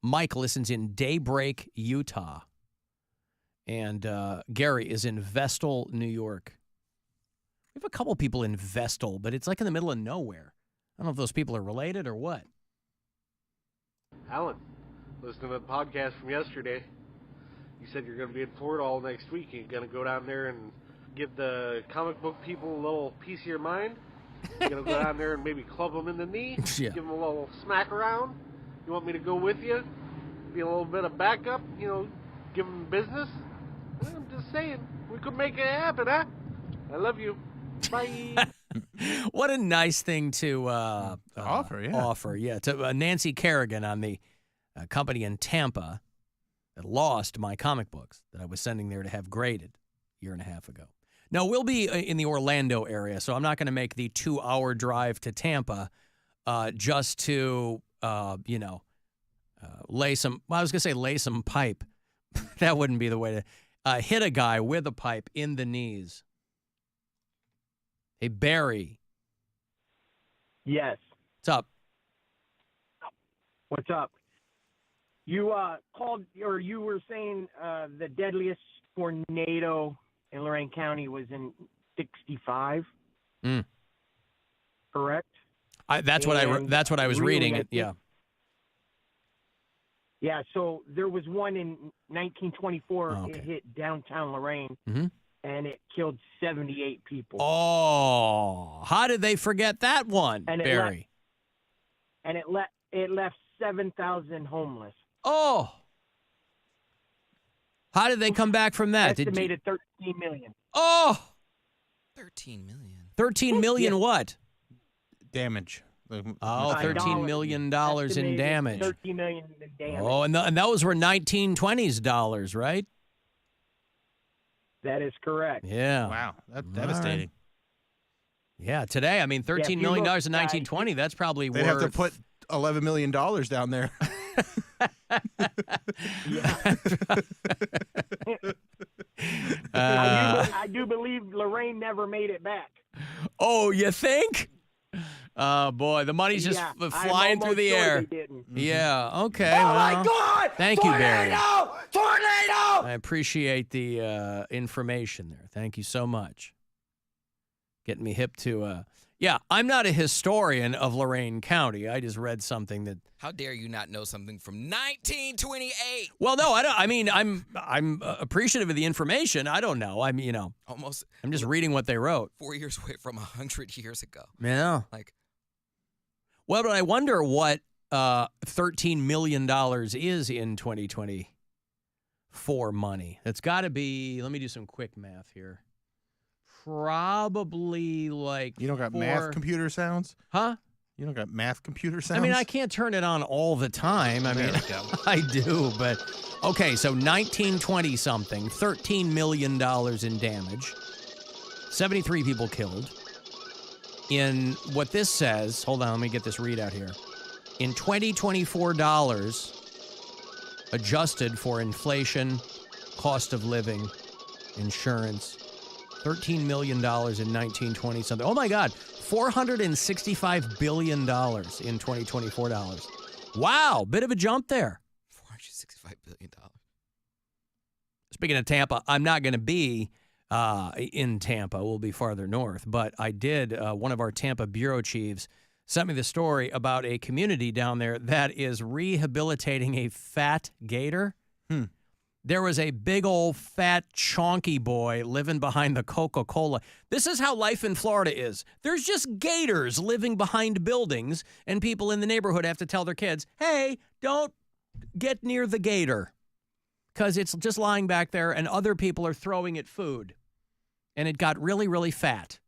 S3: Mike listens in Daybreak, Utah. And Gary is in Vestal, New York. We have a couple people in Vestal, but it's like in the middle of nowhere. I don't know if those people are related or what.
S11: Alan, listening to the podcast from yesterday, you said you're going to be in Florida all next week. You're going to go down there and give the comic book people a little piece of your mind. You're going to go down there and maybe club them in the knee,
S3: Yeah.
S11: give them a little smack around. You want me to go with you? Be a little bit of backup, give them business? I'm just saying, we could make it happen, huh? I love you. Bye.
S3: What a nice thing to
S4: offer, yeah.
S3: Offer, yeah. To Nancy Kerrigan on the company in Tampa that lost my comic books that I was sending there to have graded a year and a half ago. No, we'll be in the Orlando area, so I'm not going to make the 2-hour drive to Tampa just to, lay some, well, I was going to say lay some pipe. That wouldn't be the way to hit a guy with a pipe in the knees. Hey, Barry.
S12: Yes.
S3: What's up?
S12: What's up? You called, or you were saying the deadliest tornado in Lorain County was in 65.
S3: Mm.
S12: Correct?
S3: That's what I was reading. Yeah.
S12: Yeah, so there was one in 1924.
S3: Oh, okay.
S12: It hit downtown Lorain,
S3: Mm-hmm.
S12: and it killed 78 people.
S3: Oh, how did they forget that one,
S12: And
S3: Barry?
S12: It left 7,000 homeless.
S3: Oh. How did they come back from that?
S12: Estimated 13 million.
S3: Oh.
S5: 13 million.
S3: 13 million what?
S4: Damage.
S3: Oh, $13 million in damage.
S12: 13 million in damage.
S3: Oh, and those were 1920s dollars, right?
S12: That is correct.
S3: Yeah.
S4: Wow, that's devastating.
S3: Yeah, today, I mean, $13 million in 1920, that's probably
S4: They'd
S3: worth...
S4: have to put $11 million down there.
S12: I do believe Lorain never made it back.
S3: Oh, you think? Oh, boy, the money's just flying through the air. Yeah, okay.
S17: Oh,
S3: well,
S17: my God!
S3: Thank you, Barry.
S17: Tornado!
S3: I appreciate the information there. Thank you so much. Getting me hip to... Yeah, I'm not a historian of Lorain County. I just read something that...
S5: How dare you not know something from 1928?
S3: Well, no, I don't. I mean, I'm appreciative of the information. I don't know. I'm,
S5: almost.
S3: I'm just reading what they wrote.
S5: 4 years away from 100 years ago.
S3: Yeah.
S5: Like.
S3: Well, but I wonder what $13 million is in 2024 money. That's got to be. Let me do some quick math here. Probably like
S4: You don't got math computer sounds?
S3: Huh?
S4: You don't got math computer sounds?
S3: I mean, I can't turn it on all the time. I mean, I do, but okay, so 1920 something, $13 million in damage, 73 people killed. In what this says, hold on, let me get this readout here. In 2024 dollars, adjusted for inflation, cost of living, insurance, $13 million in 1920 something. Oh my God, $465 billion in 2024 dollars. Wow, bit of a jump there.
S5: $465 billion.
S3: Speaking of Tampa, I'm not going to be in Tampa. We'll be farther north. But I did, one of our Tampa bureau chiefs sent me the story about a community down there that is rehabilitating a fat gator. There was a big old fat chonky boy living behind the Coca-Cola. This is how life in Florida is. There's just gators living behind buildings, and people in the neighborhood have to tell their kids, hey, don't get near the gator because it's just lying back there and other people are throwing it food. And it got really, really fat.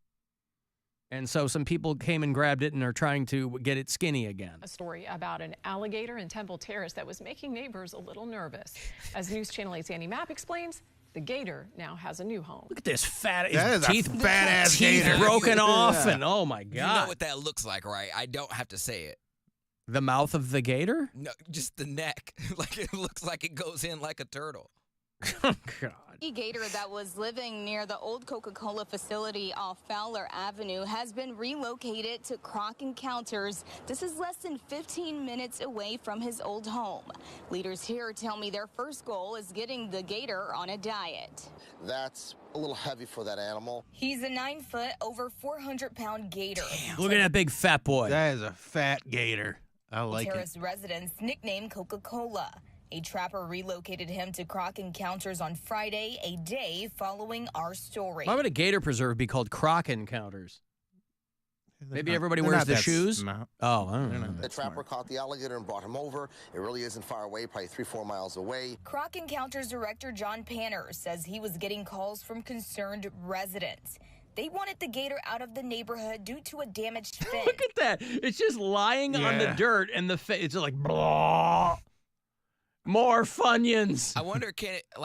S3: And so some people came and grabbed it and are trying to get it skinny again.
S2: A story about an alligator in Temple Terrace that was making neighbors a little nervous. As News Channel 8's Andy Mapp explains, the gator now has a new home.
S3: Look at this fat,
S4: that is
S3: teeth,
S4: a fat-ass
S3: teeth
S4: gator.
S3: broken off,
S4: Yeah.
S3: and oh my God.
S5: You know what that looks like, right? I don't have to say it.
S3: The mouth of the gator?
S5: No, just the neck. Like it looks like it goes in like a turtle.
S3: Oh, God.
S6: A gator that was living near the old Coca-Cola facility off Fowler Avenue has been relocated to Croc Encounters. This is less than 15 minutes away from his old home. Leaders here tell me their first goal is getting the gator on a diet.
S13: That's a little heavy for that animal.
S6: He's a 9-foot, over 400-pound gator.
S3: Look at that big fat boy.
S4: That is a fat gator. I like it.
S6: Terrace residents nicknamed Coca-Cola. A trapper relocated him to Croc Encounters on Friday, a day following our story.
S3: Why would a gator preserve be called Croc Encounters? Maybe everybody wears the shoes? Oh, I don't know.
S13: The trapper caught the alligator and brought him over. It really isn't far away, probably 3-4 miles away.
S6: Croc Encounters director John Panner says he was getting calls from concerned residents. They wanted the gator out of the neighborhood due to a damaged fin.
S3: Look at that. It's just lying on the dirt, and it's like, blah. More Funyuns.
S5: I wonder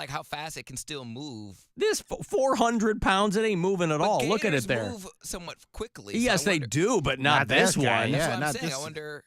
S5: how fast it can still move.
S3: This 400 pounds, it ain't moving at all. Look at it there.
S5: Move somewhat quickly.
S3: Yes,
S5: so
S3: they do, but not this one.
S5: That's what I'm saying. I wonder,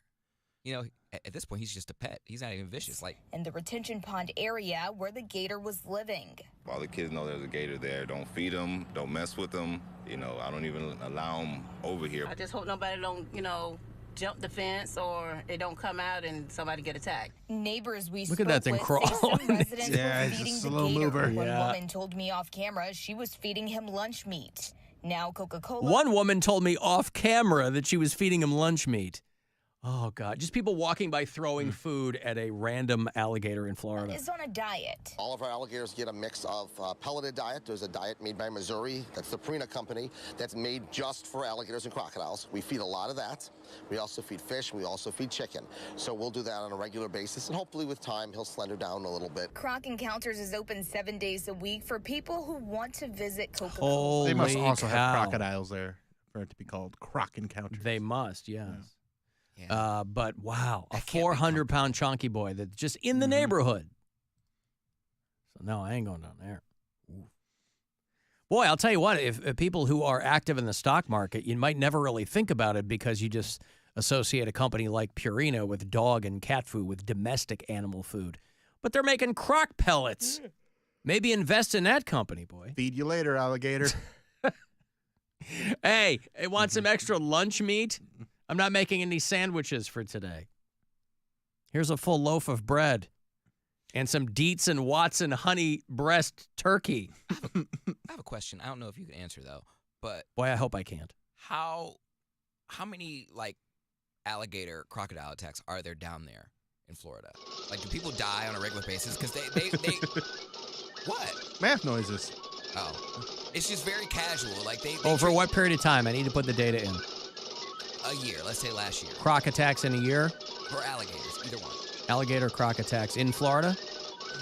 S5: at this point, he's just a pet. He's not even vicious.
S6: In the retention pond area where the gator was living.
S14: All the kids know there's a gator there. Don't feed them. Don't mess with them. I don't even allow them over here.
S16: I just hope nobody don't,
S7: jump the fence or it don't come out and somebody get attacked.
S6: Neighbors we
S3: Look at that thing
S6: spoke
S3: crawl.
S6: with say some residents
S4: Yeah,
S6: were
S4: it's a
S6: feeding the
S4: slow
S6: gator.
S4: mover.
S6: One
S3: Yeah.
S6: woman told me off camera she was feeding him lunch meat. Now Coca-Cola
S3: One woman told me off camera that she was feeding him lunch meat. Oh, God. Just people walking by throwing food at a random alligator in Florida.
S6: is on a diet.
S13: All of our alligators get a mix of pelleted diet. There's a diet made by Missouri. That's the Purina company. That's made just for alligators and crocodiles. We feed a lot of that. We also feed fish. We also feed chicken. So we'll do that on a regular basis. And hopefully with time, he'll slender down a little bit.
S6: Croc Encounters is open 7 days a week for people who want to visit Coca-Cola.
S3: Holy
S4: They must also have
S3: cow.
S4: crocodiles there for it to be called Croc Encounters.
S3: They must, yes.
S5: Yeah.
S3: But wow, a
S5: That can't be
S3: 400-pound chunky boy that's just in the neighborhood. So no, I ain't going down there. Ooh. Boy, I'll tell you what, if people who are active in the stock market, you might never really think about it because you just associate a company like Purina with dog and cat food, with domestic animal food. But they're making croc pellets. Maybe invest in that company, boy.
S4: Feed you later, alligator.
S3: Hey, want some extra lunch meat? I'm not making any sandwiches for today. Here's a full loaf of bread and some Dietz and Watson honey breast turkey.
S5: I have a question. I don't know if you can answer though, but
S3: Boy, I hope I can't.
S5: how many like alligator crocodile attacks are there down there in Florida? Like, do people die on a regular basis? Because they what?
S4: Math noises.
S5: Oh, it's just very casual. Like they
S3: Oh, for what period of time? I need to put the data in.
S5: a year. Let's say last year.
S3: Croc attacks in a year?
S5: For alligators, either one.
S3: Alligator croc attacks in Florida?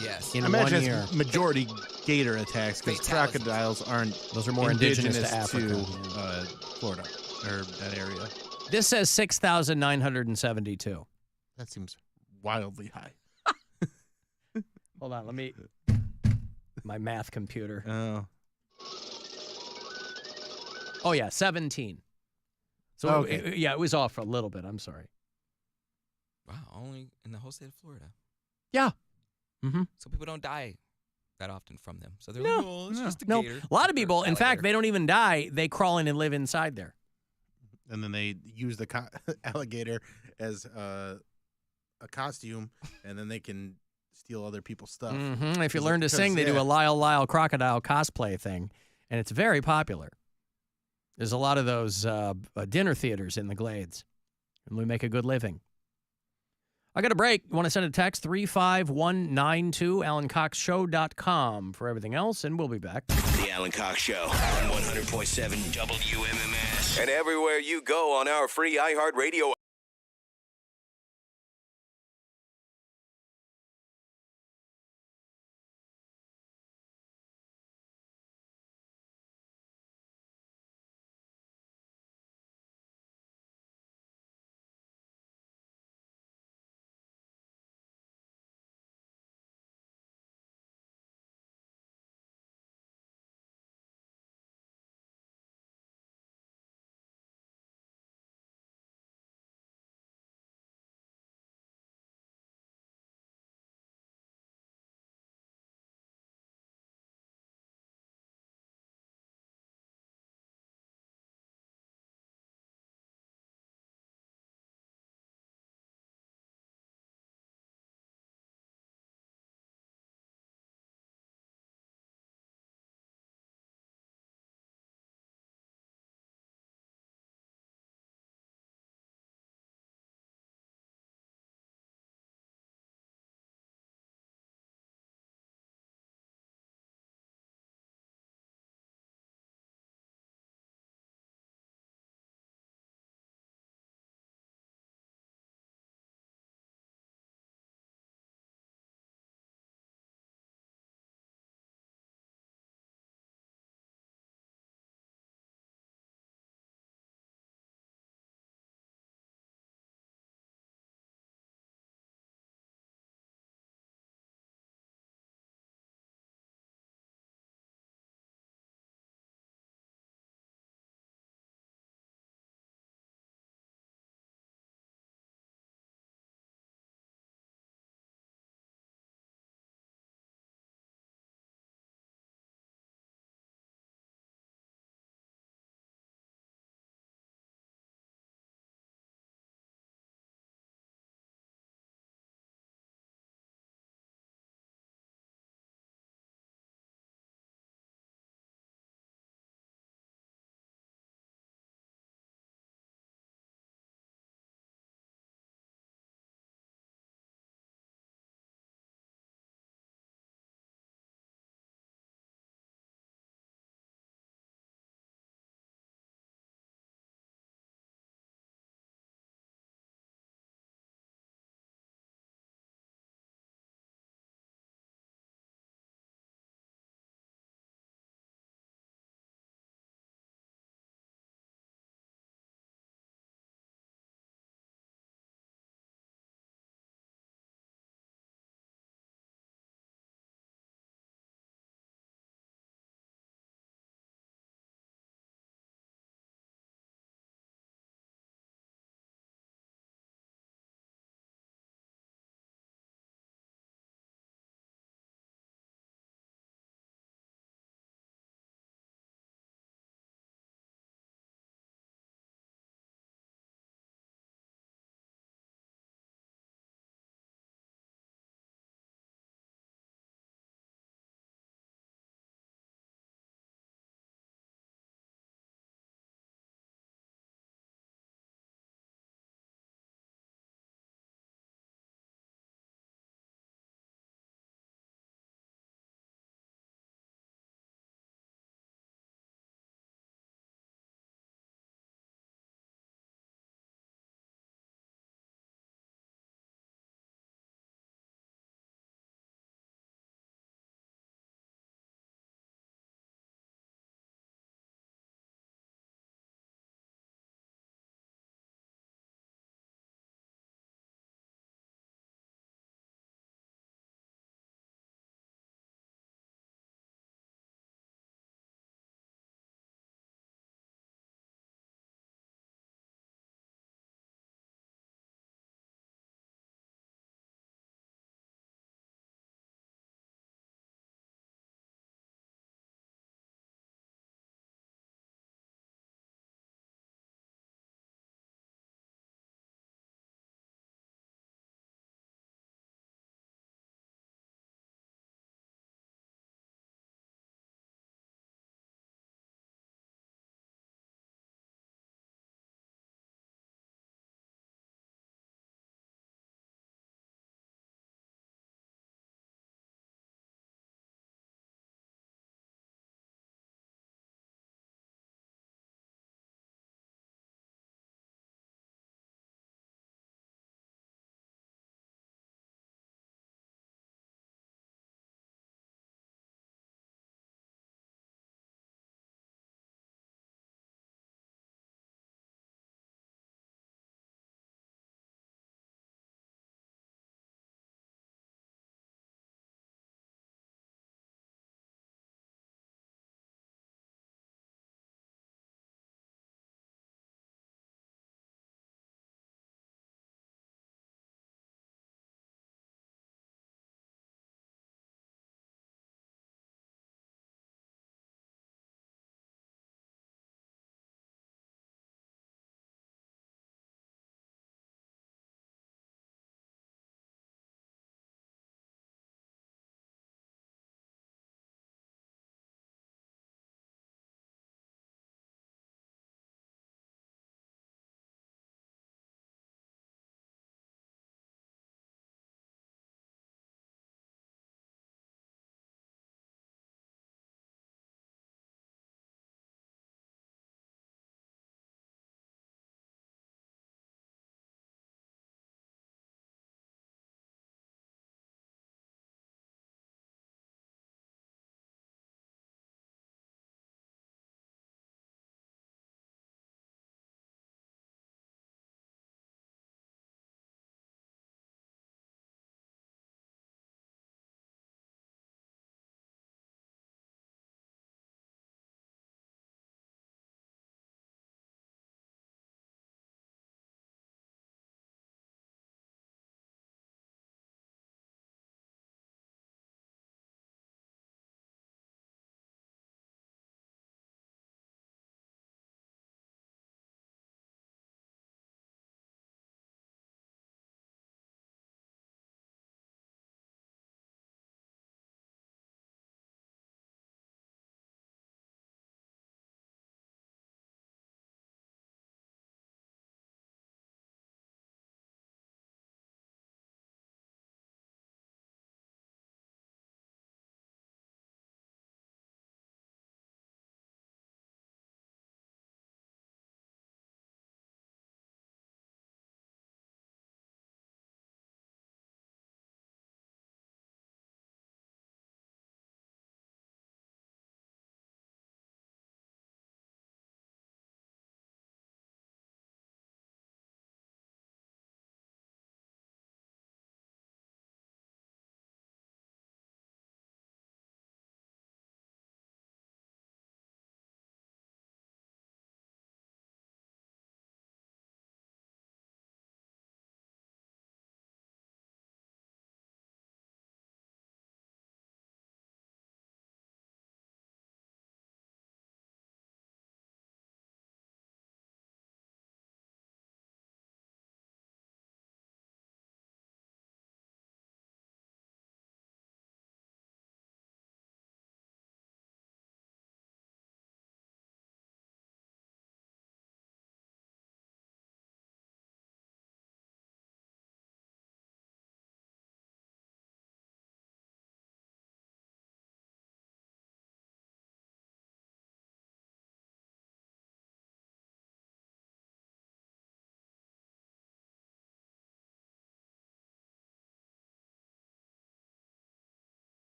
S5: Yes.
S3: In
S4: I imagine
S3: 1 year.
S4: it's majority gator attacks because
S5: Fatalities.
S4: crocodiles aren't
S3: Those are more indigenous to Africa.
S4: Florida or that area.
S3: This says 6,972.
S4: That seems wildly high.
S3: Hold on, let me... My math computer.
S4: Oh.
S3: Oh, yeah, 17. So,
S4: Okay.
S3: it was off a little bit. I'm sorry.
S5: Wow, only in the whole state of Florida.
S3: Yeah. Mm-hmm.
S5: So people don't die that often from them. So they're
S3: No,
S5: like, oh, it's just a
S3: No,
S5: gator.
S3: a lot of people, in fact,
S5: Alligator.
S3: they don't even die. They crawl in and live inside there.
S4: And then they use the alligator as a costume, and then they can steal other people's stuff.
S3: Mm-hmm. If you learn to sing, they do a Lyle Crocodile cosplay thing, and it's very popular. There's a lot of those dinner theaters in the Glades, and we make a good living. I got a break. You want to send a text? 35192, AlanCoxShow.com for everything else, and we'll be back.
S15: The Alan Cox Show on 100.7 WMMS. And everywhere you go on our free iHeartRadio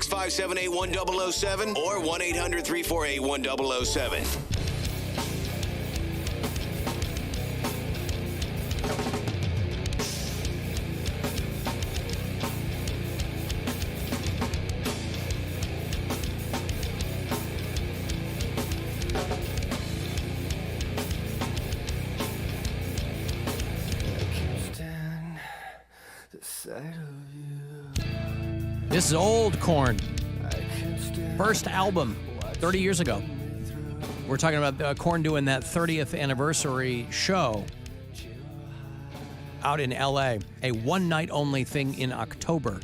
S15: 657-881-007 or 1-800-348-1007.
S3: This is old Korn. First album, 30 years ago. We're talking about Korn doing that 30th anniversary show out in L.A., a one-night-only thing in October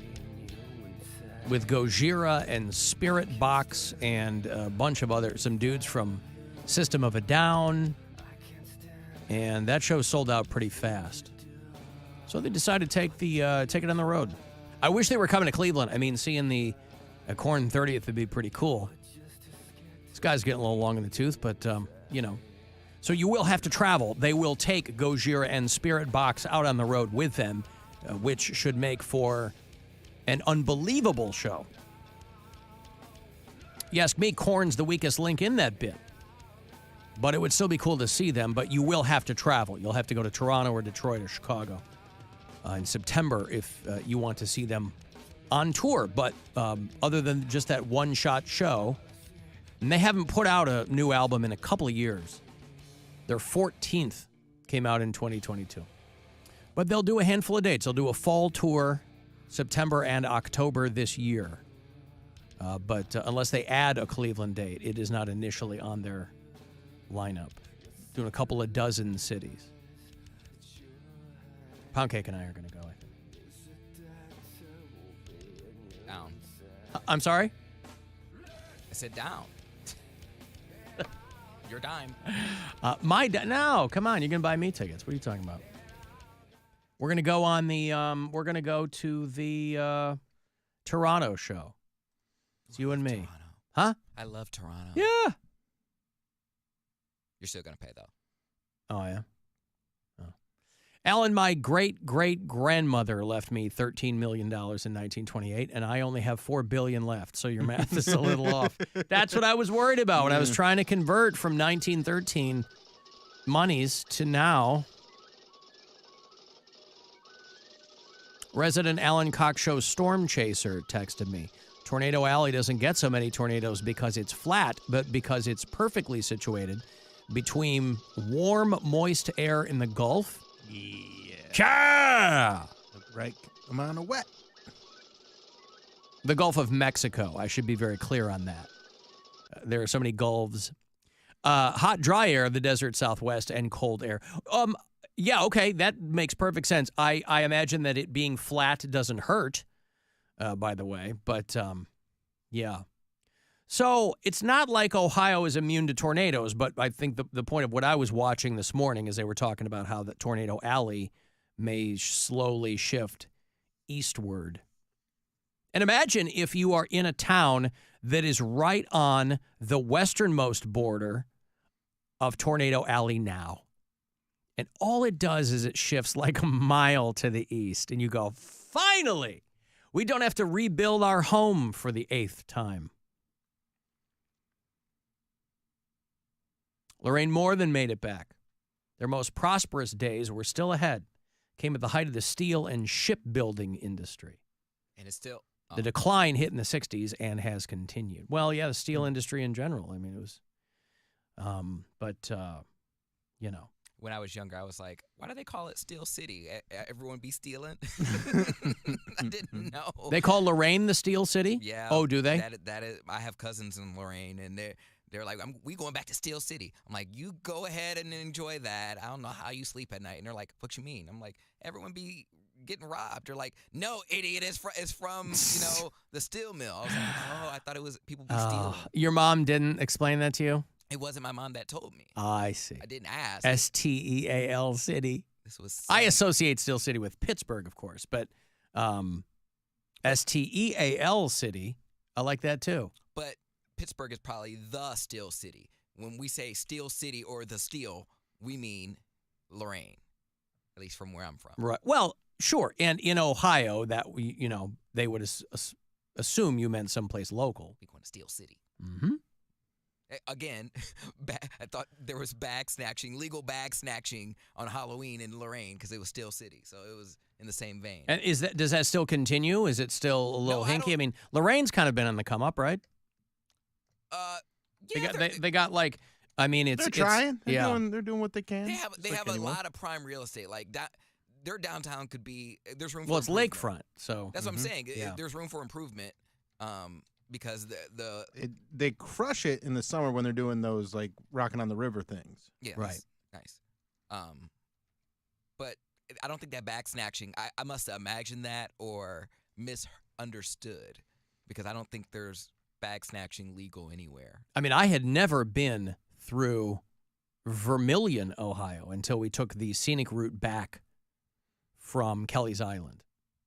S3: with Gojira and Spirit Box and a bunch of some dudes from System of a Down, and that show sold out pretty fast. So they decided to take it on the road. I wish they were coming to Cleveland. I mean, seeing the Korn 30th would be pretty cool. This guy's getting a little long in the tooth, but, So you will have to travel. They will take Gojira and Spirit Box out on the road with them, which should make for an unbelievable show. You ask me, Korn's the weakest link in that bit. But it would still be cool to see them, but you will have to travel. You'll have to go to Toronto or Detroit or Chicago in September if you want to see them on tour. But other than just that one-shot show, and they haven't put out a new album in a couple of years. Their 14th came out in 2022. But they'll do a handful of dates. They'll do a fall tour, September and October this year. But unless they add a Cleveland date, it is not initially on their lineup. Doing a couple of dozen cities. Poundcake and I are going to go, I think.
S5: Down.
S3: I'm sorry?
S5: I said down. Your dime.
S3: No, come on. You're going to buy me tickets. What are you talking about? We're going to go on the, we're going to go to the Toronto show. It's you and me.
S5: Toronto.
S3: Huh?
S5: I love Toronto.
S3: Yeah.
S5: You're still going to pay, though.
S3: Oh, yeah? Oh. Alan, my great-great-grandmother left me $13 million in 1928, and I only have $4 billion left, so your math is a little off. That's what I was worried about when I was trying to convert from 1913 monies to now. Resident Alan Cox Show Storm Chaser texted me. Tornado Alley doesn't get so many tornadoes because it's flat, but because it's perfectly situated between warm, moist air in the Gulf.
S4: Yeah. Right amount of wet.
S3: The Gulf of Mexico. I should be very clear on that. There are so many gulfs. Hot, dry air, the desert Southwest, and cold air. Yeah, okay, that makes perfect sense. I imagine that it being flat doesn't hurt, by the way, but yeah. So it's not like Ohio is immune to tornadoes, but I think the point of what I was watching this morning is they were talking about how the Tornado Alley may slowly shift eastward. And imagine if you are in a town that is right on the westernmost border of Tornado Alley now. And all it does is it shifts like a mile to the east. And you go, finally, we don't have to rebuild our home for the 8th time. Lorraine more than made it back. Their most prosperous days were still ahead. Came at the height of the steel and shipbuilding industry.
S5: And it's still...
S3: The decline hit in the 60s and has continued. Well, yeah, the steel industry in general. I mean, it was... you know.
S5: When I was younger, I was like, why do they call it Steel City? Everyone be stealing? I didn't know.
S3: They call Lorraine the Steel City?
S5: Yeah.
S3: Oh, do they?
S5: That is. I have cousins in Lorraine, and they're like, we going back to Steel City. I'm like, you go ahead and enjoy that. I don't know how you sleep at night. And they're like, what you mean? I'm like, everyone be getting robbed. They're like, no, idiot, it's from the steel mill. I was like, oh, I thought it was people be stealing.
S3: Your mom didn't explain that to you?
S5: It wasn't my mom that told me.
S3: I see.
S5: I didn't ask.
S3: STEAL City.
S5: This was.
S3: I associate Steel City with Pittsburgh, of course, but STEAL City, I like that too.
S5: But Pittsburgh is probably the Steel City. When we say Steel City or the Steel, we mean Lorraine, at least from where I'm from.
S3: Right. Well, sure. And in Ohio, that they would assume you meant someplace local.
S5: We going to Steel City.
S3: Mm-hmm.
S5: Again, I thought there was legal bag snatching on Halloween in Lorain because it was Steel City, so it was in the same vein.
S3: And does that still continue? Is it still a little hinky? I mean, Lorraine's kind of been on the come up, right?
S5: Yeah,
S3: they got like, I mean,
S4: they're trying. They're doing what they can.
S5: They have a lot of prime real estate. Like their downtown could be. There's room.
S3: Well,
S5: for
S3: it's lakefront, so
S5: that's what I'm saying.
S3: Yeah.
S5: There's room for improvement. Because
S4: they crush it in the summer when they're doing those like rocking on the river things.
S5: Yeah,
S3: right.
S5: Nice. But I don't think that bag snatching. I must have imagined that or misunderstood because I don't think there's bag snatching legal anywhere.
S3: I mean, I had never been through Vermilion, Ohio, until we took the scenic route back from Kelly's Island.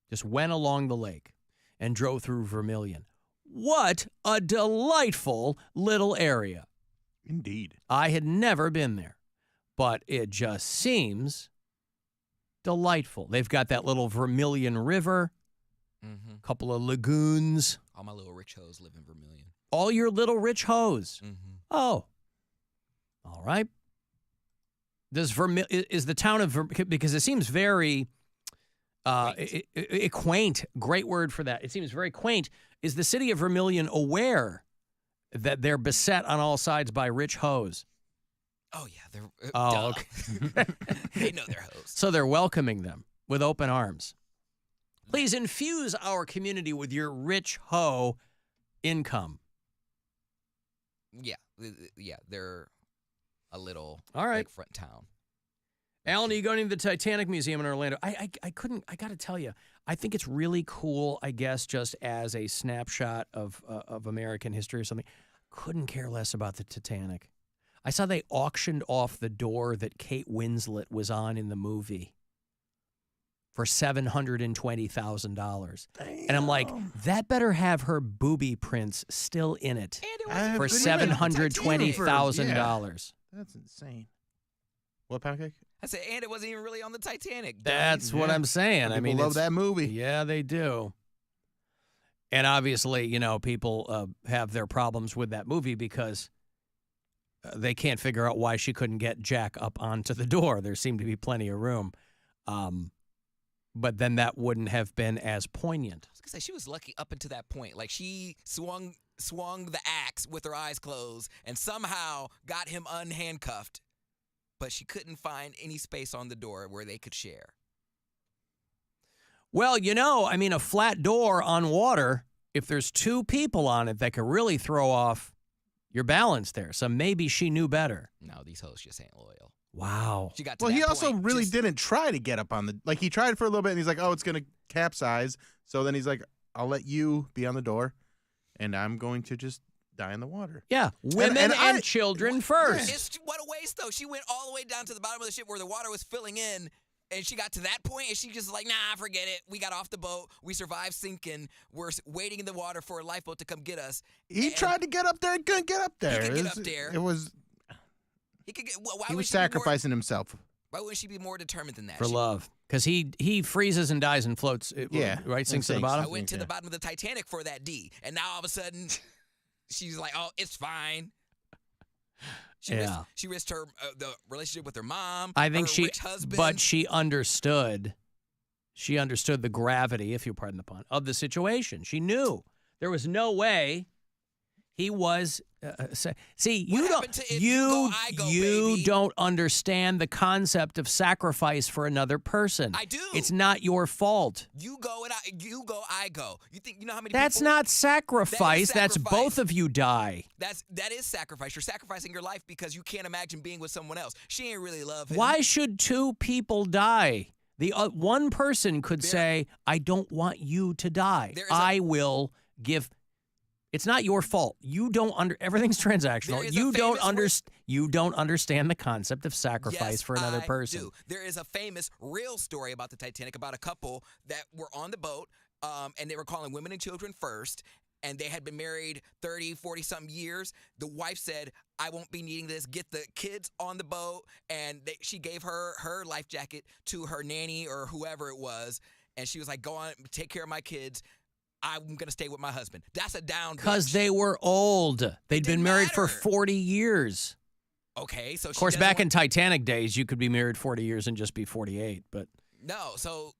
S3: Just went along the lake and drove through Vermilion. What a delightful little area.
S4: Indeed.
S3: I had never been there, but it just seems delightful. They've got that little Vermilion River, a couple of lagoons.
S5: All my little rich hoes live in Vermilion.
S3: All your little rich hoes.
S5: Mm-hmm.
S3: Oh. All right. Is the town of Vermilion, because it seems very quaint. Great word for that. It seems very quaint. Is the city of Vermilion aware that they're beset on all sides by rich hoes?
S5: Oh, yeah. They're
S3: okay.
S5: They know they're hoes.
S3: So they're welcoming them with open arms. Please infuse our community with your rich hoe income.
S5: Yeah. Yeah, they're a little
S3: all right.
S5: lakefront town.
S3: Alan, are you going to the Titanic Museum in Orlando? I got to tell you, I think it's really cool, I guess, just as a snapshot of American history or something. Couldn't care less about the Titanic. I saw they auctioned off the door that Kate Winslet was on in the movie for $720,000. And I'm like, that better have her booby prints still in it for $720,000.
S4: That's insane. What, Poundcake?
S5: I said, and it wasn't even really on the Titanic.
S3: That's what I'm saying. I mean,
S4: love that movie.
S3: Yeah, they do. And obviously, people have their problems with that movie because they can't figure out why she couldn't get Jack up onto the door. There seemed to be plenty of room. But then that wouldn't have been as poignant.
S5: I was going to say, she was lucky up until that point. Like, she swung the axe with her eyes closed and somehow got him unhandcuffed. But she couldn't find any space on the door where they could share.
S3: Well, a flat door on water, if there's two people on it, that could really throw off your balance there. So maybe she knew better.
S5: No, these hoes just ain't loyal.
S3: Wow.
S5: She got to
S4: he also really didn't try to get up on the... Like, he tried for a little bit, and he's like, oh, it's going to capsize. So then he's like, I'll let you be on the door, and I'm going to just die in the water.
S3: Yeah, women and children first.
S5: What a waste, though. She went all the way down to the bottom of the ship where the water was filling in, and she got to that point, and she just like, nah, forget it. We got off the boat. We survived sinking. We're waiting in the water for a lifeboat to come get us.
S4: He tried to get up there and couldn't get up there.
S5: He could get up there.
S4: It was...
S5: He
S4: was sacrificing himself.
S5: Why wouldn't she be more determined than that?
S3: For love. Because he freezes and dies and floats, right? Sinks to the bottom?
S5: I went to the bottom of the Titanic for that D, and now all of a sudden... She's like, oh, it's fine. She risked her the relationship with her mom.
S3: I think
S5: her rich husband.
S3: But she understood. She understood the gravity, if you pardon the pun, of the situation. She knew there was no way he was. You don't understand the concept of sacrifice for another person.
S5: I do.
S3: It's not your fault.
S5: You go, I go. You know how many?
S3: That's not sacrifice. That's both of you die.
S5: That is sacrifice. You're sacrificing your life because you can't imagine being with someone else. She ain't really love him.
S3: Why should two people die? The one person could say, "I don't want you to die. I will give." It's not your fault. You don't everything's transactional. You don't understand the concept of sacrifice for another person.
S5: Do. There is a famous real story about the Titanic about a couple that were on the boat and they were calling women and children first, and they had been married 30, 40-something years. The wife said, I won't be needing this. Get the kids on the boat. And she gave her life jacket to her nanny or whoever it was, and she was like, go on, take care of my kids. I'm going to stay with my husband. That's a down
S3: Because
S5: bitch.
S3: they were old. They'd been married for 40 years.
S5: Okay, so
S3: Of course, back in Titanic days, you could be married 40 years and just be 48, but...
S5: No, so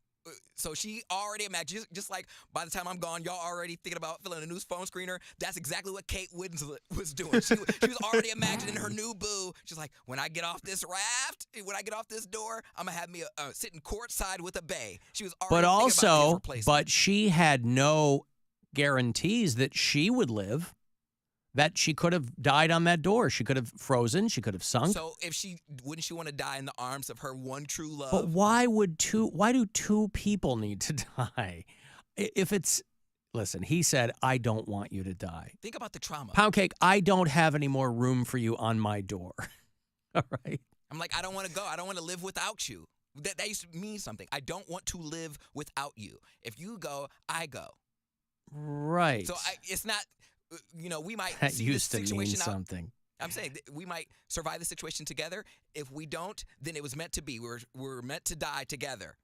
S5: she already imagined, just like by the time I'm gone, y'all already thinking about filling a new phone screener. That's exactly what Kate Winslet was doing. She was already imagining her new boo. She's like, when I get off this raft, when I get off this door, I'm going to have me sitting courtside with a bae. She was already
S3: But
S5: thinking about his
S3: also,
S5: replacement.
S3: but she had no guarantees that she would live, that she could have died on that door. She could have frozen. She could have sunk.
S5: So wouldn't she want to die in the arms of her one true love?
S3: But why do two people need to die? If it's, listen, he said, I don't want you to die.
S5: Think about the trauma.
S3: Poundcake, I don't have any more room for you on my door. All right.
S5: I'm like, I don't want to go. I don't want to live without you. That used to mean something. I don't want to live without you. If you go, I go.
S3: Right.
S5: So it's not, we might
S3: That
S5: see
S3: used
S5: this
S3: to mean
S5: situation out.
S3: something.
S5: I'm saying we might survive the situation together. If we don't, then it was meant to be. We're meant to die together.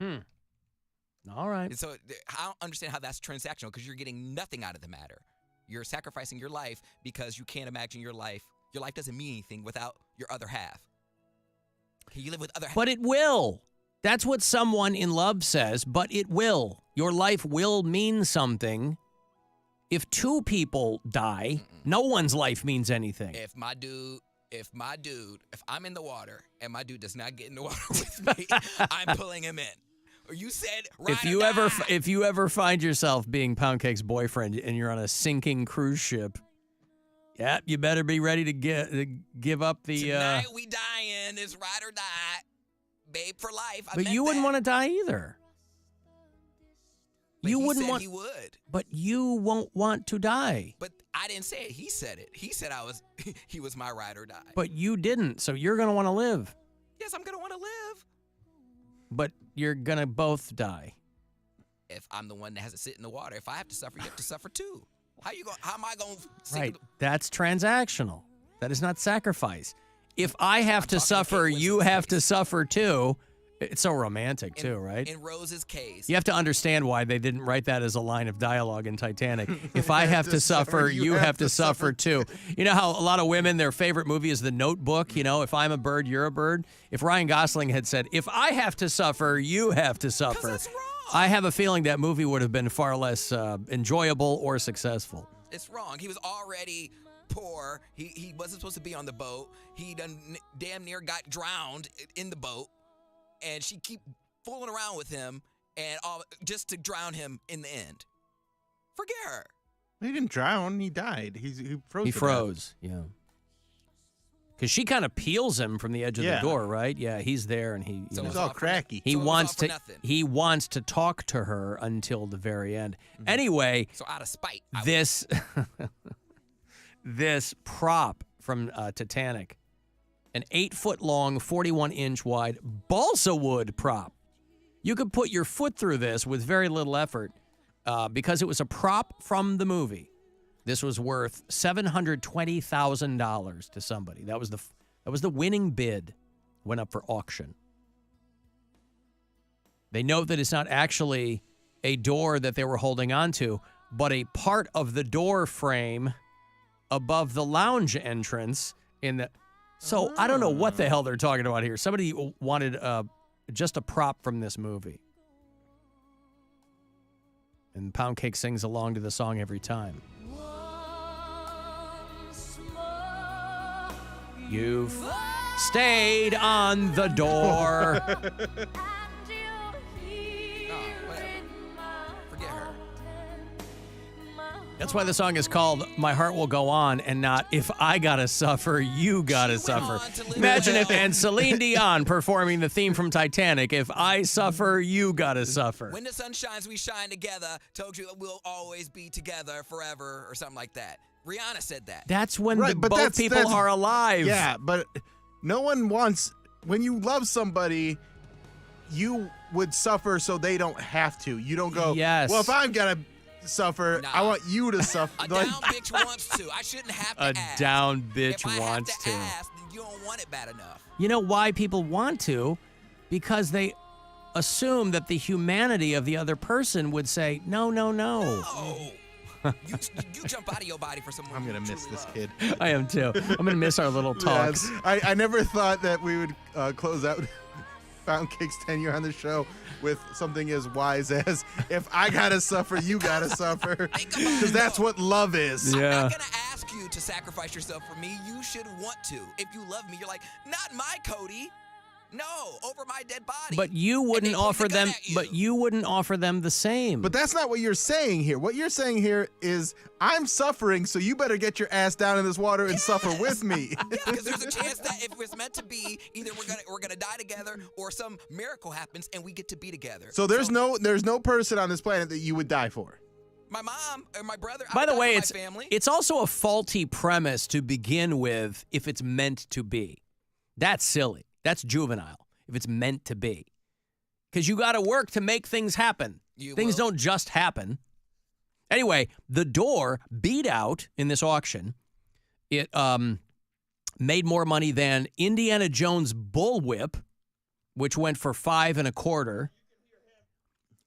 S3: All right.
S5: And so I don't understand how that's transactional because you're getting nothing out of the matter. You're sacrificing your life because you can't imagine your life. Your life doesn't mean anything without your other half. Can you live with other half?
S3: But it will. That's what someone in love says, but it will. Your life will mean something. If two people die, no one's life means anything.
S5: If I'm in the water and my dude does not get in the water with me, I'm pulling him in. Or you said,
S3: If you ever find yourself being Poundcake's boyfriend and you're on a sinking cruise ship, yeah, you better be ready to give up the.
S5: Tonight we dying. It's ride or die, babe for life.
S3: But you wouldn't want to die either.
S5: But
S3: you
S5: he
S3: wouldn't
S5: said
S3: want.
S5: He would.
S3: But you won't want to die.
S5: But I didn't say it. He said it. He said he was my ride or die.
S3: But you didn't, so you're gonna want to live.
S5: Yes, I'm gonna want to live.
S3: But you're gonna both die.
S5: If I'm the one that has to sit in the water, if I have to suffer, you have to suffer too. How am I gonna?
S3: Right. That's transactional. That is not sacrifice. If I have to suffer, you have to suffer too. It's so romantic too, right?
S5: In Rose's case,
S3: you have to understand why they didn't write that as a line of dialogue in Titanic. If I have to suffer, you have to suffer too. You know how a lot of women, their favorite movie is The Notebook? You know, if I'm a bird, you're a bird. If Ryan Gosling had said, if I have to suffer, you have to suffer.
S5: That's wrong.
S3: I have a feeling that movie would have been far less enjoyable or successful.
S5: It's wrong. He was already poor. He wasn't supposed to be on the boat. He damn near got drowned in the boat. And she keep fooling around with him and just to drown him in the end. Forget her.
S4: He didn't drown. He died. He froze.
S3: He froze, yeah. Because she kind of peels him from the edge of the door, right? Yeah, he's there, and he.
S4: So it's all cracky.
S3: He wants to talk to her until the very end.
S4: Mm-hmm.
S3: Anyway.
S5: So out of spite.
S3: This prop from Titanic, an 8-foot-long, 41-inch wide balsa wood prop. You could put your foot through this with very little effort because it was a prop from the movie. This was worth $720,000 to somebody. That was the winning bid. Went up for auction. They note that it's not actually a door that they were holding onto, but a part of the door frame above the lounge entrance in the. So I don't know what the hell they're talking about here. Somebody wanted just a prop from this movie. And Poundcake sings along to the song every time. You've stayed on the door.
S5: Forget her.
S3: That's why the song is called My Heart Will Go On and not If I Gotta Suffer, You Gotta Suffer. Imagine if and Celine Dion performing the theme from Titanic, If I Suffer, You Gotta Suffer.
S5: When the sun shines, we shine together. Told you we'll always be together forever or something like that. Rihanna said that.
S3: That's when both people are alive.
S4: Yeah, but no one wants, when you love somebody, you would suffer so they don't have to. You don't go,
S3: yes.
S4: Well, if I'm going to suffer, I want you to suffer.
S5: A down bitch wants to. I shouldn't have to ask.
S3: A down bitch
S5: if I
S3: wants
S5: have to. Ask, then you don't want it bad enough.
S3: You know why people want to? Because they assume that the humanity of the other person would say, no.
S5: You jump out of your body for someone.
S4: I'm going to miss this kid.
S3: I am too. I'm going to miss our little talks.
S4: Yes. I never thought that we would close out Poundcake's tenure on the show with something as wise as, if I got to suffer, you got to suffer. Because that's what love is.
S3: Yeah.
S5: I'm not going to ask you to sacrifice yourself for me. You should want to. If you love me, you're like, not my Cody. No, over my dead body.
S3: But you wouldn't offer them. But you wouldn't offer them the same.
S4: But that's not what you're saying here. What you're saying here is, I'm suffering, so you better get your ass down in this water and suffer with me.
S5: Yeah, because there's a chance that if it's meant to be, either we're gonna die together, or some miracle happens and we get to be together.
S4: So there's no person on this planet that you would die for.
S5: My mom or my brother.
S3: By the way,
S5: family.
S3: it's also a faulty premise to begin with. If it's meant to be, that's silly. That's juvenile. If it's meant to be, because you got to work to make things happen. Things don't just happen. Anyway, the door beat out in this auction. It made more money than Indiana Jones bullwhip, which went for $5 250,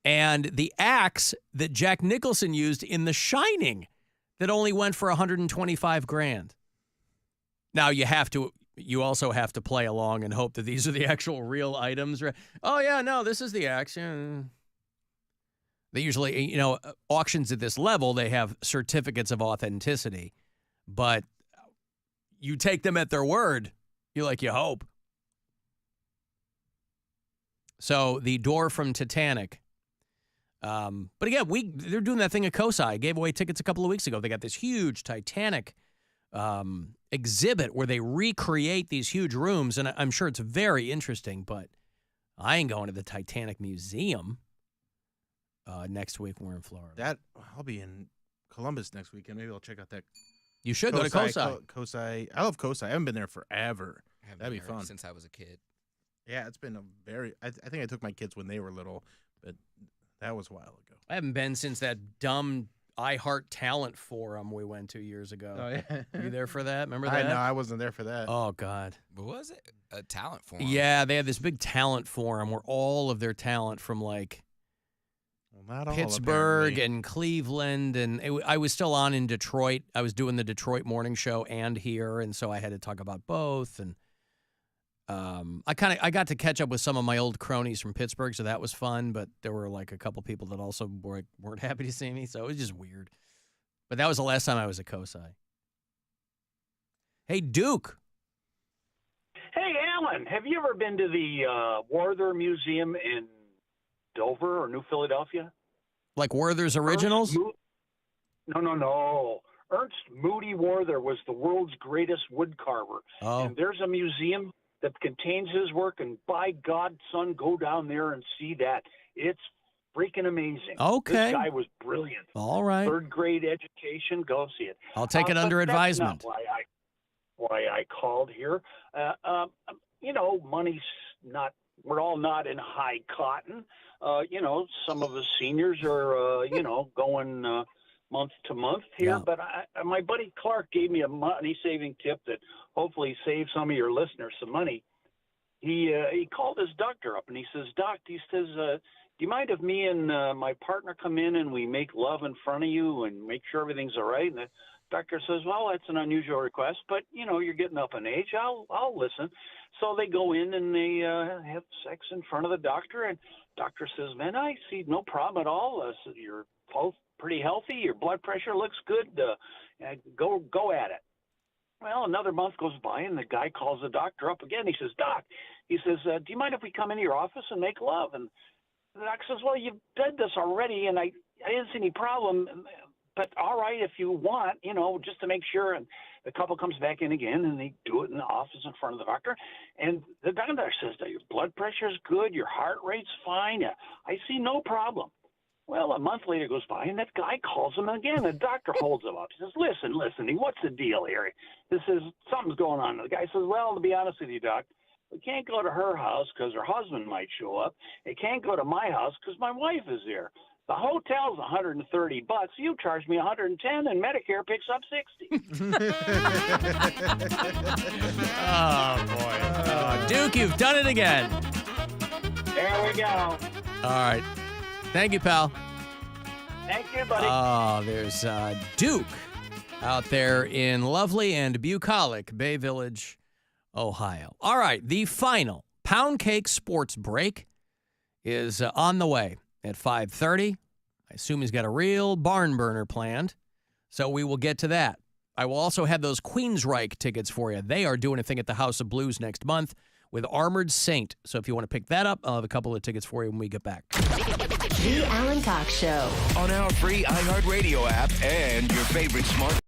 S3: and the axe that Jack Nicholson used in The Shining, that only went for $125,000. Now you also have to play along and hope that these are the actual real items. Oh yeah, no, this is the axe. Yeah. They usually, auctions at this level, they have certificates of authenticity, but you take them at their word. You hope. So the door from Titanic. But again, they're doing that thing at COSI. I gave away tickets a couple of weeks ago. They got this huge Titanic exhibit where they recreate these huge rooms, and I'm sure it's very interesting, but I ain't going to the Titanic Museum next week when we're in Florida.
S4: I'll be in Columbus next weekend. Maybe I'll check out that.
S3: You should go to COSI.
S4: COSI. I love COSI. I haven't been there forever. That'd be fun.
S5: Since I was a kid.
S4: Yeah, it's been I think I took my kids when they were little, but that was a while ago.
S3: I haven't been since that dumb iHeart Talent Forum we went to years ago.
S4: Oh, yeah.
S3: You there for that? Remember that?
S4: No, I wasn't there for that.
S3: Oh, God.
S5: What was it? A talent forum?
S3: Yeah, they had this big talent forum where all of their talent from
S4: not all,
S3: Pittsburgh
S4: apparently.
S3: and Cleveland, and I was still on in Detroit. I was doing the Detroit morning show and here, and so I had to talk about both. And I got to catch up with some of my old cronies from Pittsburgh, so that was fun. But there were a couple people that also weren't happy to see me, so it was just weird. But that was the last time I was at COSI. Hey, Duke.
S16: Hey, Alan, have you ever been to the Werther Museum in Dover or New Philadelphia?
S3: Like Werther's Originals?
S16: No. Ernst Moody Werther was the world's greatest wood carver.
S3: Oh.
S16: And there's a museum that contains his work, and by God, son, go down there and see that. It's freaking amazing.
S3: Okay.
S16: This guy was brilliant.
S3: All right.
S16: Third grade education, go see it.
S3: I'll take it under advisement.
S16: That's not why I called here. Money's not, we're all not in high cotton. Some of us seniors are, going month to month here.
S3: Yeah.
S16: But my buddy Clark gave me a money-saving tip that hopefully saves some of your listeners some money. He called his doctor up, and he says, Doc, do you mind if me and my partner come in and we make love in front of you and make sure everything's all right? And the doctor says, well, that's an unusual request, but, you're getting up in age. I'll listen. So they go in and they have sex in front of the doctor, and doctor says, man, I see no problem at all. You're both pretty healthy. Your blood pressure looks good. Go at it. Well, another month goes by, and the guy calls the doctor up again. He says, Doc, do you mind if we come into your office and make love? And the doctor says, well, you've done this already, and I didn't see any problem. But all right, if you want, just to make sure. And the couple comes back in again, and they do it in the office in front of the doctor. And the doctor says that your blood pressure is good, your heart rate's fine. I see no problem. Well, a month later goes by, and that guy calls him again. The doctor holds him up. He says, listen, what's the deal here? This is something's going on. The guy says, well, to be honest with you, Doc, we can't go to her house because her husband might show up. It can't go to my house because my wife is there. The hotel's $130. You charge me $110, and Medicare picks up $60.
S3: Oh, boy. Duke, you've done it again.
S16: There we go.
S3: All right. Thank you, pal.
S16: Thank you, buddy.
S3: Oh, there's Duke out there in lovely and bucolic Bay Village, Ohio. All right, the final Poundcake Sports Break is on the way at 5:30. I assume he's got a real barn burner planned, so we will get to that. I will also have those Queensryche tickets for you. They are doing a thing at the House of Blues next month with Armored Saint. So if you want to pick that up, I'll have a couple of tickets for you when we get back.
S15: The Alan Cox Show. On our free iHeartRadio app and your favorite smart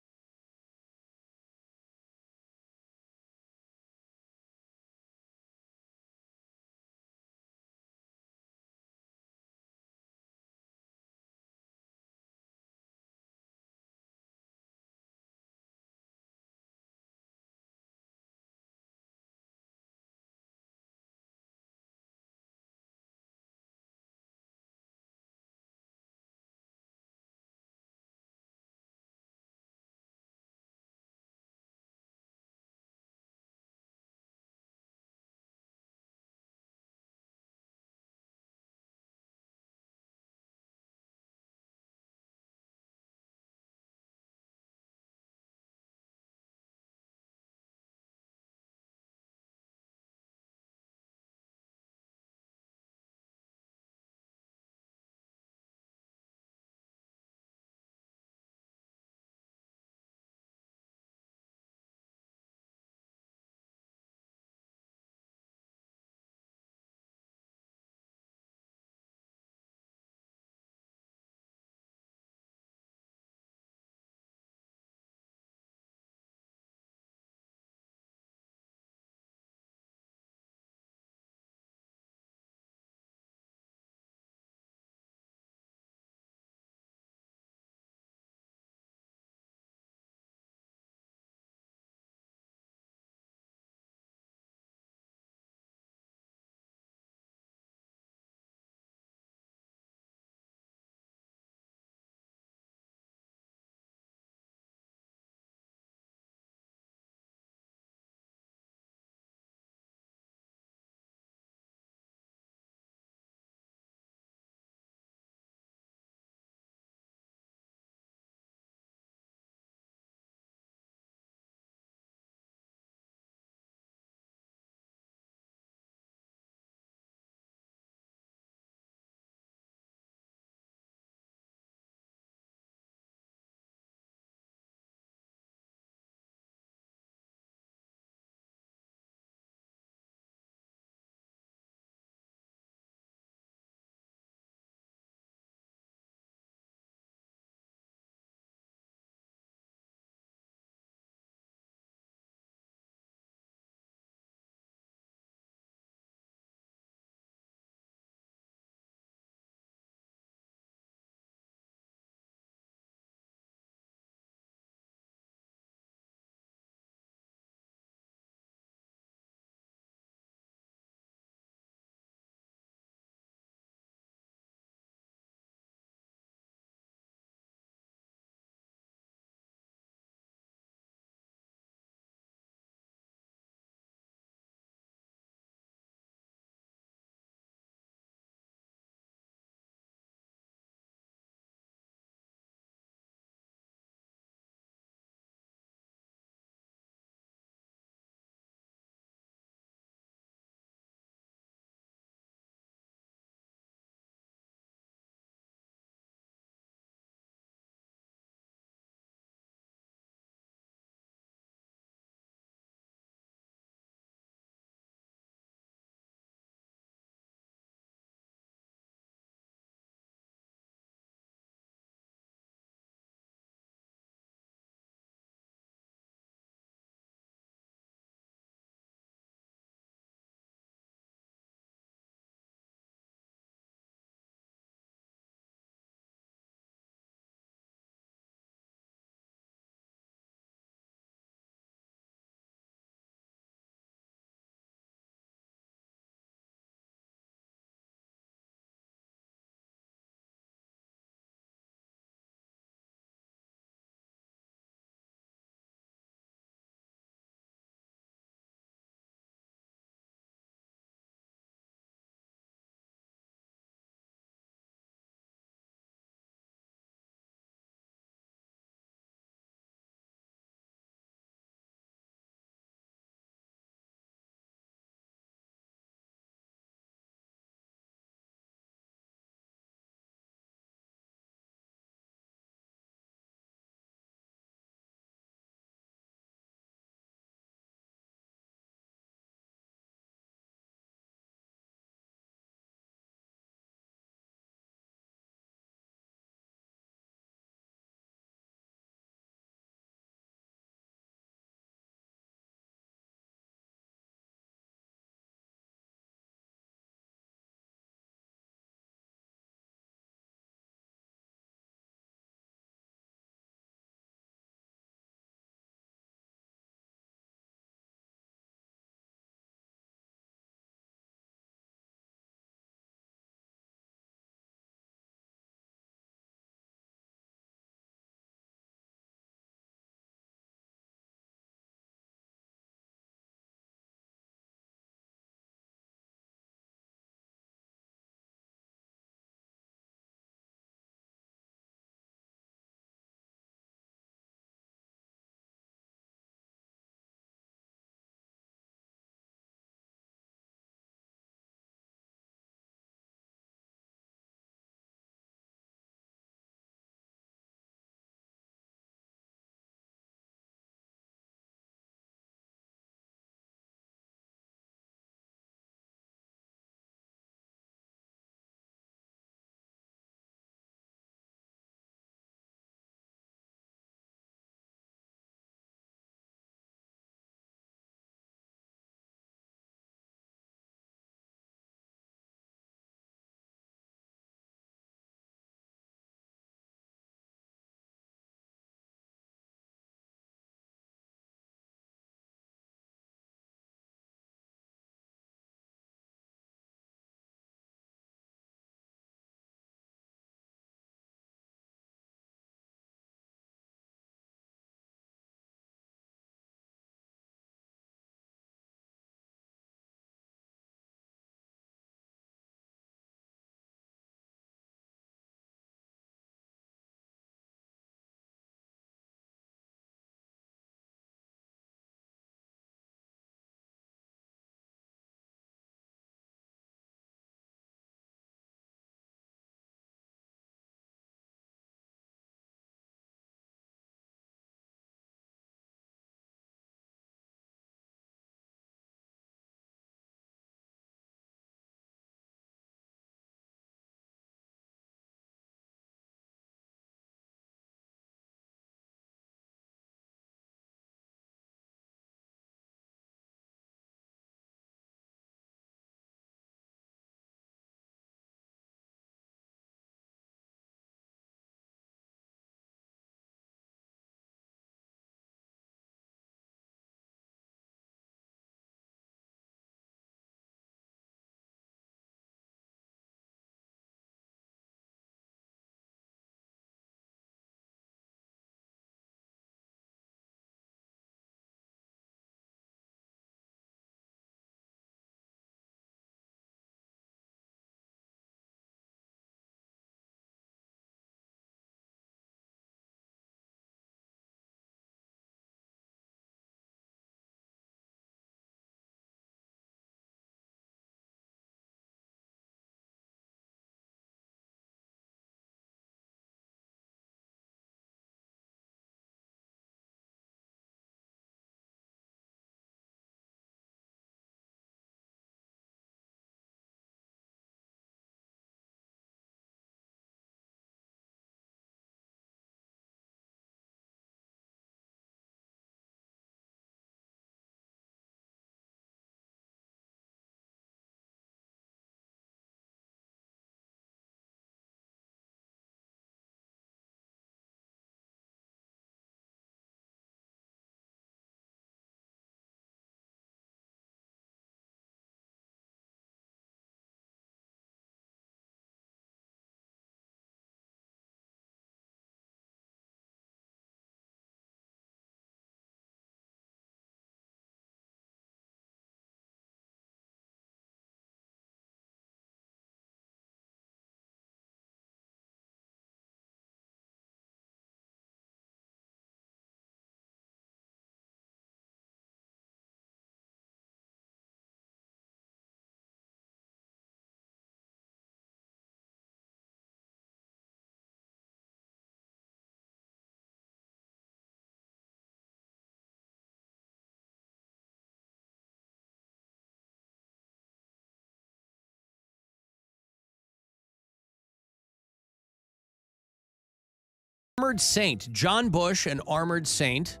S3: Armored Saint, John Bush and Armored Saint,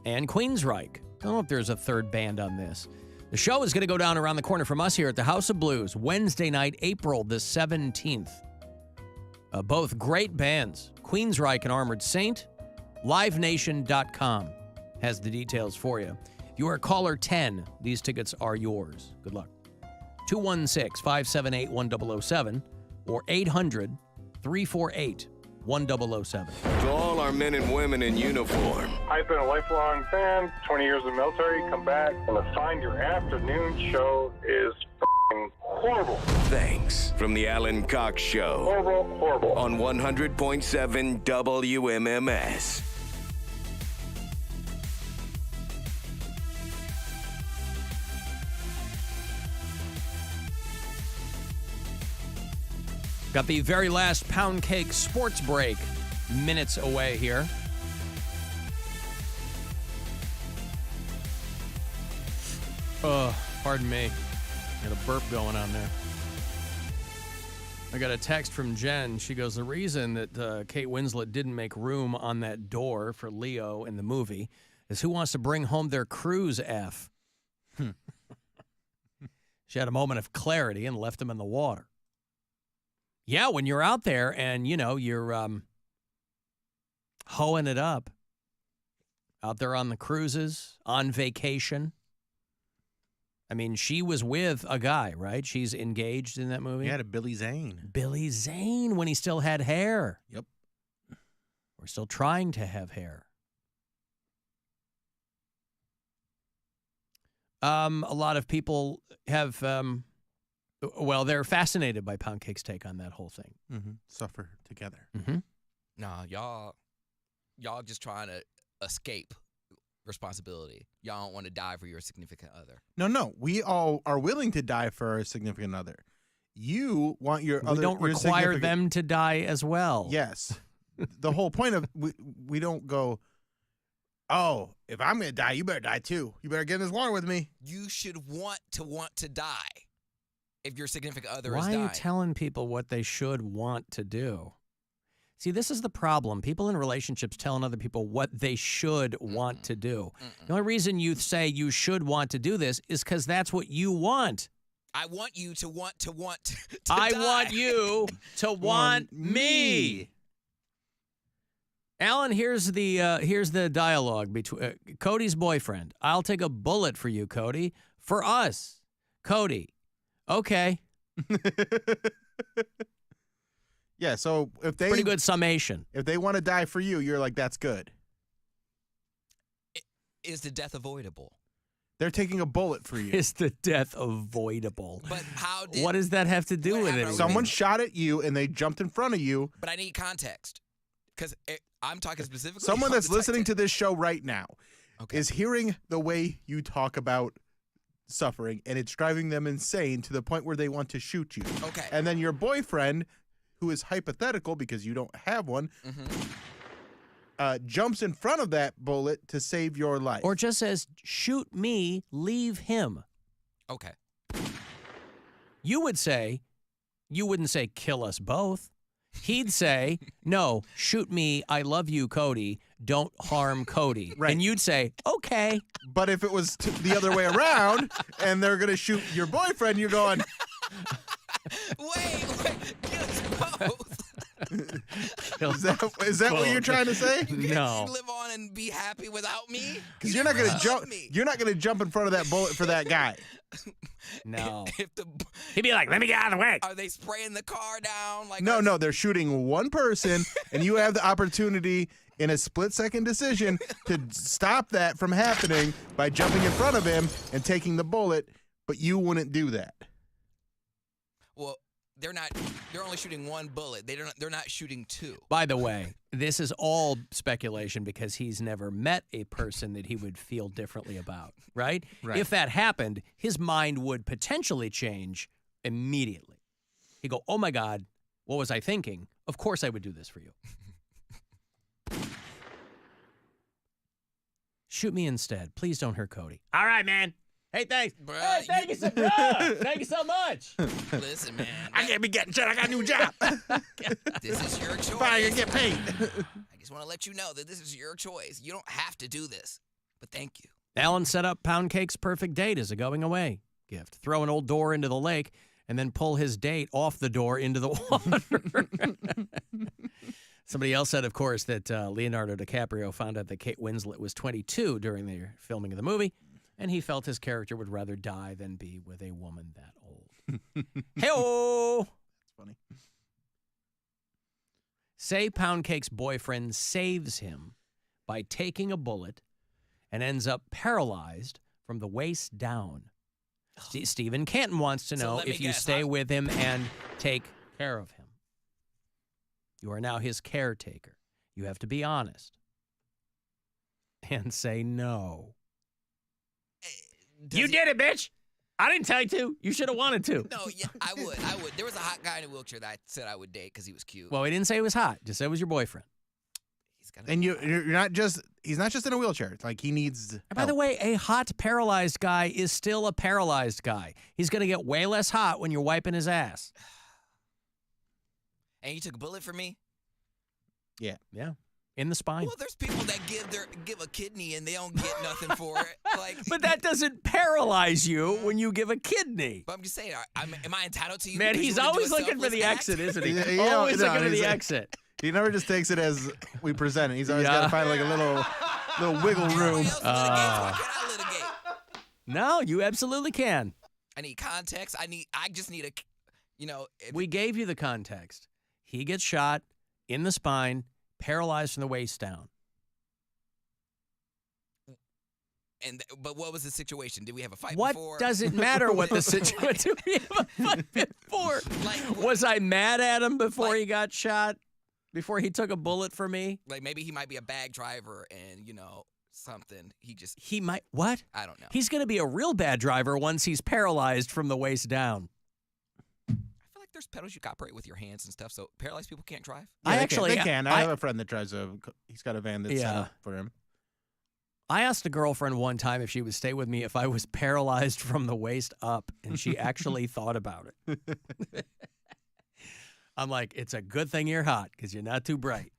S3: and Queensryche. I don't know if there's a third band on this. The show is going to go down around the corner from us here at the House of Blues, Wednesday night, April the 17th. Both great bands, Queensryche and Armored Saint. LiveNation.com has the details for you. If you are caller 10, these tickets are yours. Good luck. 216-578-1007 or 800-348-1007.
S15: To all our men and women in uniform,
S18: I've been a lifelong fan, 20 years in the military, come back, and to find your afternoon show is f***ing horrible.
S15: thanks from the Alan Cox Show.
S18: Horrible.
S15: On 100.7 WMMS.
S3: Got the very last Poundcake sports break minutes away here. Pardon me. Got a burp going on there. I got a text from Jen. She goes, the reason that Kate Winslet didn't make room on that door for Leo in the movie is who wants to bring home their cruise F? She had a moment of clarity and left him in the water. Yeah, when you're out there and, you're hoeing it up, out there on the cruises, on vacation. I mean, she was with a guy, right? She's engaged in that movie.
S4: Yeah, to Billy Zane.
S3: Billy Zane, when he still had hair.
S4: Yep.
S3: We're still trying to have hair. A lot of people have... they're fascinated by Poundcake's take on that whole thing.
S4: Mm-hmm. Suffer together.
S3: Mm-hmm.
S5: Nah, y'all just trying to escape responsibility. Y'all don't want to die for your significant other.
S4: No. We all are willing to die for our significant other. You want your other.
S3: We don't require them to die as well.
S4: Yes. The whole point of we don't go, oh, if I'm going to die, you better die too. You better get in this water with me.
S5: You should want to die. If your significant other is
S3: dying. Why are you telling people what they should want to do? See, this is the problem. People in relationships telling other people what they should want to do. The only reason you say you should want to do this is because that's what you want.
S5: I want you to want to
S3: I
S5: die.
S3: want you to want me. Alan, here's the dialogue between Cody's boyfriend. I'll take a bullet for you, Cody. For us, Cody. Okay.
S4: Yeah, so if they...
S3: Pretty good summation.
S4: If they want to die for you, you're like, that's good.
S5: Is the death avoidable?
S4: They're taking a bullet for you.
S3: Is the death avoidable?
S5: But how did...
S3: What does that have to do with it?
S4: Someone shot at you and they jumped in front of you.
S5: But I need context. Because I'm talking specifically...
S4: Someone that's listening to this show right now is hearing the way you talk about suffering, and it's driving them insane to the point where they want to shoot you.
S5: Okay.
S4: And then your boyfriend, who is hypothetical because you don't have one, jumps in front of that bullet to save your life.
S3: Or just says, shoot me, leave him.
S5: Okay.
S3: You wouldn't say, kill us both. He'd say, no, shoot me, I love you, Cody. Don't harm Cody.
S4: Right.
S3: And you'd say, okay.
S4: But if it was the other way around and they're going to shoot your boyfriend, you're going...
S5: Wait, kill us both.
S4: Is that what you're trying to say?
S3: No.
S5: Live on and be happy without me?
S4: Because you're not going to jump. You're not going to jump in front of that bullet for that guy.
S3: No. He'd be like, let me get out of the way.
S5: Are they spraying the car down?
S4: No, they're shooting one person, and you have the opportunity in a split-second decision to stop that from happening by jumping in front of him and taking the bullet, but you wouldn't do that.
S5: Well, they're only shooting one bullet. They're not shooting two.
S3: By the way, this is all speculation because he's never met a person that he would feel differently about, right? If that happened, his mind would potentially change immediately. He'd go, oh my God, what was I thinking? Of course I would do this for you. Shoot me instead. Please don't hurt Cody. All right, man. Hey, thanks.
S5: Bruh,
S3: hey, thank you so much. Thank you so much.
S5: Listen, man.
S4: I can't be getting shit. I got a new job.
S5: This is your choice.
S4: Fine, get paid.
S5: I just want to let you know that this is your choice. You don't have to do this, but thank you.
S3: Alan set up Poundcake's perfect date as a going away gift. Throw an old door into the lake and then pull his date off the door into the water. Somebody else said, of course, that Leonardo DiCaprio found out that Kate Winslet was 22 during the filming of the movie, and he felt his character would rather die than be with a woman that old. Hey-oh!
S4: That's funny.
S3: Say Poundcake's boyfriend saves him by taking a bullet and ends up paralyzed from the waist down. Stephen Canton wants to know if you stay with him and take care of him. You are now his caretaker. You have to be honest and say no. You did it, bitch. I didn't tell you to. You should have wanted to.
S5: No, yeah, I would. There was a hot guy in a wheelchair that I said I would date because he was cute.
S3: Well, he didn't say he was hot. Just said it was your boyfriend.
S4: And you're not just, he's not just in a wheelchair. Like, he needs help.
S3: By the way, a hot paralyzed guy is still a paralyzed guy. He's going to get way less hot when you're wiping his ass.
S5: And you took a bullet for me?
S3: Yeah. Yeah. In the spine.
S5: Well, there's people that give a kidney and they don't get nothing for it. Like,
S3: but that doesn't paralyze you when you give a kidney.
S5: But I'm just saying, am I entitled to you?
S3: Man, he's always looking for the exit, isn't he?
S4: Yeah,
S3: always looking for the exit.
S4: He never just takes it as we present it. He's always got to find like a little wiggle room.
S3: No, you absolutely can.
S5: I need context. I just need
S3: We gave you the context. He gets shot in the spine, paralyzed from the waist down.
S5: But what was the situation? Did we have a fight
S3: before? What does it matter what the situation? Did we have a fight before? Was I mad at him before he got shot? Before he took a bullet for me?
S5: Like, maybe he might be a bag driver and, something.
S3: He might, what?
S5: I don't know.
S3: He's going to be a real bad driver once he's paralyzed from the waist down.
S5: I feel like there's pedals you can operate with your hands and stuff, so paralyzed people can't drive.
S4: Yeah, they can. I have a friend that drives he's got a van that's set up for him.
S3: I asked a girlfriend one time if she would stay with me if I was paralyzed from the waist up, and she actually thought about it. I'm like, it's a good thing you're hot because you're not too bright.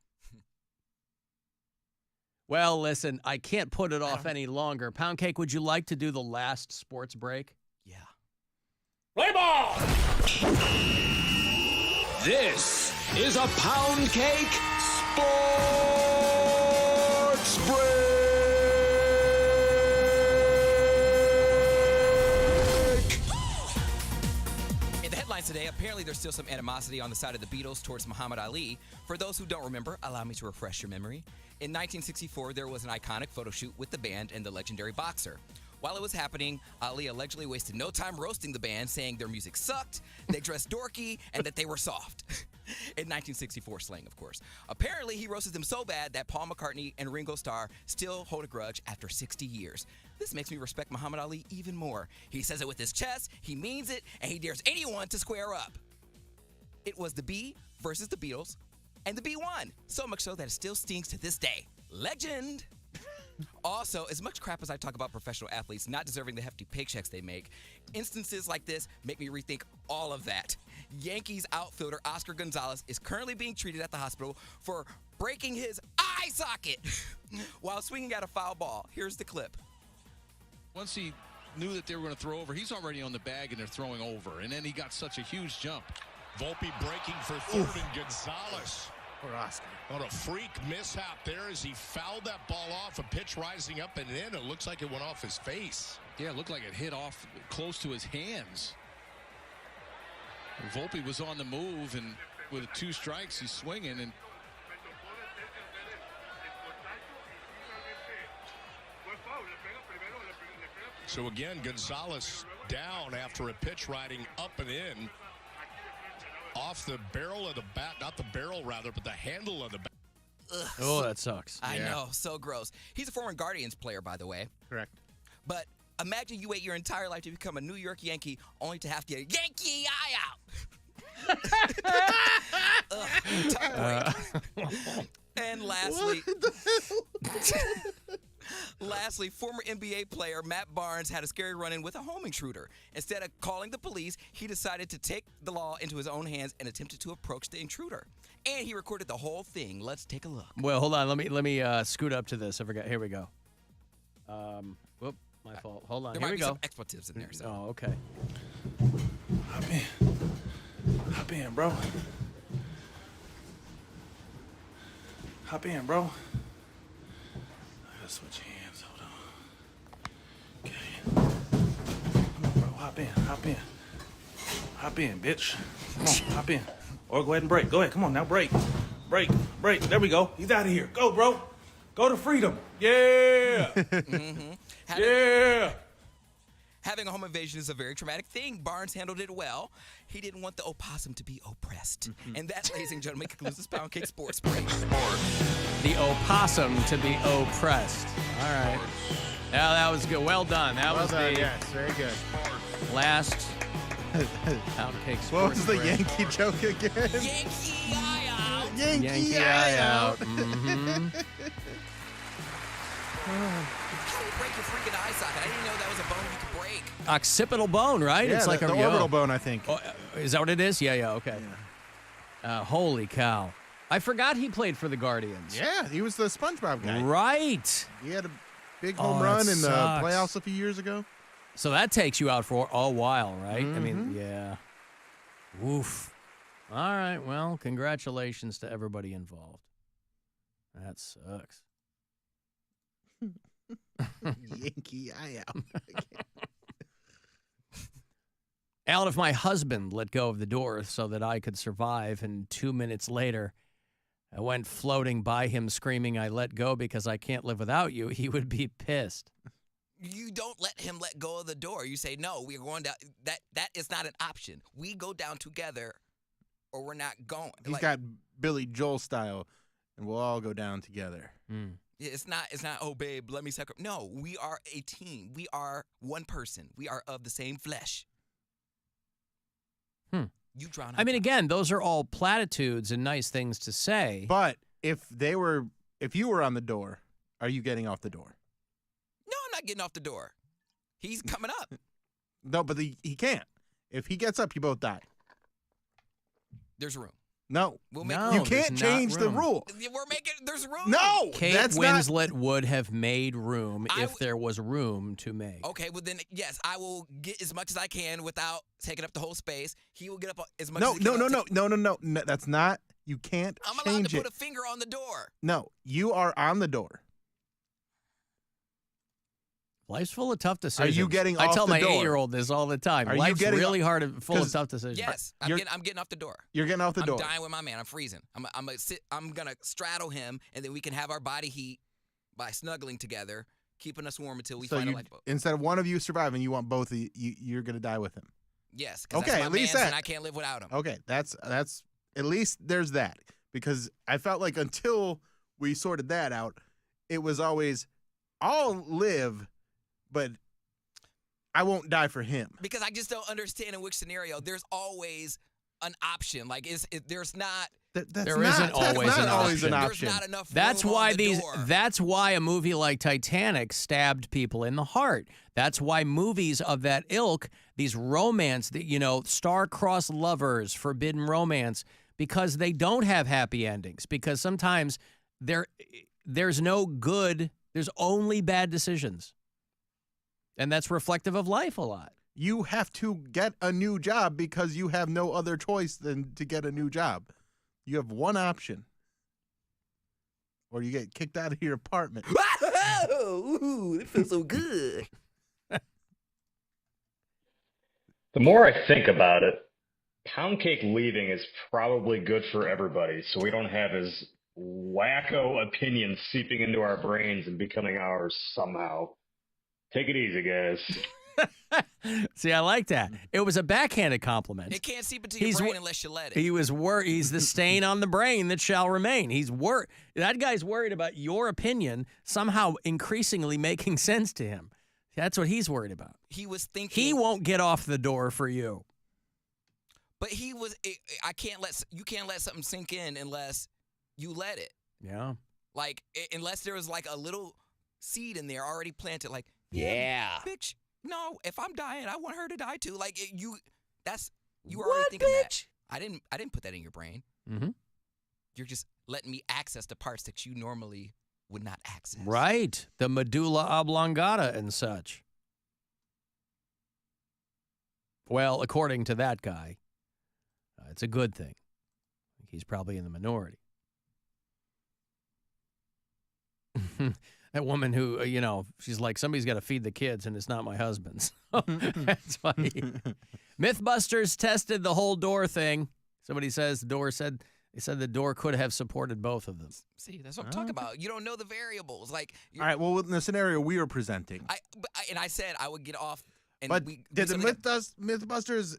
S3: Well, listen, I can't put it off any longer. Poundcake, would you like to do the last sports break?
S5: Yeah.
S27: Play ball! This is a Poundcake Sports Break!
S5: Today, apparently there's still some animosity on the side of the Beatles towards Muhammad Ali. For those who don't remember, allow me to refresh your memory. In 1964, there was an iconic photo shoot with the band and the legendary boxer. While it was happening, Ali allegedly wasted no time roasting the band, saying their music sucked, they dressed dorky, and that they were soft. In 1964 slang, of course. Apparently, he roasted them so bad that Paul McCartney and Ringo Starr still hold a grudge after 60 years. This makes me respect Muhammad Ali even more. He says it with his chest, he means it, and he dares anyone to square up. It was the Bee versus the Beatles, and the Bee won. So much so that it still stings to this day. Legend! Also, as much crap as I talk about professional athletes not deserving the hefty paychecks they make, instances like this make me rethink all of that. Yankees outfielder Oscar Gonzalez is currently being treated at the hospital for breaking his eye socket while swinging at a foul ball. Here's the clip.
S19: Once he knew that they were going to throw over, he's already on the bag and they're throwing over. And then he got such a huge jump.
S20: Volpe breaking for third and Gonzalez.
S4: Poor Oscar.
S20: On a freak mishap there as he fouled that ball off, a pitch rising up and in. It looks like it went off his face.
S19: Yeah, it looked like it hit off close to his hands. Volpe was on the move, and with 2 strikes, he's swinging. And
S20: so again, Gonzalez down after a pitch riding up and in. Off the barrel of the bat, not the barrel rather, but the handle of the bat.
S5: Ugh.
S3: Oh, that sucks.
S5: I know, so gross. He's a former Guardians player, by the way.
S4: Correct.
S5: But imagine you wait your entire life to become a New York Yankee only to have to get a Yankee eye out. And lastly, Lastly, former NBA player Matt Barnes had a scary run-in with a home intruder. Instead of calling the police, he decided to take the law into his own hands and attempted to approach the intruder. And he recorded the whole thing. Let's take a look.
S3: Well, hold on. Let me scoot up to this. I forgot. Here we go. Whoop, my fault. Hold on.
S5: There
S3: Here
S5: might
S3: we
S5: be
S3: go.
S5: some expletives in there. So.
S3: Oh, okay.
S1: Hop in, bro. Hop in, bro. I gotta switch hands. Hold on. Okay. Come on, bro. Hop in. Hop in. Hop in, bitch. Come on, hop in. Or go ahead and break. Go ahead. Come on now. Break. Break. Break. There we go. He's out of here. Go, bro. Go to freedom. Yeah. Yeah.
S5: Having a home invasion is a very traumatic thing. Barnes handled it well. He didn't want the opossum to be oppressed. And that, ladies and gentlemen, concludes this Poundcake Sports Break.
S3: The opossum to be oppressed. All right. Yeah, that was good. Well done. That was the
S4: yes, very good.
S3: last Poundcake Sports
S4: What was the
S3: Break.
S4: Yankee joke again?
S5: Yankee eye out.
S4: Yankee eye out.
S3: Mm-hmm.
S5: How do you break your freaking eye socket? I didn't know that was a bone you could break.
S3: Occipital bone, right?
S4: Yeah,
S3: it's like
S4: the
S3: a
S4: orbital bone, I think.
S3: Oh, is that what it is? Yeah, okay. Holy cow. I forgot he played for the Guardians.
S4: Yeah, he was the SpongeBob guy.
S3: Right.
S4: He had a big home run in the
S3: sucks.
S4: playoffs a few years ago.
S3: So that takes you out for a while, right? I mean,
S4: Mhm.
S3: yeah. Woof. All right. Well, congratulations to everybody involved. That sucks.
S4: Yankee eye out.
S3: Alan, if my husband let go of the door so that I could survive, and 2 minutes later I went floating by him screaming, "I let go because I can't live without you," he would be pissed.
S5: You don't let him let go of the door. You say, no, we're going down. That is not an option. We go down together or we're not going.
S4: He's got Billy Joel style, and we'll all go down together.
S5: It's not, oh, babe, let me sacrifice. No, we are a team. We are one person. We are of the same flesh. You drown.
S3: I mean, again, those are all platitudes and nice things to say.
S4: But if you were on the door, are you getting off the door?
S5: No, I'm not getting off the door. He's coming up.
S4: No, but he can't. If he gets up, you both die.
S5: There's room.
S4: No,
S5: No,
S4: you can't change the rule.
S5: There's room.
S4: No,
S3: Kate
S4: that's
S3: Winslet would have made room if there was room to make.
S5: Okay, well then, yes, I will get as much as I can without taking up the whole space. He will get up as much as he can.
S4: No. That's not. You can't
S5: I'm allowed
S4: change
S5: to put
S4: it.
S5: a finger on the door.
S4: No, you are on the door.
S3: Life's full of tough decisions.
S4: Are you getting
S3: I
S4: off
S3: tell
S4: the
S3: my
S4: door?
S3: 8-year-old this all the time.
S4: Are you
S3: Life's
S4: getting
S3: really
S4: off-
S3: hard and full of
S4: 'cause-
S3: tough decisions.
S5: Yes, I'm getting off the door.
S4: You're getting off the door.
S5: I'm dying with my man. I'm freezing. I'm gonna straddle him, and then we can have our body heat by snuggling together, keeping us warm until we
S4: So
S5: find a
S4: you,
S5: lifeboat.
S4: instead of one of you surviving, you want both of you're going to die with him.
S5: Yes, because
S4: Okay,
S5: that's my
S4: at least
S5: man's
S4: that.
S5: and I can't live without him.
S4: Okay, that's at least there's that, because I felt like until we sorted that out, it was always I'll live, but I won't die for him.
S5: Because I just don't understand in which scenario there's always an option. Like there's not.
S3: There isn't always an option.
S5: There's not enough.
S3: That's
S5: room
S3: why
S5: on the door.
S3: That's why a movie like Titanic stabbed people in the heart. That's why movies of that ilk, these romance, star-crossed lovers, forbidden romance, because they don't have happy endings. Because sometimes there's no good. There's only bad decisions, and that's reflective of life a lot.
S4: You have to get a new job because you have no other choice than to get a new job. You have one option, or you get kicked out of your apartment.
S5: Ooh, it feels so good.
S9: The more I think about it, Poundcake leaving is probably good for everybody, so we don't have his wacko opinions seeping into our brains and becoming ours somehow. Take it easy, guys.
S3: See, I like that. It was a backhanded compliment.
S5: It can't seep into your brain unless you let it.
S3: He was worried. He's the stain on the brain that shall remain. He's worried. That guy's worried about your opinion somehow increasingly making sense to him. That's what he's worried about.
S5: He was thinking
S3: he won't get off the door for you.
S5: But he was. You can't let something sink in unless you let it.
S3: Yeah.
S5: Like unless there was like a little seed in there already planted. Like,
S3: Yeah.
S5: bitch. No, if I'm dying, I want her to die too. Like you already
S3: What,
S5: thinking
S3: bitch?
S5: that. I didn't put that in your brain.
S3: Mm-hmm.
S5: You're just letting me access the parts that you normally would not access.
S3: Right. The medulla oblongata and such. Well, according to that guy, it's a good thing. He's probably in the minority. That woman who, she's like, somebody's got to feed the kids, and it's not my husband's. That's funny. Mythbusters tested the whole door thing. Somebody says they said the door could have supported both of them.
S5: See, that's what I'm talking about. You don't know the variables. Like,
S4: all right. Well, in the scenario we were presenting,
S5: I said I would get off. And
S4: but did the
S5: something
S4: Mythbusters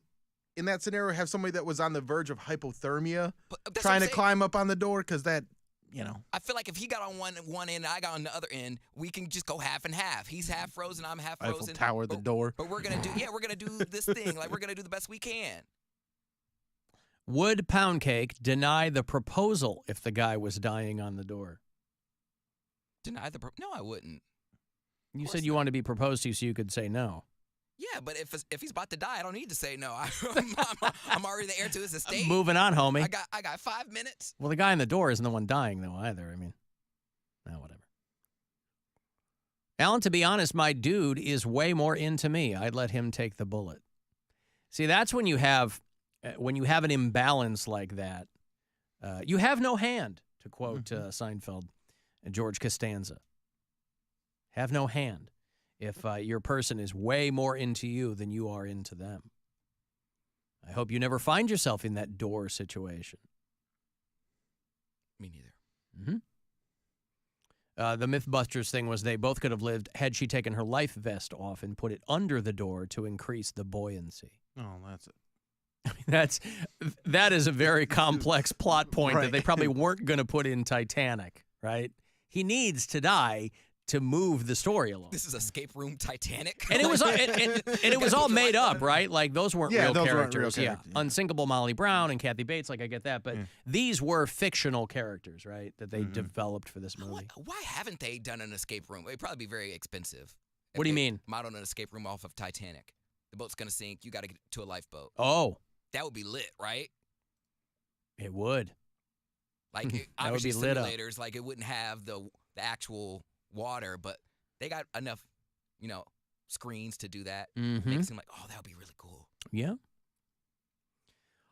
S4: in that scenario have somebody that was on the verge of hypothermia
S5: that's
S4: trying
S5: what I'm
S4: to climb up on the door? Because that,
S5: I feel like if he got on one end and I got on the other end, we can just go half and half. He's half frozen, I'm half frozen.
S4: Eiffel Tower the door.
S5: But we're gonna do this thing. Like, we're gonna do the best we can.
S3: Would Poundcake deny the proposal if the guy was dying on the door?
S5: Deny the no, I wouldn't.
S3: You said you wanted to be proposed to so you could say no.
S5: Yeah, but if he's about to die, I don't need to say no. I'm already the heir to his estate.
S3: Moving on, homie.
S5: I got 5 minutes.
S3: Well, the guy on the door isn't the one dying, though, either. I mean, whatever. Alan, to be honest, my dude is way more into me. I'd let him take the bullet. See, that's when you have an imbalance like that. You have no hand, to quote Seinfeld and George Costanza. Have no hand. If your person is way more into you than you are into them. I hope you never find yourself in that door situation.
S5: Me neither.
S3: Mm-hmm. The Mythbusters thing was they both could have lived had she taken her life vest off and put it under the door to increase the buoyancy.
S4: Oh, that's it.
S3: I mean, that is a very complex plot point that they probably weren't going to put in Titanic, right? He needs to die to move the story along.
S5: This is Escape Room Titanic.
S3: And it was and it was all made up, right? Like those weren't real
S4: those
S3: characters.
S4: weren't real characters.
S3: Unsinkable Molly Brown and Kathy Bates, like I get that, but these were fictional characters, right? That they developed for this movie.
S5: Why haven't they done an escape room? It'd probably be very expensive.
S3: What do you mean?
S5: Modeled an escape room off of Titanic. The boat's gonna sink. You got to get to a lifeboat.
S3: Oh,
S5: that would be lit, right?
S3: It would.
S5: Like obviously simulators, like it wouldn't have the actual water, but they got enough, screens to do that. Make it seem like, oh, that would be really cool.
S3: Yeah.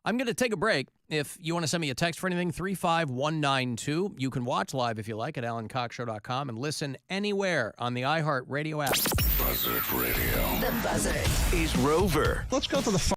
S3: I'm going to take a break. If you want to send me a text for anything, 35192. You can watch live if you like at alancoxshow.com and listen anywhere on the iHeartRadio app.
S15: Buzzard Radio.
S17: The Buzzard.
S15: Is Rover.
S17: Let's go to the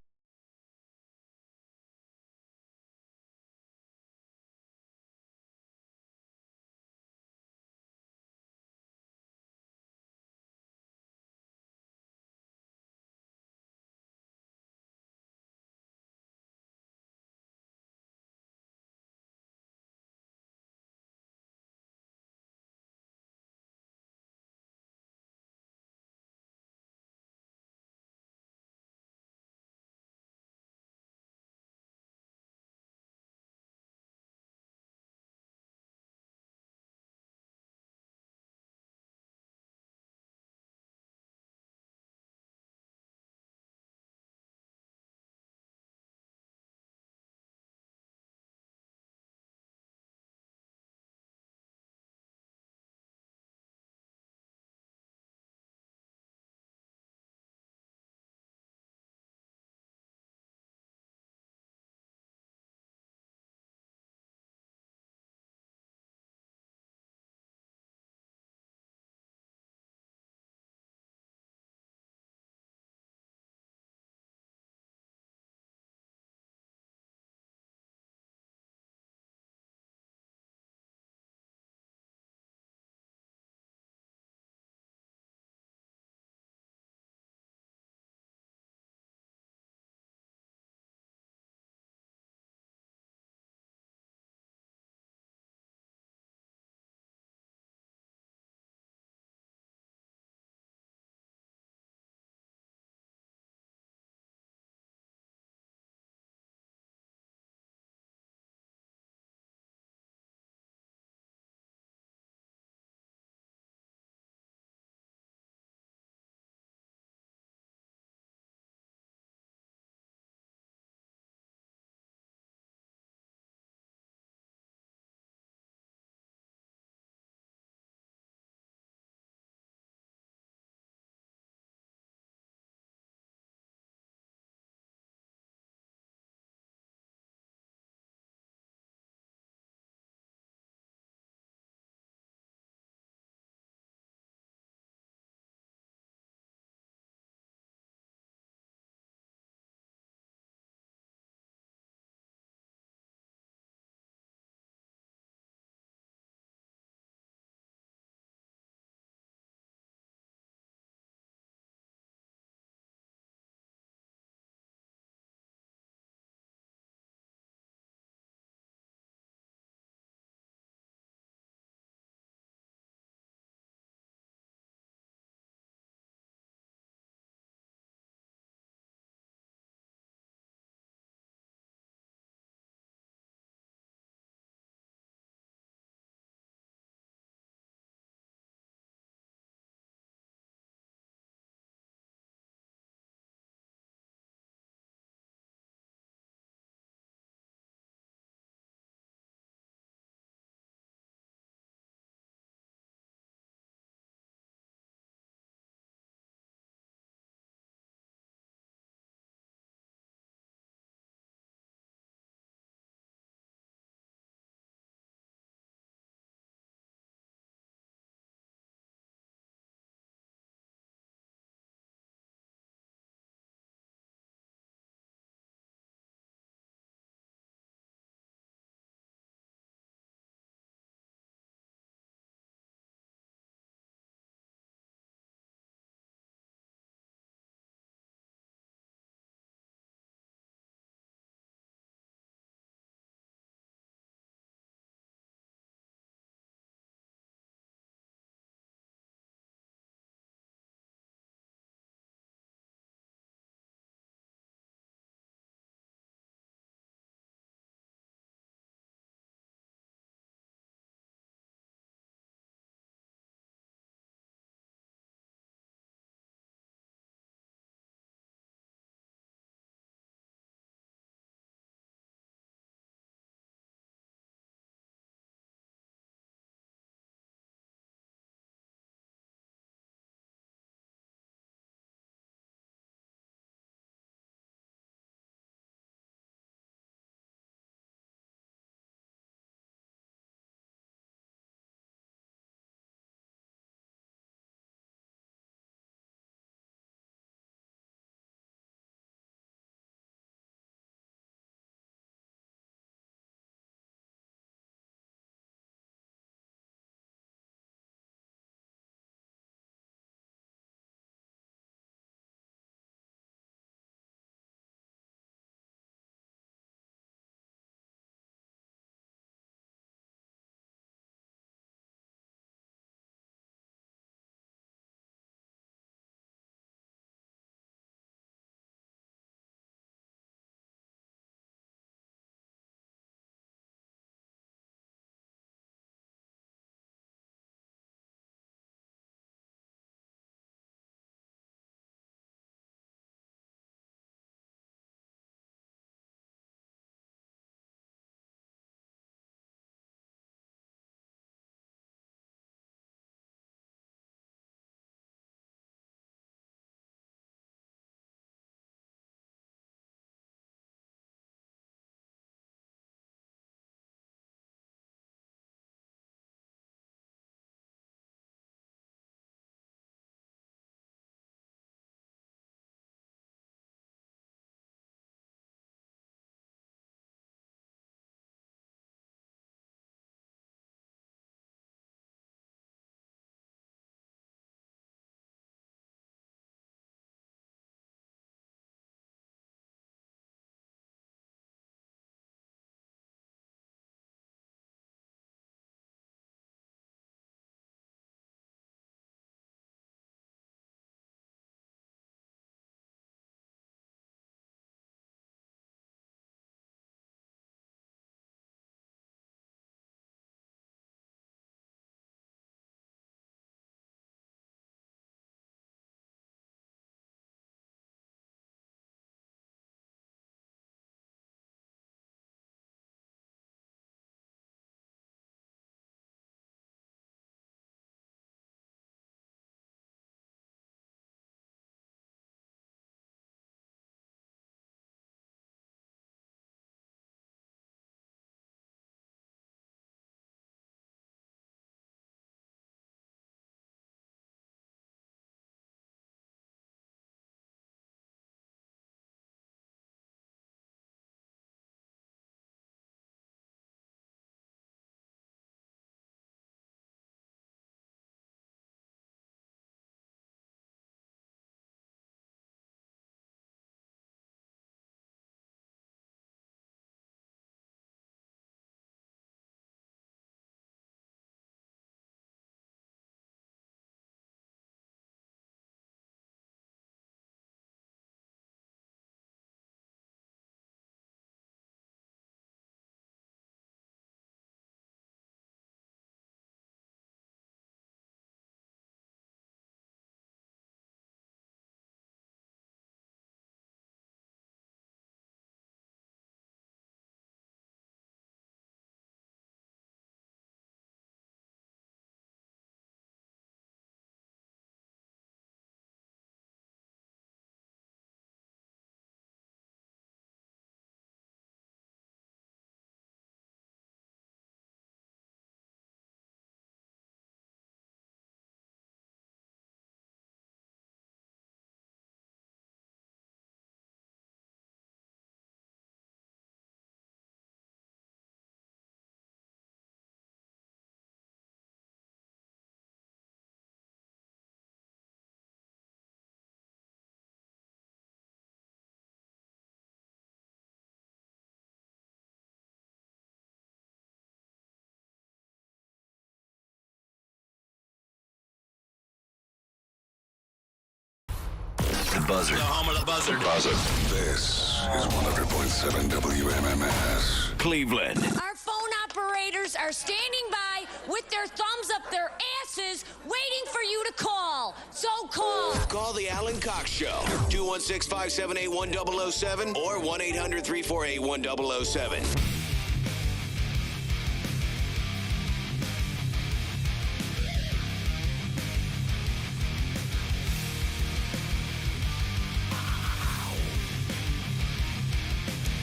S15: Buzzard.
S17: The home of the Buzzard.
S15: This is 100.7 WMMS. Cleveland.
S8: Our phone operators are standing by with their thumbs up their asses waiting for you to call. So call.
S15: Call the Alan Cox Show. 216-578-1007 or 1-800-348-1007.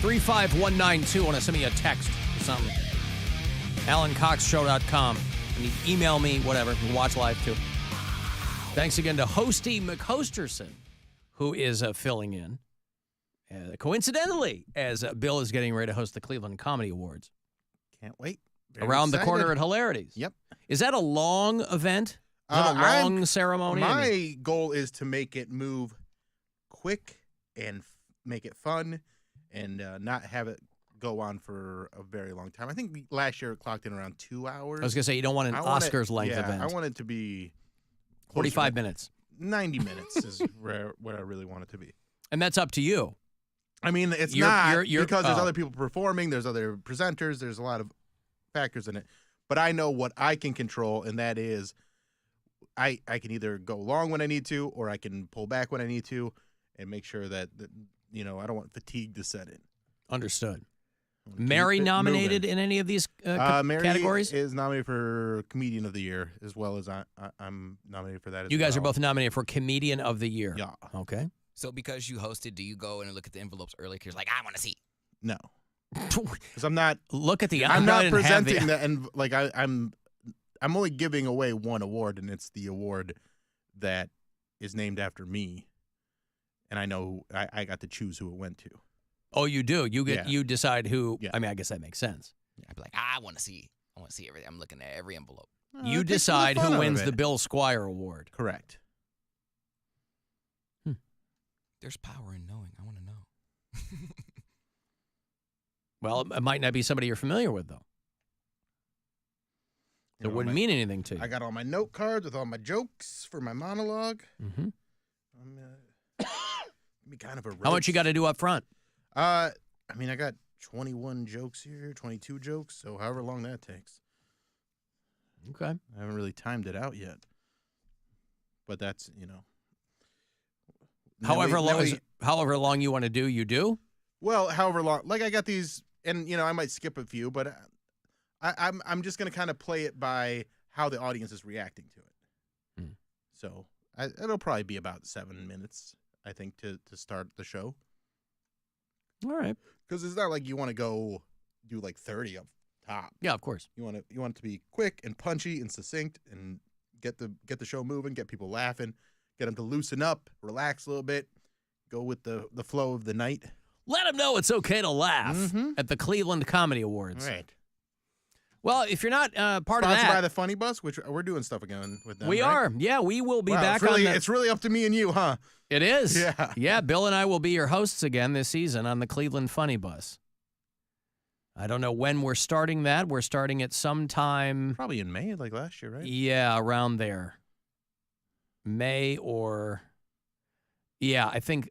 S3: $35192. Want to send me a text or something? AlanCoxShow.com. You can email me, whatever. You can watch live too. Thanks again to Hosty McHosterson, who is filling in. Coincidentally, as Bill is getting ready to host the Cleveland Comedy Awards.
S4: Can't wait.
S3: Around the corner at Hilarities.
S4: Yep.
S3: Is that a long event? Is that a long ceremony?
S4: My goal is to make it move quick and make it fun and not have it go on for a very long time. I think last year it clocked in around 2 hours.
S3: I was going to say, you don't want an Oscars-length event.
S4: I want it to be
S3: 45 minutes.
S4: 90 minutes is what I really want it to be.
S3: And that's up to you.
S4: I mean, it's because there's other people performing, there's other presenters, there's a lot of factors in it. But I know what I can control, and that is I can either go long when I need to, or I can pull back when I need to, and make sure that I don't want fatigue to set in.
S3: Understood. Mary nominated in any of these categories?
S4: Mary is nominated for Comedian of the Year, as well as I'm nominated for that as well.
S3: You guys are both nominated for Comedian of the Year.
S4: Yeah.
S3: Okay.
S5: So because you hosted, do you go and look at the envelopes early? Because you're like, I want to see.
S4: No. Because I'm not.
S3: Look at the.
S4: I'm not presenting the and like I'm only giving away one award, and it's the award that is named after me, and I know I got to choose who it went to.
S3: Oh, you do. You decide who. Yeah. I mean, I guess that makes sense.
S5: I'd be like, I want to see everything. I'm looking at every envelope.
S3: You decide who wins the Bill Squire Award.
S4: Correct.
S5: There's power in knowing. I want to know.
S3: Well, it might not be somebody you're familiar with, though. It wouldn't mean anything to you.
S4: I got all my note cards with all my jokes for my monologue.
S3: Mm-hmm.
S4: Be kind of a roast.
S3: How much you got to do up front?
S4: I mean, I got 21 jokes here, 22 jokes, so however long that takes.
S3: Okay.
S4: I haven't really timed it out yet. But that's,
S3: However long you want to do, you do?
S4: Well, however long. Like I got these, and I might skip a few, but I'm just gonna kind of play it by how the audience is reacting to it. So it'll probably be about 7 minutes, I think, to start the show.
S3: All right.
S4: Because it's not like you want to go do like 30 up top.
S3: Yeah, of course.
S4: You want it to be quick and punchy and succinct and get the show moving, get people laughing, get them to loosen up, relax a little bit, go with the flow of the night.
S3: Let them know it's okay to laugh at the Cleveland Comedy Awards.
S4: All right.
S3: Well, if you're not part
S4: Sponsored
S3: of that,
S4: by the Funny Bus, which we're doing stuff again with them.
S3: We are. Yeah, we will be back
S4: It's really up to me and you, huh?
S3: It is.
S4: Yeah.
S3: Yeah, Bill and I will be your hosts again this season on the Cleveland Funny Bus. I don't know when we're starting that. We're starting it sometime.
S4: Probably in May, like last year, right?
S3: Yeah, around there. May or. Yeah, I think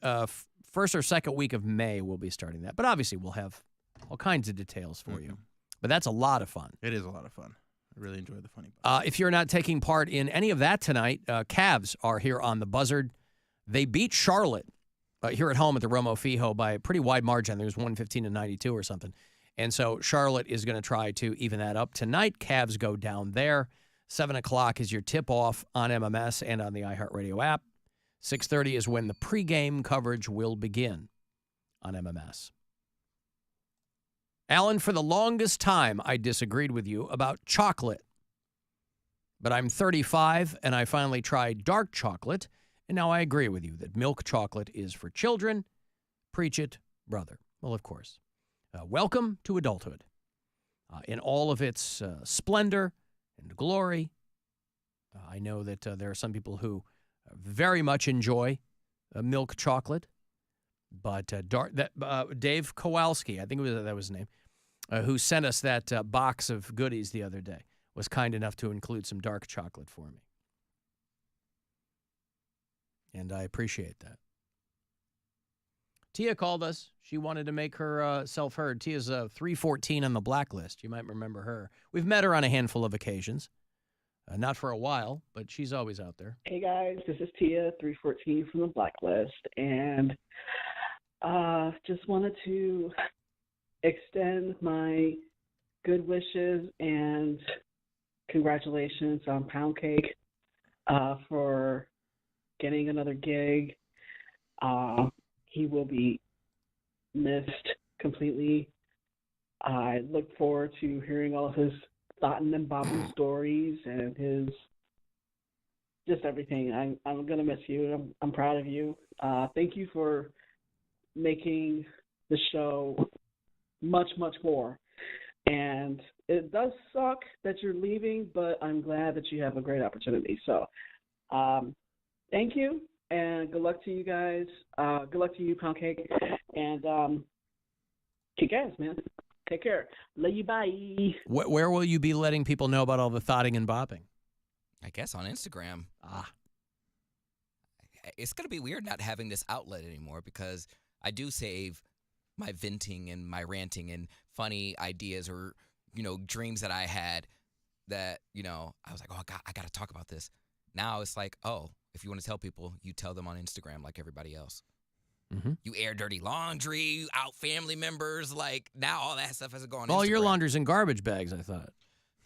S3: first or second week of May we'll be starting that. But obviously we'll have all kinds of details for you. But that's a lot of fun.
S4: It is a lot of fun. I really enjoy the Funny Bus.
S3: If you're not taking part in any of that tonight, Cavs are here on the Buzzard. They beat Charlotte here at home at the Romo Fijo by a pretty wide margin. There's 115-92 or something. And so Charlotte is going to try to even that up tonight. Cavs go down there. 7 o'clock is your tip-off on MMS and on the iHeartRadio app. 6:30 is when the pregame coverage will begin on MMS. Alan, for the longest time, I disagreed with you about chocolate. But I'm 35, and I finally tried dark chocolate, and now I agree with you that milk chocolate is for children. Preach it, brother. Well, of course. Welcome to adulthood. In all of its splendor and glory. I know that there are some people who very much enjoy milk chocolate. But Dave Kowalski, I think that was his name, who sent us that box of goodies the other day, was kind enough to include some dark chocolate for me. And I appreciate that. Tia called us. She wanted to make her self heard. Tia's 314 on the blacklist. You might remember her. We've met her on a handful of occasions. Not for a while, but she's always out there.
S10: Hey guys, this is Tia, 314 from the blacklist, and just wanted to extend my good wishes and congratulations on Poundcake for getting another gig. He will be missed completely. I look forward to hearing all of his thoughtin' and bobbin' stories and his just everything. I'm gonna miss you. I'm proud of you. Thank you for making the show much more. And it does suck that you're leaving, but I'm glad that you have a great opportunity. So, thank you, and good luck to you guys. Good luck to you, Poundcake, and kick ass, man. Take care. Love you. Bye.
S3: Where will you be letting people know about all the thotting and bopping?
S5: I guess on Instagram. It's going to be weird not having this outlet anymore because I do save my venting and my ranting and funny ideas or, dreams that I had that, I was like, oh, I got to talk about this. Now it's like, oh, if you want to tell people, you tell them on Instagram like everybody else.
S3: Mm-hmm.
S5: You air dirty laundry, you out family members. Like, now all that stuff has to go on
S3: All
S5: Instagram.
S3: your laundry's in garbage bags, I thought.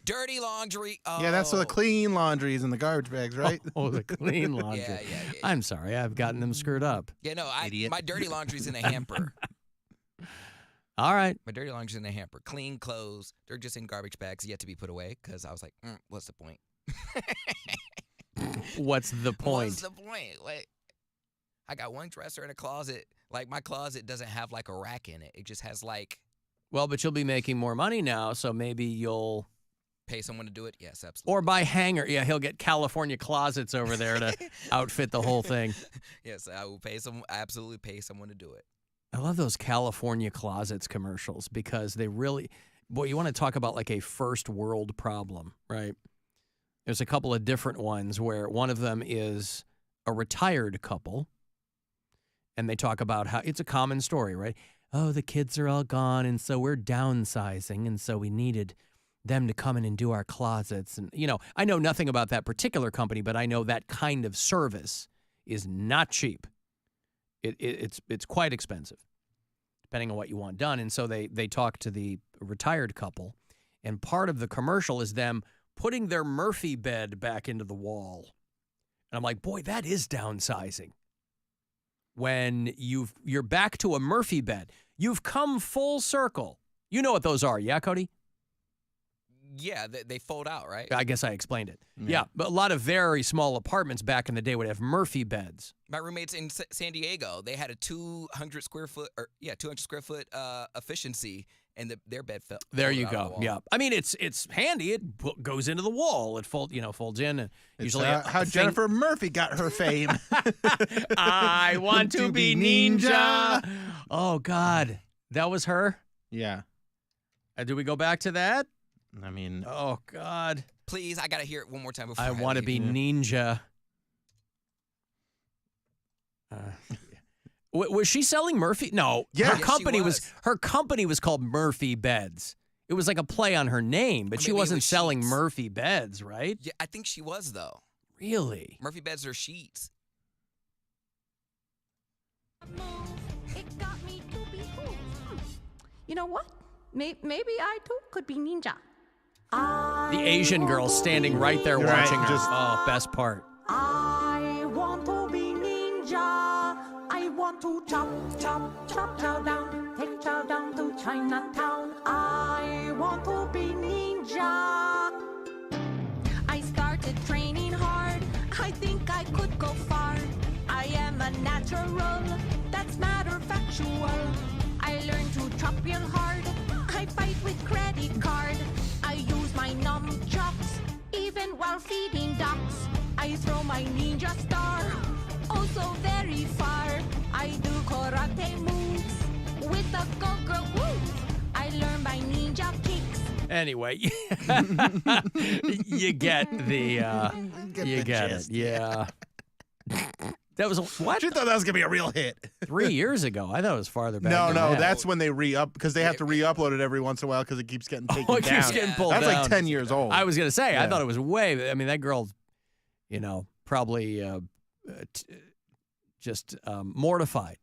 S5: Dirty laundry. Oh.
S4: Yeah, that's the clean laundry is in the garbage bags, right?
S3: Oh, the clean laundry.
S5: Yeah.
S3: I'm sorry, I've gotten them screwed up.
S5: Yeah, no, my dirty laundry's in a hamper.
S3: All right.
S5: My dirty laundry's in a hamper. Clean clothes, they're just in garbage bags yet to be put away because I was like, what's the point?
S3: What's the point?
S5: What's the point? Like, I got one dresser in a closet. Like, my closet doesn't have, like, a rack in it. It just has, like...
S3: Well, but you'll be making more money now, so maybe you'll...
S5: Pay someone to do it? Yes, absolutely.
S3: Or buy hanger. Yeah, he'll get California closets over there to outfit the whole thing.
S5: Yes, I will absolutely pay someone to do it.
S3: I love those California closets commercials because they really... Boy, you want to talk about, like, a first world problem, right? There's a couple of different ones where one of them is a retired couple. And they talk about how it's a common story, right? Oh, the kids are all gone, and so we're downsizing, and so we needed them to come in and do our closets. And, I know nothing about that particular company, but I know that kind of service is not cheap. It's quite expensive, depending on what you want done. And so they talk to the retired couple, and part of the commercial is them putting their Murphy bed back into the wall. And I'm like, boy, that is downsizing. When you're back to a Murphy bed, you've come full circle. You know what those are, yeah, Cody?
S5: Yeah, they fold out, right?
S3: I guess I explained it. Yeah, but a lot of very small apartments back in the day would have Murphy beds.
S5: My roommates in San Diego, they had a 200 square foot efficiency, and their bed fell.
S3: There you go. Yeah, I mean it's handy. It goes into the wall. It folds in. And usually,
S4: how Jennifer Murphy got her fame.
S3: I want to be ninja. Oh God, that was her.
S4: Yeah.
S3: Do we go back to that?
S4: I mean,
S3: oh God!
S5: Please, I gotta hear it one more time before
S3: I want to be ninja. Was she selling Murphy? No.
S4: Yeah,
S3: her company was called Murphy Beds. It was like a play on her name, but she wasn't selling
S5: sheets.
S3: Murphy Beds, right?
S5: Yeah, I think she was though.
S3: Really?
S5: Murphy Beds are sheets.
S21: You know what? Maybe I too could be ninja.
S3: The Asian girl standing right there watching her. Best part.
S21: I want to be ninja. I want to chop chow down, take chow down to Chinatown. I want to be ninja. I started training hard. I think I could go far. I am a natural. That's matter factual. I learned to chop real hard. I fight with credit card. I use my nunchucks, even while feeding ducks. I throw my ninja star, also very far. I do karate moves with a go-go woo. I learn my ninja kicks.
S3: Anyway, you get the, you get
S4: gist.
S3: it, yeah. That was what?
S4: You thought that was gonna be a real hit
S3: 3 years ago. I thought it was farther back.
S4: No,
S3: than
S4: no,
S3: that.
S4: that's when they re-up because they have to re-upload it every once in a while because it keeps getting taken
S3: it
S4: down.
S3: keeps getting pulled
S4: That's
S3: down.
S4: like 10 years old.
S3: I was gonna say. I
S4: Yeah.
S3: thought it was way. I mean, that girl, probably just mortified.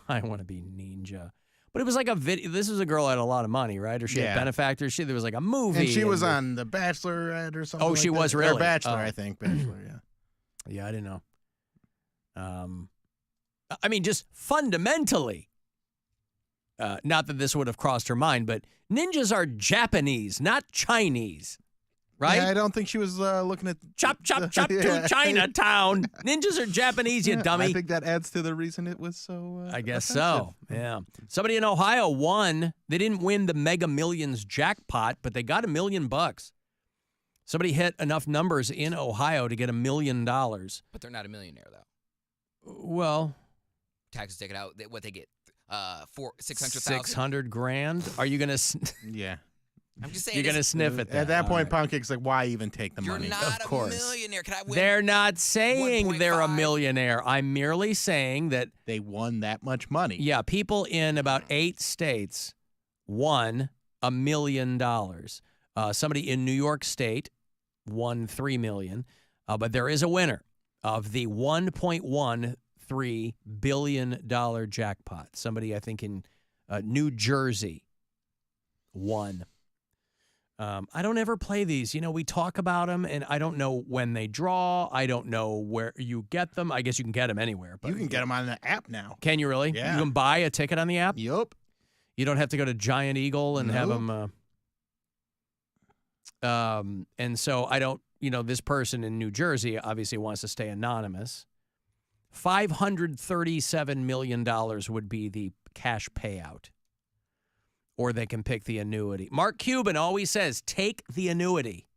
S3: I want to be ninja. But it was like a video. This was a girl that had a lot of money, right? Or she had benefactors. There was like a movie.
S4: And she was on The Bachelorette or something.
S3: Oh, she
S4: like
S3: was
S4: that.
S3: really?
S4: Or Bachelor, I think. Bachelor, yeah.
S3: Yeah, I didn't know. I mean, just fundamentally, not that this would have crossed her mind, but ninjas are Japanese, not Chinese, right?
S4: Yeah, I don't think she was looking at
S3: chop, chop, chop to Chinatown. Ninjas are Japanese, you dummy.
S4: I think that adds to the reason it was so.
S3: I guess
S4: offensive.
S3: so. Yeah. Somebody in Ohio won. They didn't win the Mega Millions jackpot, but they got $1 million. Somebody hit enough numbers in Ohio to get $1 million.
S5: But they're not a millionaire, though.
S3: Well,
S5: taxes taken out. What they get? $600,000.
S3: 600 grand. Are you gonna?
S4: Yeah.
S5: I'm just saying.
S3: You're gonna sniff at that.
S4: At that
S3: All
S4: point,
S3: right.
S4: Poundcake's like, why even take the money?
S5: You're not
S3: Of course.
S5: a millionaire. Can I win?
S3: They're not saying they're a
S5: 1.5?
S3: millionaire. I'm merely saying that
S4: they won that much money.
S3: Yeah, people in about 8 states won $1 million. Somebody in New York State won $3 million, but there is a winner of the $1.13 billion jackpot. Somebody, I think, in New Jersey won. I don't ever play these. We talk about them, and I don't know when they draw. I don't know where you get them. I guess you can get them anywhere. But
S4: You can get them on the app now.
S3: Can you really?
S4: Yeah.
S3: You can buy a ticket on the app?
S4: Yup.
S3: You don't have to go to Giant Eagle and have
S4: Nope.
S3: them. And so I don't, this person in New Jersey obviously wants to stay anonymous. $537 million would be the cash payout. Or they can pick the annuity. Mark Cuban always says, take the annuity.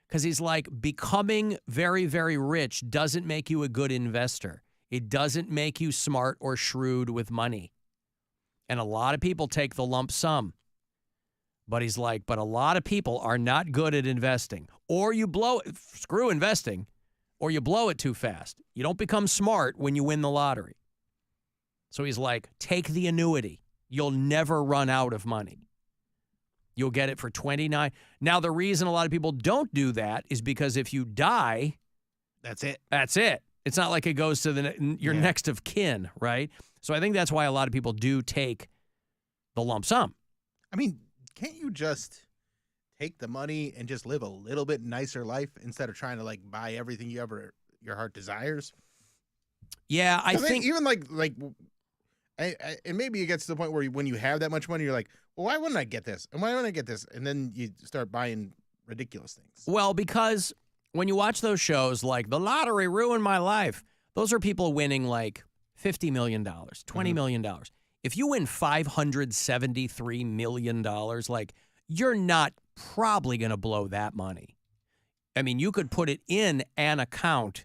S3: Because he's like, becoming very, very rich doesn't make you a good investor. It doesn't make you smart or shrewd with money. And a lot of people take the lump sum. But he's like, but a lot of people are not good at investing. Or you blow it, screw investing, or you blow it too fast. You don't become smart when you win the lottery. So he's like, take the annuity. You'll never run out of money. You'll get it for $29. Now, the reason a lot of people don't do that is because if you die,
S4: that's it.
S3: That's it. It's not like it goes to your next of kin, right? So I think that's why a lot of people do take the lump sum.
S4: I mean, can't you just take the money and just live a little bit nicer life instead of trying to buy everything your heart desires?
S3: Yeah, I think
S4: even and maybe it gets to the point where when you have that much money, you're like, well, why wouldn't I get this? And why wouldn't I get this? And then you start buying ridiculous things.
S3: Well, because when you watch those shows like The Lottery Ruined My Life, those are people winning like $50 million, $20 million. If you win $573 million, you're not probably going to blow that money. I mean, you could put it in an account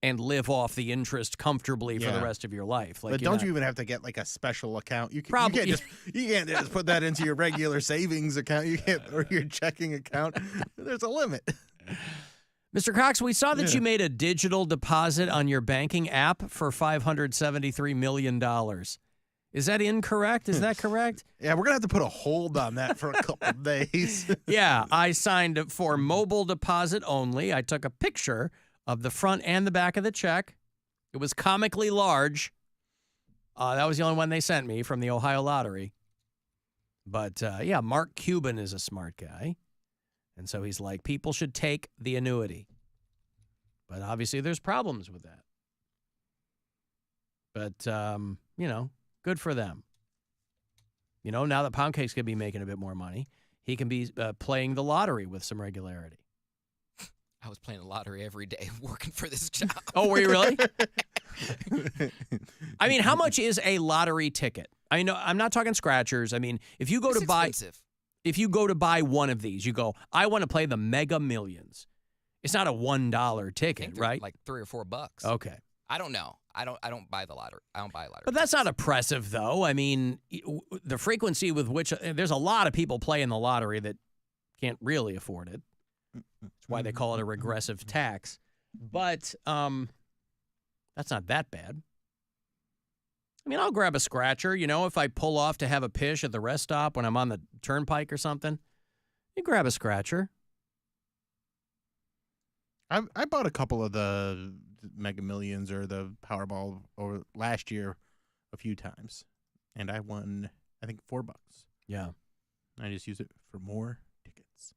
S3: and live off the interest comfortably for the rest of your life.
S4: But don't you even have to get a special account? You
S3: Probably.
S4: You can't just put that into your regular savings account. You can't, or your checking account. There's a limit.
S3: Mr. Cox, we saw that you made a digital deposit on your banking app for $573 million. Is that incorrect? Is that correct?
S4: Yeah, we're going to have to put a hold on that for a couple of days.
S3: Yeah, I signed up for mobile deposit only. I took a picture of the front and the back of the check. It was comically large. That was the only one they sent me from the Ohio Lottery. But, Mark Cuban is a smart guy. And so he's like, people should take the annuity. But obviously there's problems with that. But, good for them. Now that Poundcake's going to be making a bit more money, he can be playing the lottery with some regularity.
S5: I was playing the lottery every day working for this job.
S3: Oh, were you really? I mean, how much is a lottery ticket? I know I'm not talking scratchers. I mean, if you go to buy one of these, you go, I want to play the Mega Millions. It's not a $1 ticket, right?
S5: Like $3 or $4.
S3: Okay.
S5: I don't know. I don't buy the lottery. I don't buy lottery.
S3: But that's not oppressive, though. I mean, the frequency with which there's a lot of people playing the lottery that can't really afford it. That's why they call it a regressive tax. But That's not that bad. I mean, I'll grab a scratcher, if I pull off to have a pish at the rest stop when I'm on the turnpike or something. You grab a scratcher.
S4: I bought a couple of the Mega Millions or the Powerball over last year a few times, and I won, I think, $4.
S3: Yeah.
S4: I just use it for more tickets.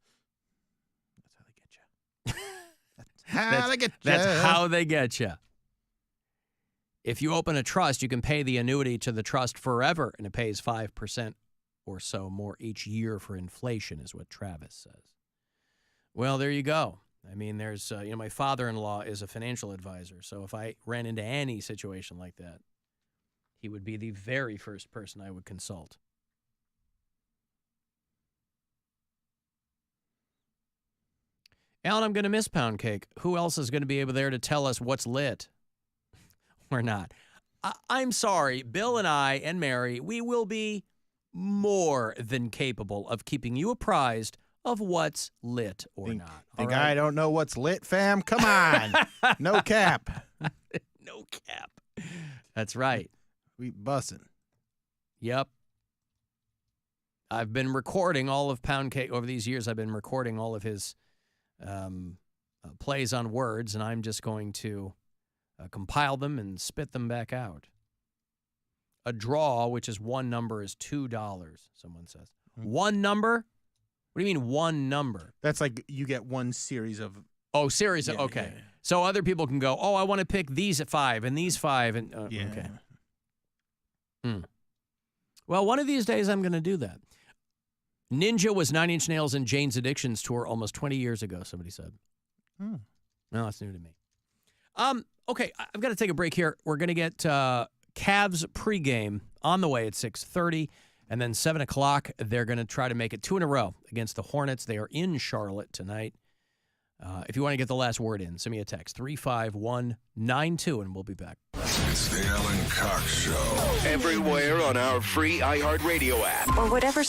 S4: That's how they get you.
S3: That's how they get you. If you open a trust, you can pay the annuity to the trust forever, and it pays 5% or so more each year for inflation, is what Travis says. Well, there you go. I mean, there's, my father-in-law is a financial advisor, so if I ran into any situation like that, he would be the very first person I would consult. Alan, I'm going to miss Poundcake. Who else is going to be able there to tell us what's lit or not? I'm sorry. Bill and I and Mary, we will be more than capable of keeping you apprised of what's lit or not.
S4: Think I don't know what's lit, fam? Come on. No cap.
S3: No cap. That's right.
S4: We bussin'.
S3: Yep. I've been recording all of Poundcake over these years. I've been recording all of his plays on words, and I'm just going to compile them and spit them back out. A draw, which is one number, is $2, someone says. One number? What do you mean one number?
S4: That's like you get one series of...
S3: Oh, series of... Okay. Yeah. So other people can go, I want to pick these at 5 and these 5. And okay. Well, one of these days I'm going to do that. Ninja was 9 Inch Nails and Jane's Addictions tour almost 20 years ago, somebody said. No, that's new to me. Okay, I've got to take a break here. We're going to get Cavs pregame on the way at 6:30, and then 7 o'clock, they're going to try to make it 2 in a row against the Hornets. They are in Charlotte tonight. If you want to get the last word in, send me a text, 35192, and we'll be back.
S15: It's the Alan Cox Show. Everywhere on our free iHeartRadio app.
S11: Or whatever